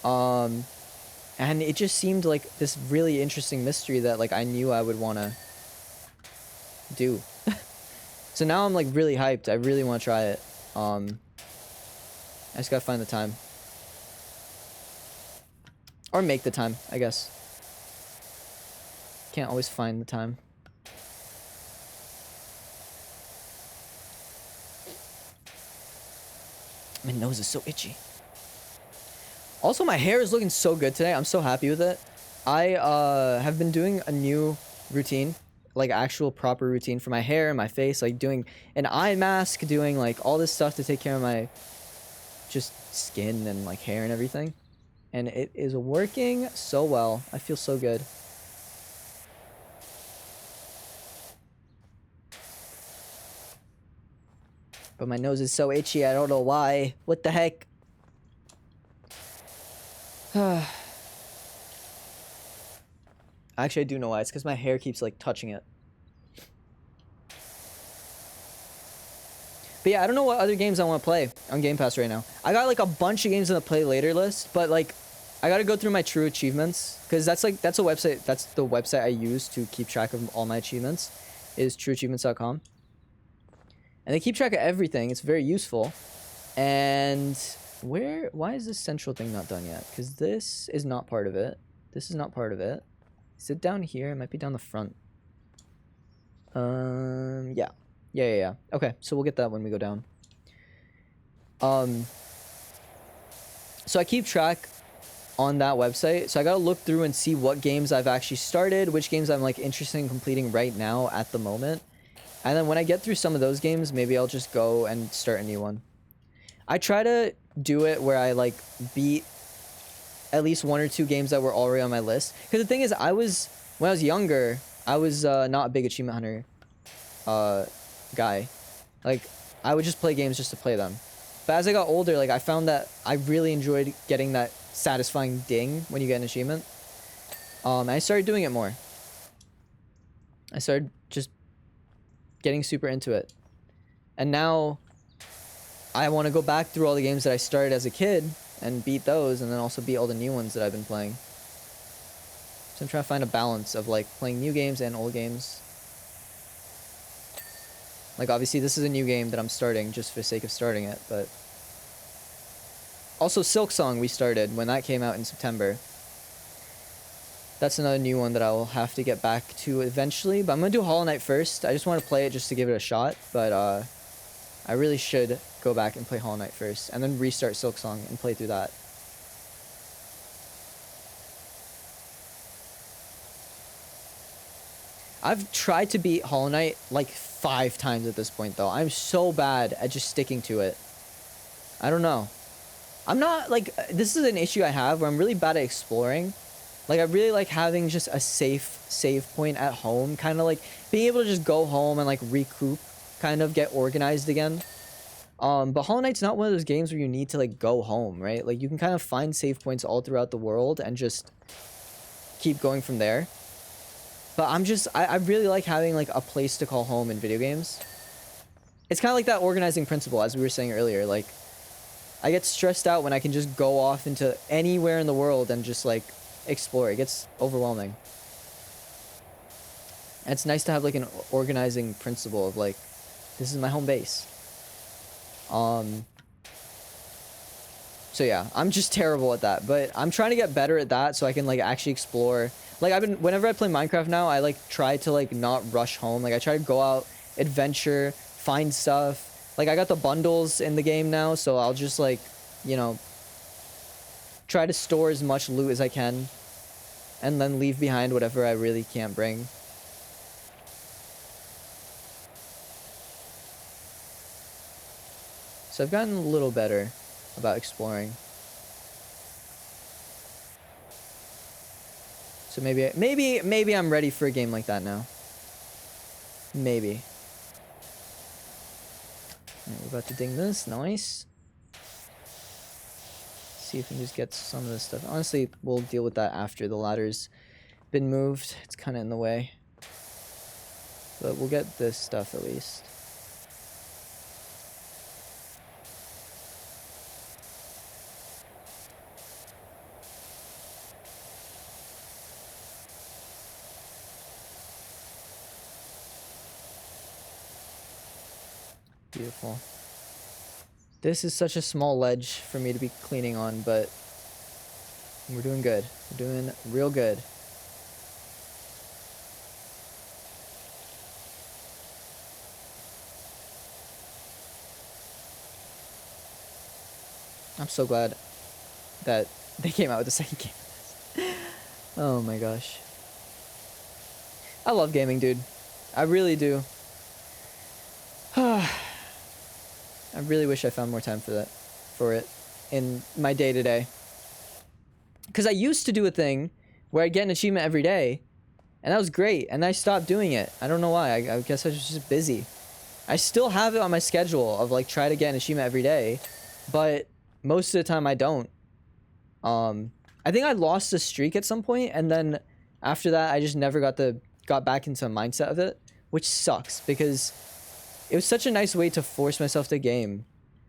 And it just seemed like this really interesting mystery that, like, I knew I would want to do. So now I'm, like, really hyped. I really want to try it. I just gotta find the time. Or make the time, I guess. Can't always find the time. My nose is so itchy. Also, my hair is looking so good today. I'm so happy with it. I have been doing a new routine, like actual proper routine for my hair and my face, like doing an eye mask, doing like all this stuff to take care of my just skin and like hair and everything. And it is working so well. I feel so good. But my nose is so itchy, I don't know why. What the heck? Actually, I do know why. It's because my hair keeps, like, touching it. But yeah, I don't know what other games I want to play on Game Pass right now. I got, like, a bunch of games on the play later list, but, like, I gotta go through my true achievements. Because that's the website I use to keep track of all my achievements, is trueachievements.com. And they keep track of everything. It's very useful. And why is this central thing not done yet? Because this is not part of it. This is not part of it. Is it down here? It might be down the front. Yeah. Yeah. Okay, so we'll get that when we go down. So I keep track on that website. So I gotta look through and see what games I've actually started, which games I'm like interested in completing right now at the moment. And then when I get through some of those games, maybe I'll just go and start a new one. I try to do it where I like beat at least 1 or 2 games that were already on my list. Because the thing is, when I was younger, I was not a big achievement hunter guy. Like, I would just play games just to play them. But as I got older, like, I found that I really enjoyed getting that satisfying ding when you get an achievement. And I started doing it more. I started just getting super into it. And now I want to go back through all the games that I started as a kid and beat those, and then also beat all the new ones that I've been playing. So I'm trying to find a balance of like playing new games and old games. Like, obviously this is a new game that I'm starting just for the sake of starting it, but also Silksong we started when that came out in September. That's another new one that I will have to get back to eventually, but I'm gonna do Hollow Knight first. I just want to play it just to give it a shot, but I really should go back and play Hollow Knight first, and then restart Silksong and play through that. I've tried to beat Hollow Knight like 5 times at this point, though. I'm so bad at just sticking to it. I don't know. I'm not, like, this is an issue I have where I'm really bad at exploring. Like, I really like having just a safe save point at home. Kind of like being able to just go home and, like, recoup. Kind of get organized again. But Hollow Knight's not one of those games where you need to, like, go home, right? Like, you can kind of find save points all throughout the world and just keep going from there. But I really like having, like, a place to call home in video games. It's kind of like that organizing principle, as we were saying earlier. Like, I get stressed out when I can just go off into anywhere in the world and just, like, explore. It gets overwhelming. And it's nice to have, like, an organizing principle of, like, this is my home base. So yeah, I'm just terrible at that, but I'm trying to get better at that so I can, like, actually explore. Like, whenever I play Minecraft now, I, like, try to, like, not rush home. Like, I try to go out, adventure, find stuff. Like, I got the bundles in the game now, so I'll just, like, you know, try to store as much loot as I can, and then leave behind whatever I really can't bring. So I've gotten a little better about exploring. So maybe I'm ready for a game like that now. Maybe. Right, we're about to ding this. Nice. See if we can just get some of this stuff. Honestly, we'll deal with that after the ladder's been moved. It's kind of in the way. But we'll get this stuff at least. Beautiful. This is such a small ledge for me to be cleaning on, but we're doing good. We're doing real good. I'm so glad that they came out with the second game of this. Oh my gosh. I love gaming, dude. I really do. I really wish I found more time for it in my day-to-day. Because I used to do a thing where I'd get an achievement every day, and that was great, and I stopped doing it. I don't know why. I guess I was just busy. I still have it on my schedule of, like, try to get an achievement every day, but most of the time I don't. I think I lost the streak at some point, and then after that I just never got back into the mindset of it, which sucks, because it was such a nice way to force myself to game.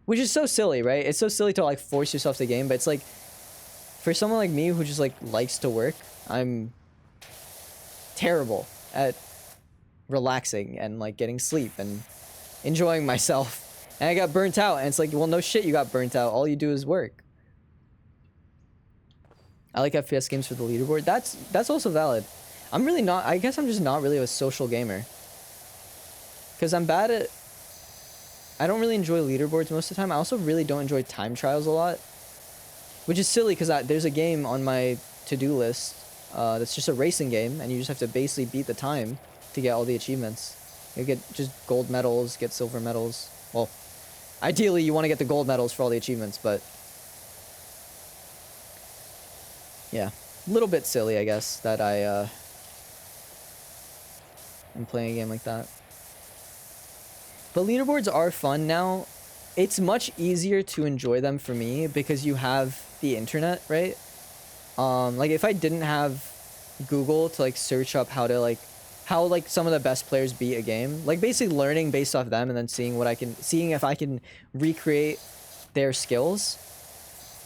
Which is so silly, right? It's so silly to, like, force yourself to game, but it's like, for someone like me who just, like, likes to work, I'm terrible at relaxing and, like, getting sleep and enjoying myself. And I got burnt out, and it's like, well, no shit, you got burnt out. All you do is work. I like FPS games for the leaderboard. That's also valid. I'm really not, I guess I'm just not really a social gamer. Because I'm bad at... I don't really enjoy leaderboards most of the time. I also really don't enjoy time trials a lot. Which is silly, because there's a game on my to-do list that's just a racing game, and you just have to basically beat the time to get all the achievements. You get just gold medals, get silver medals. Well, ideally you want to get the gold medals for all the achievements, but yeah, a little bit silly, I guess, that I am playing a game like that. But leaderboards are fun now. It's much easier to enjoy them for me because you have the internet, right? Like if I didn't have Google to like search up how to like some of the best players beat a game, like basically learning based off them and then seeing if I can recreate their skills.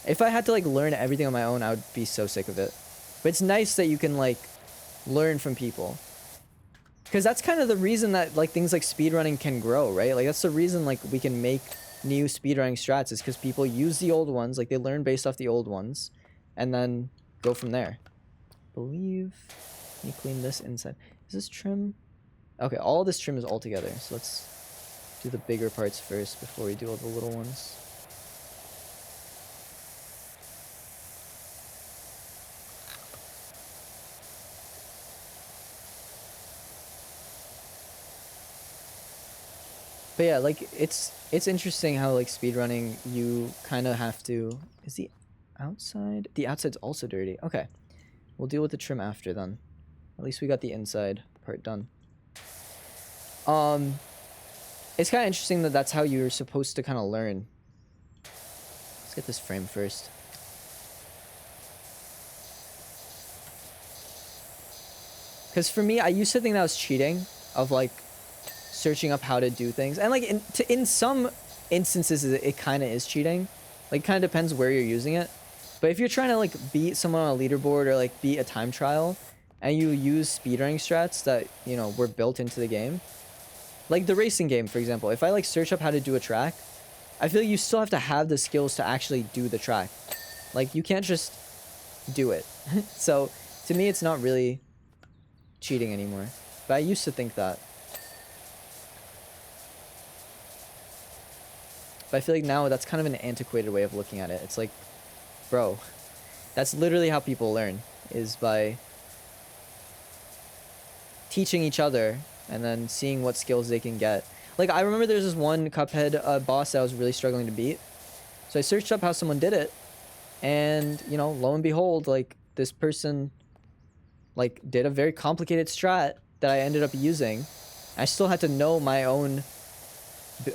If I had to like learn everything on my own, I would be so sick of it. But it's nice that you can like learn from people. Because that's kind of the reason that like things like speedrunning can grow, right? Like that's the reason like we can make new speedrunning strats, is because people use the old ones, like they learn based off the old ones, and then go from there. Believe you clean this inside. Is this trim? Okay, all this trim is all together. So let's do the bigger parts first before we do all the little ones. But yeah, like it's interesting how like speedrunning you kind of have to. Is the outside? The outside's also dirty. Okay, we'll deal with the trim after then. At least we got the inside part done. It's kind of interesting that that's how you're supposed to kind of learn. Let's get this frame first. Because for me, I used to think that was cheating, of like searching up how to do things, and like in some instances it kind of is cheating. Like kind of depends where you're using it. But if you're trying to like beat someone on a leaderboard or like beat a time trial, and you use speedrunning strats that, you know, were built into the game, like the racing game, for example, if I like search up how to do a track, I feel like you still have to have the skills to actually do the track. Like you can't just do it. So to me, it's not really cheating anymore. But I used to think that. But I feel like now that's kind of an antiquated way of looking at it. It's like, bro, that's literally how people learn, is by teaching each other and then seeing what skills they can get. Like, I remember there's this one Cuphead boss that I was really struggling to beat. So I searched up how someone did it, and, you know, lo and behold, like, this person, like, did a very complicated strat that I ended up using. I still had to know my own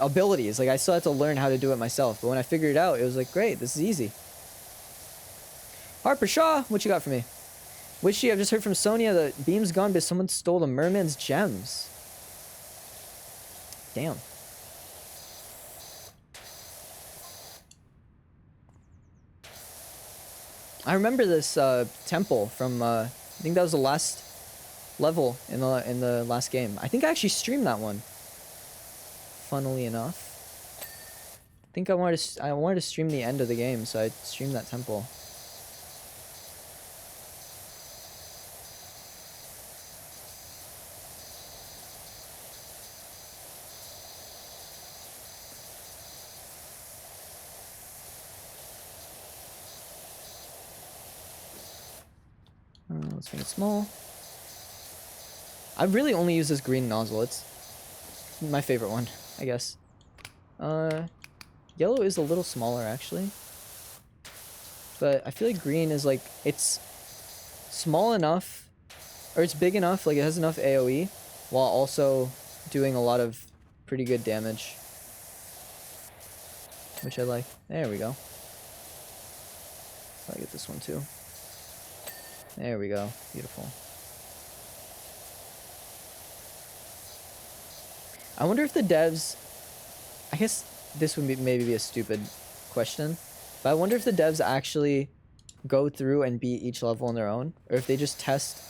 abilities. Like, I still had to learn how to do it myself. But when I figured it out, it was like, great, this is easy. Harper Shaw, what you got for me? Witchy, I've just heard from Sonia that Beam's gone because someone stole the merman's gems. Damn. I remember this temple from I think that was the last level in the last game. I think I actually streamed that one. Funnily enough, I think I wanted to stream the end of the game, so I streamed that temple. Let's make it small. I really only use this green nozzle. It's my favorite one, I guess. Yellow is a little smaller, actually. But I feel like green is like, it's small enough, or it's big enough, like it has enough AoE, while also doing a lot of pretty good damage. Which I like. There we go. I'll get this one too. There we go. Beautiful. I wonder if the devs... I guess this would maybe be a stupid question, but I wonder if the devs actually go through and beat each level on their own, or if they just test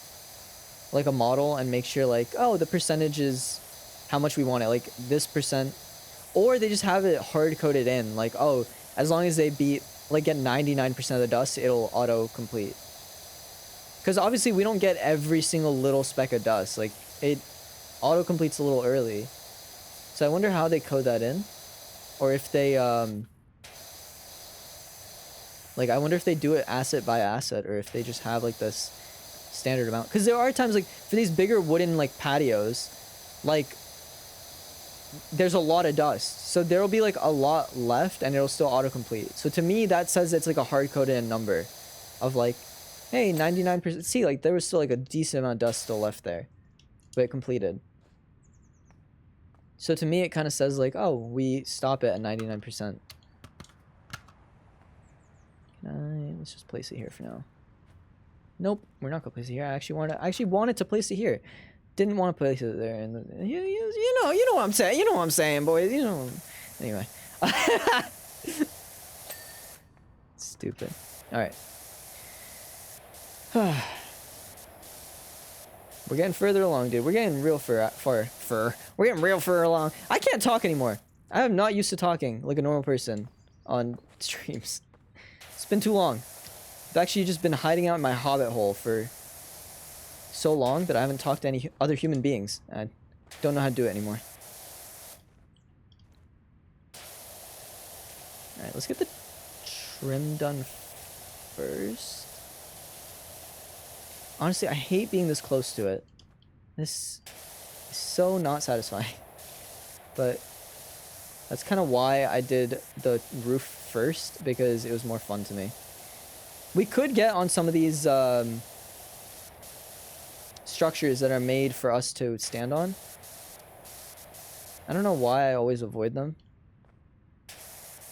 like a model and make sure like, oh, the percentage is how much we want it, like this percent, or they just have it hard-coded in, like, oh, as long as they beat, like, get 99% of the dust, it'll auto-complete. Because obviously we don't get every single little speck of dust. Like, it auto-completes a little early. So I wonder how they code that in. Or if they, like, I wonder if they do it asset by asset, or if they just have, like, this standard amount. Because there are times, like, for these bigger wooden, like, patios, like, there's a lot of dust. So there'll be like a lot left and it'll still autocomplete. So to me, that says it's like a hard-coded number of like, hey, 99%. See, like there was still like a decent amount of dust still left there, but it completed. So to me, it kind of says like, oh, we stop it at 99%. Let's just place it here for now. Nope, we're not gonna place it here. I actually wanted to place it here. Didn't want to place it there. And you know what I'm saying. You know what I'm saying, boys. You know. Anyway. Stupid. All right. We're getting further along, dude. We're getting real far. We're getting real far along. I can't talk anymore. I am not used to talking like a normal person on streams. It's been too long. I've actually just been hiding out in my hobbit hole for so long that I haven't talked to any other human beings. I don't know how to do it anymore. Alright, let's get the trim done first. Honestly, I hate being this close to it. This is so not satisfying. But that's kind of why I did the roof first, because it was more fun to me. We could get on some of these structures that are made for us to stand on. I don't know why I always avoid them.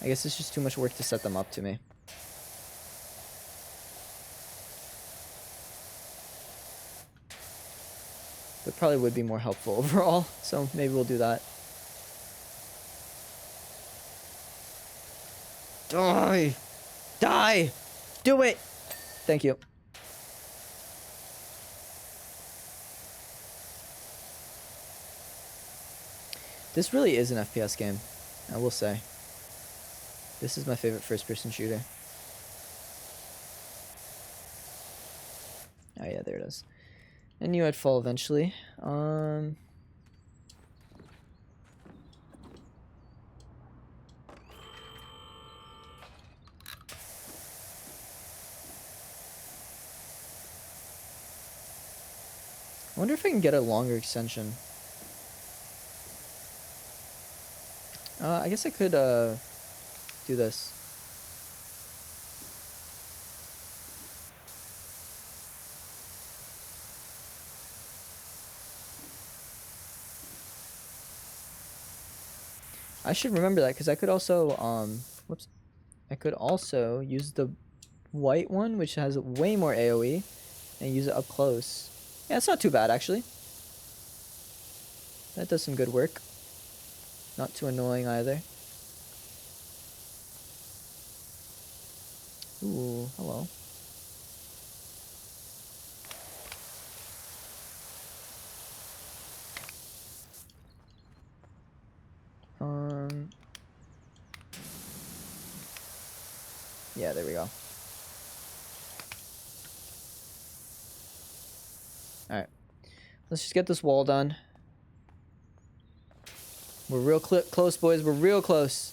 I guess it's just too much work to set them up to me. But probably would be more helpful overall, so maybe we'll do that. Die! Die! Do it! Thank you. This really is an FPS game, I will say. This is my favorite first-person shooter. Oh yeah, there it is. I knew I'd fall eventually. I wonder if I can get a longer extension. I guess I could do this. I should remember that, because I could also whoops, I could also use the white one, which has way more AoE, and use it up close. Yeah, it's not too bad actually. That does some good work. Not too annoying either. Ooh, hello. Yeah, there we go. Alright. Let's just get this wall done. We're real close, boys. We're real close.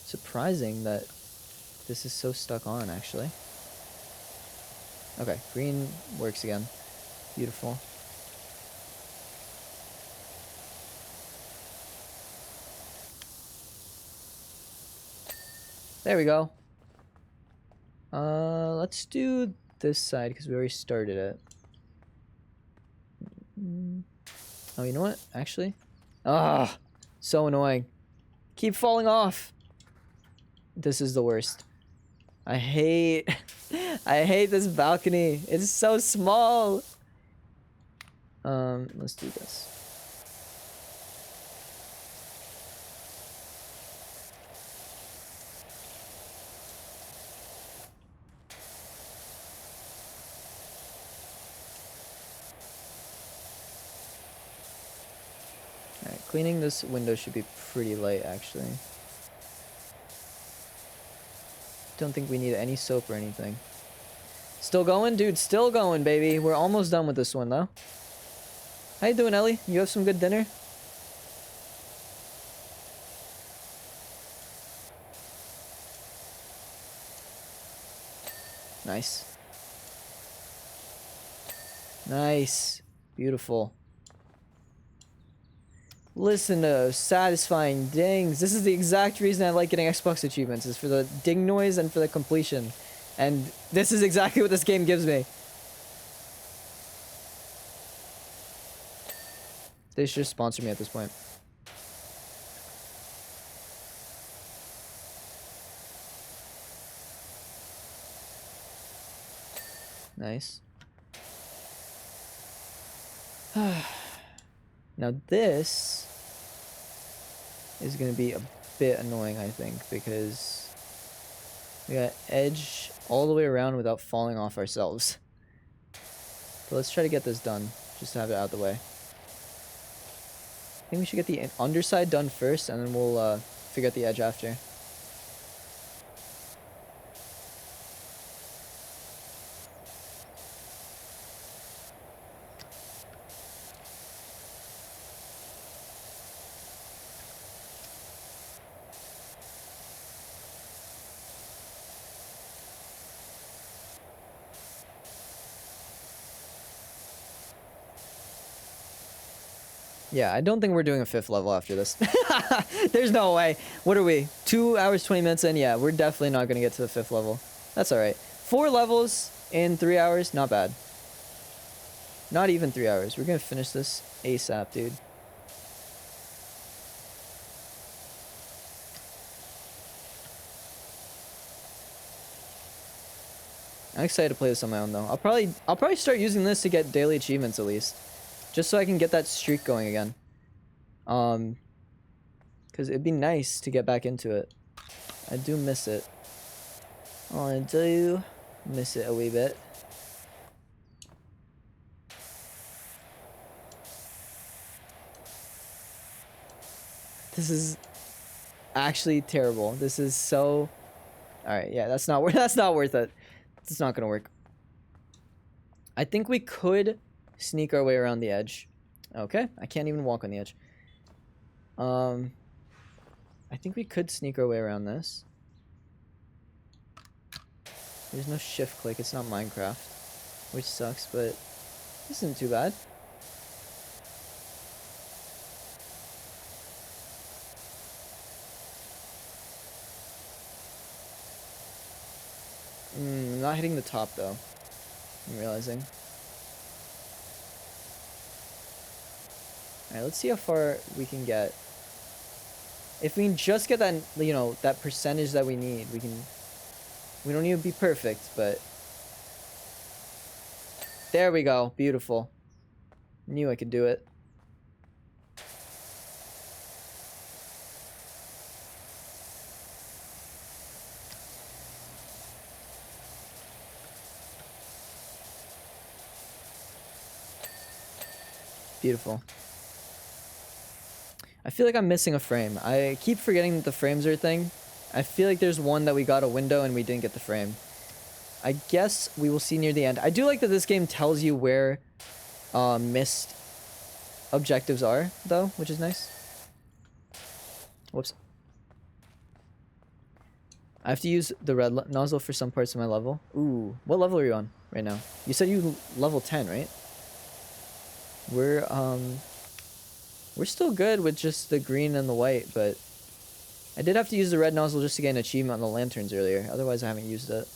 Surprising that this is so stuck on, actually. Okay, green works again. Beautiful. There we go. Let's do this side because we already started it. Oh, you know what? Actually, so annoying. Keep falling off. This is the worst. I hate this balcony. It's so small. Let's do this. Alright, cleaning this window should be pretty light, actually. Don't think we need any soap or anything. Still going? Dude, still going, baby. We're almost done with this one, though. How you doing, Ellie? You have some good dinner? Nice. Nice. Beautiful. Listen to those satisfying dings. This is the exact reason I like getting Xbox achievements, is for the ding noise and for the completion. And this is exactly what this game gives me. They should sponsor me at this point. Nice. Now this is going to be a bit annoying, I think, because we got edge all the way around without falling off ourselves. But let's try to get this done, just to have it out of the way. I think we should get the underside done first, and then we'll figure out the edge after. Yeah, I don't think we're doing a 5th level after this. There's no way. What are we? 2 hours, 20 minutes in? Yeah, we're definitely not going to get to the 5th level. That's alright. 4 levels in 3 hours? Not bad. Not even 3 hours. We're going to finish this ASAP, dude. I'm excited to play this on my own, though. I'll probably start using this to get daily achievements, at least. Just so I can get that streak going again. Because it'd be nice to get back into it. I do miss it. Oh, I do miss it a wee bit. This is actually terrible. This is so... Alright, yeah, that's not worth it. It's not gonna work. I think we could sneak our way around the edge. Okay, I can't even walk on the edge. I think we could sneak our way around this. There's no shift click, it's not Minecraft, which sucks, but this isn't too bad. I'm not hitting the top though, I'm realizing. Alright, let's see how far we can get. If we can just get that, you know, that percentage that we need, we don't need to be perfect, but... There we go. Beautiful. Knew I could do it. Beautiful. I feel like I'm missing a frame. I keep forgetting that the frames are a thing. I feel like there's one that we got a window and we didn't get the frame. I guess we will see near the end. I do like that this game tells you where missed objectives are, though, which is nice. Whoops. I have to use the red nozzle for some parts of my level. Ooh, what level are you on right now? You said you level 10, right? We're still good with just the green and the white, but I did have to use the red nozzle just to get an achievement on the lanterns earlier. Otherwise, I haven't used it.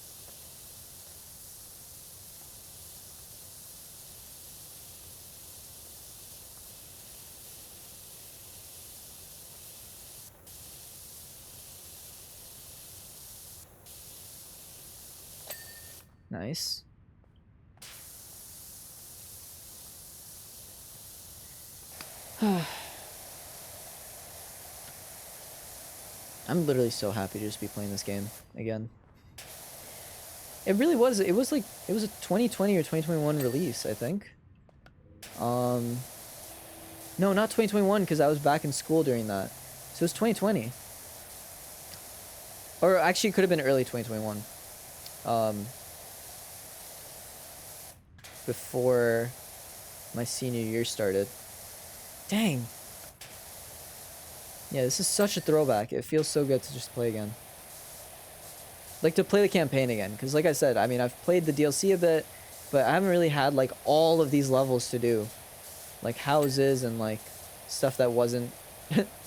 Nice. I'm literally so happy to just be playing this game again. It really was. It was a 2020 or 2021 release, I think. No, not 2021 because I was back in school during that. So it was 2020. Or actually, it could have been early 2021. Before my senior year started. Dang. Yeah, this is such a throwback. It feels so good to just play again. Like, to play the campaign again. Because, like I said, I mean, I've played the DLC a bit. but I haven't really had like all of these levels to do, like houses and like stuff that wasn't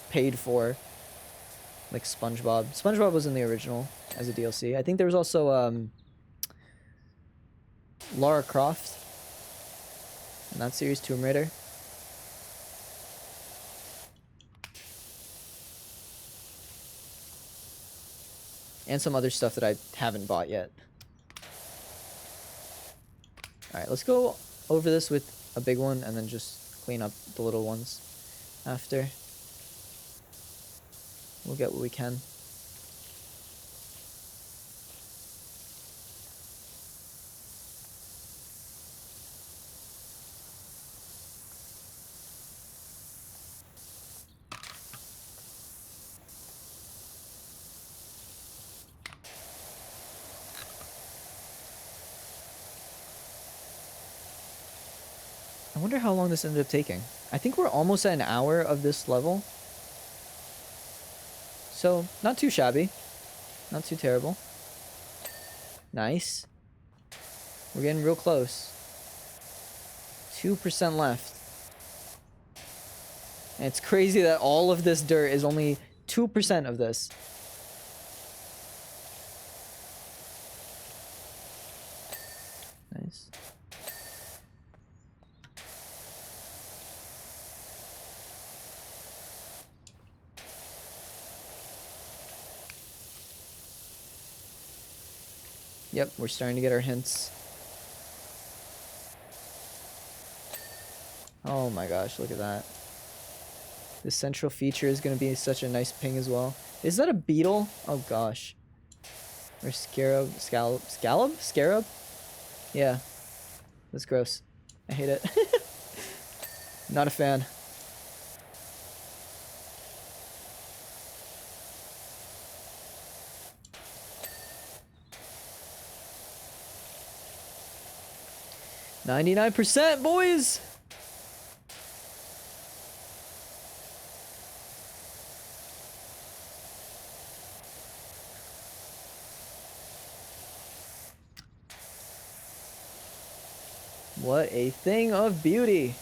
paid for, like SpongeBob. SpongeBob was in the original as a DLC. I think there was also Lara Croft in that series, Tomb Raider. And some other stuff that I haven't bought yet. Alright, let's go over this with a big one and then just clean up the little ones after. We'll get what we can. I wonder how long this ended up taking. I think we're almost at an hour of this level. So, not too shabby. Not too terrible. Nice. We're getting real close. 2% left. And it's crazy that all of this dirt is only 2% of this. Nice. Yep, we're starting to get our hints. Oh my gosh, look at that. The central feature is going to be such a nice ping as well. Is that a beetle? Oh gosh. Or scarab? Scarab? Yeah. That's gross. I hate it. Not a fan. %, boys! What a thing of beauty.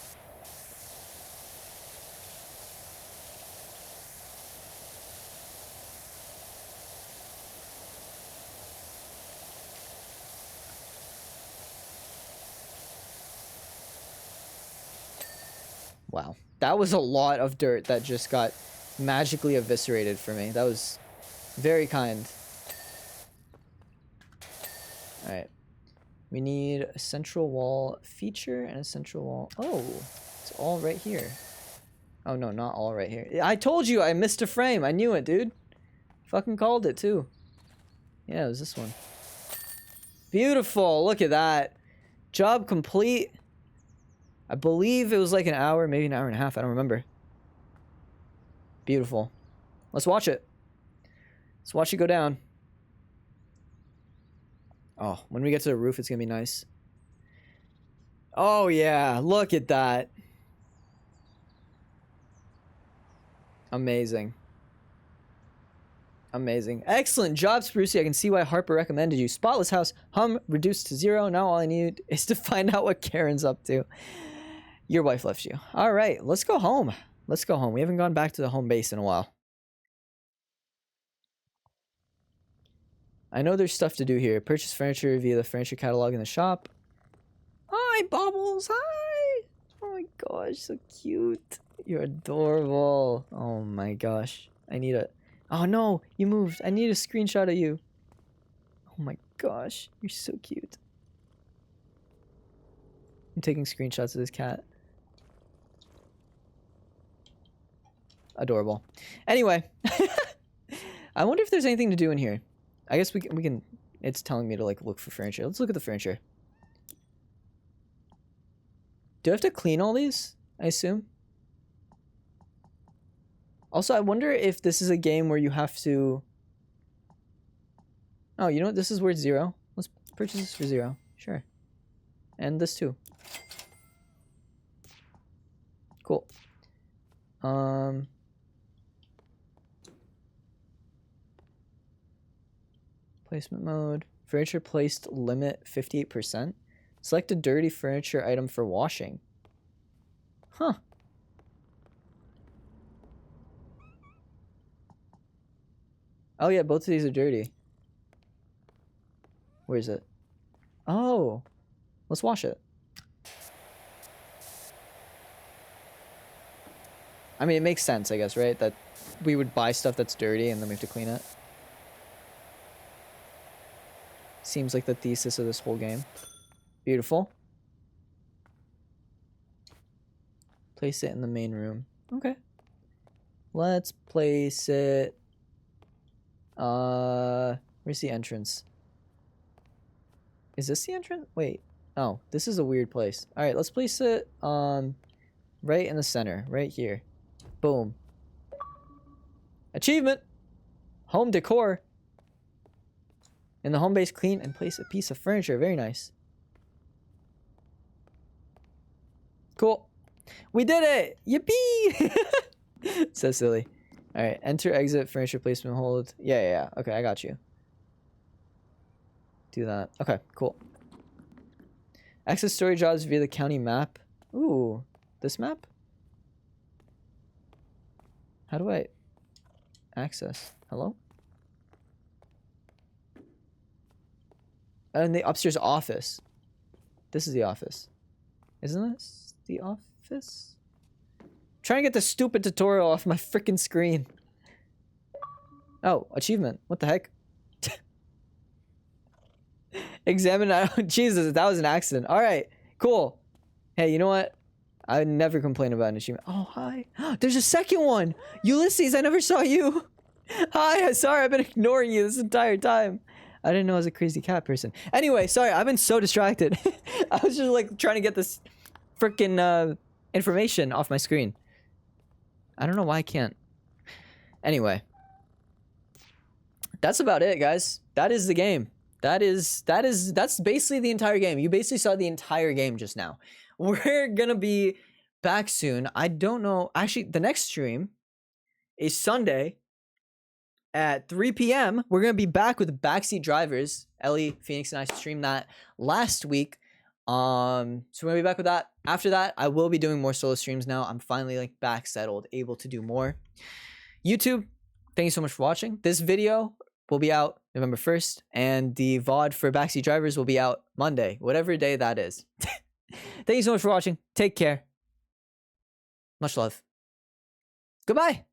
Wow. That was a lot of dirt that just got magically eviscerated for me. That was very kind. Alright. We need a central wall feature and a central wall. Oh, it's all right here. Oh no, not all right here. I told you I missed a frame. I knew it, dude. Fucking called it too. Yeah, it was this one. Beautiful. Look at that. Job complete. I believe it was like an hour, maybe an hour and a half. I don't remember. Beautiful. Let's watch it. Let's watch it go down. Oh, when we get to the roof, it's gonna be nice. Oh yeah, look at that. Amazing. Amazing. Excellent job, Sprucey. I can see why Harper recommended you. Spotless house, hum reduced to 0. Now all I need is to find out what Karen's up to. Your wife left you. All right, let's go home. Let's go home. We haven't gone back to the home base in a while. I know there's stuff to do here. Purchase furniture via the furniture catalog in the shop. Hi, Bubbles. Hi. Oh my gosh, so cute. You're adorable. Oh my gosh. I need a... Oh no, you moved. I need a screenshot of you. Oh my gosh, you're so cute. I'm taking screenshots of this cat. Adorable. Anyway, I wonder if there's anything to do in here. I guess we can. It's telling me to like look for furniture. Let's look at the furniture. Do I have to clean all these? I assume. Also, I wonder if this is a game where you have to... Oh, you know what? This is worth 0. Let's purchase this for 0. Sure. And this too. Cool. Placement mode. Furniture placed limit 58%. Select a dirty furniture item for washing. Huh. Oh yeah, both of these are dirty. Where is it? Oh, let's wash it. I mean, it makes sense, I guess, right? That we would buy stuff that's dirty and then we have to clean it. Seems like the thesis of this whole game. Beautiful. Place it in the main room. Okay. Let's place it... where's the entrance? Is this the entrance? Wait. Oh, this is a weird place. Alright, let's place it, right in the center. Right here. Boom. Achievement! Home decor. In the home base, clean and place a piece of furniture. Very nice. Cool. We did it! Yippee! So silly. Alright, enter, exit, furniture placement, hold. Yeah. Okay, I got you. Do that. Okay, cool. Access storage jobs via the county map. Ooh, this map? How do I access? Hello? And the upstairs office. This is the office. Isn't this the office? Trying to get the stupid tutorial off my freaking screen. Oh, achievement. What the heck? Examine out. Jesus, that was an accident. All right, cool. Hey, you know what? I would never complain about an achievement. Oh, hi. There's a second one. Ulysses, I never saw you. Hi, sorry, I've been ignoring you this entire time. I didn't know I was a crazy cat person. Anyway, sorry, I've been so distracted. I was just like trying to get this freaking information off my screen. I don't know why I can't. Anyway. That's about it, guys. That is the game. That's basically the entire game. You basically saw the entire game just now. We're gonna be back soon. I don't know. Actually, the next stream is Sunday at 3 p.m. We're gonna be back with Backseat Drivers. Ellie, Phoenix, and I streamed that last week. So we're gonna be back with that. After that, I will be doing more solo streams now. I'm finally like back settled, able to do more. YouTube, thank you so much for watching. This video will be out November 1st, and the VOD for Backseat Drivers will be out Monday, whatever day that is. Thank you so much for watching. Take care. Much love. Goodbye.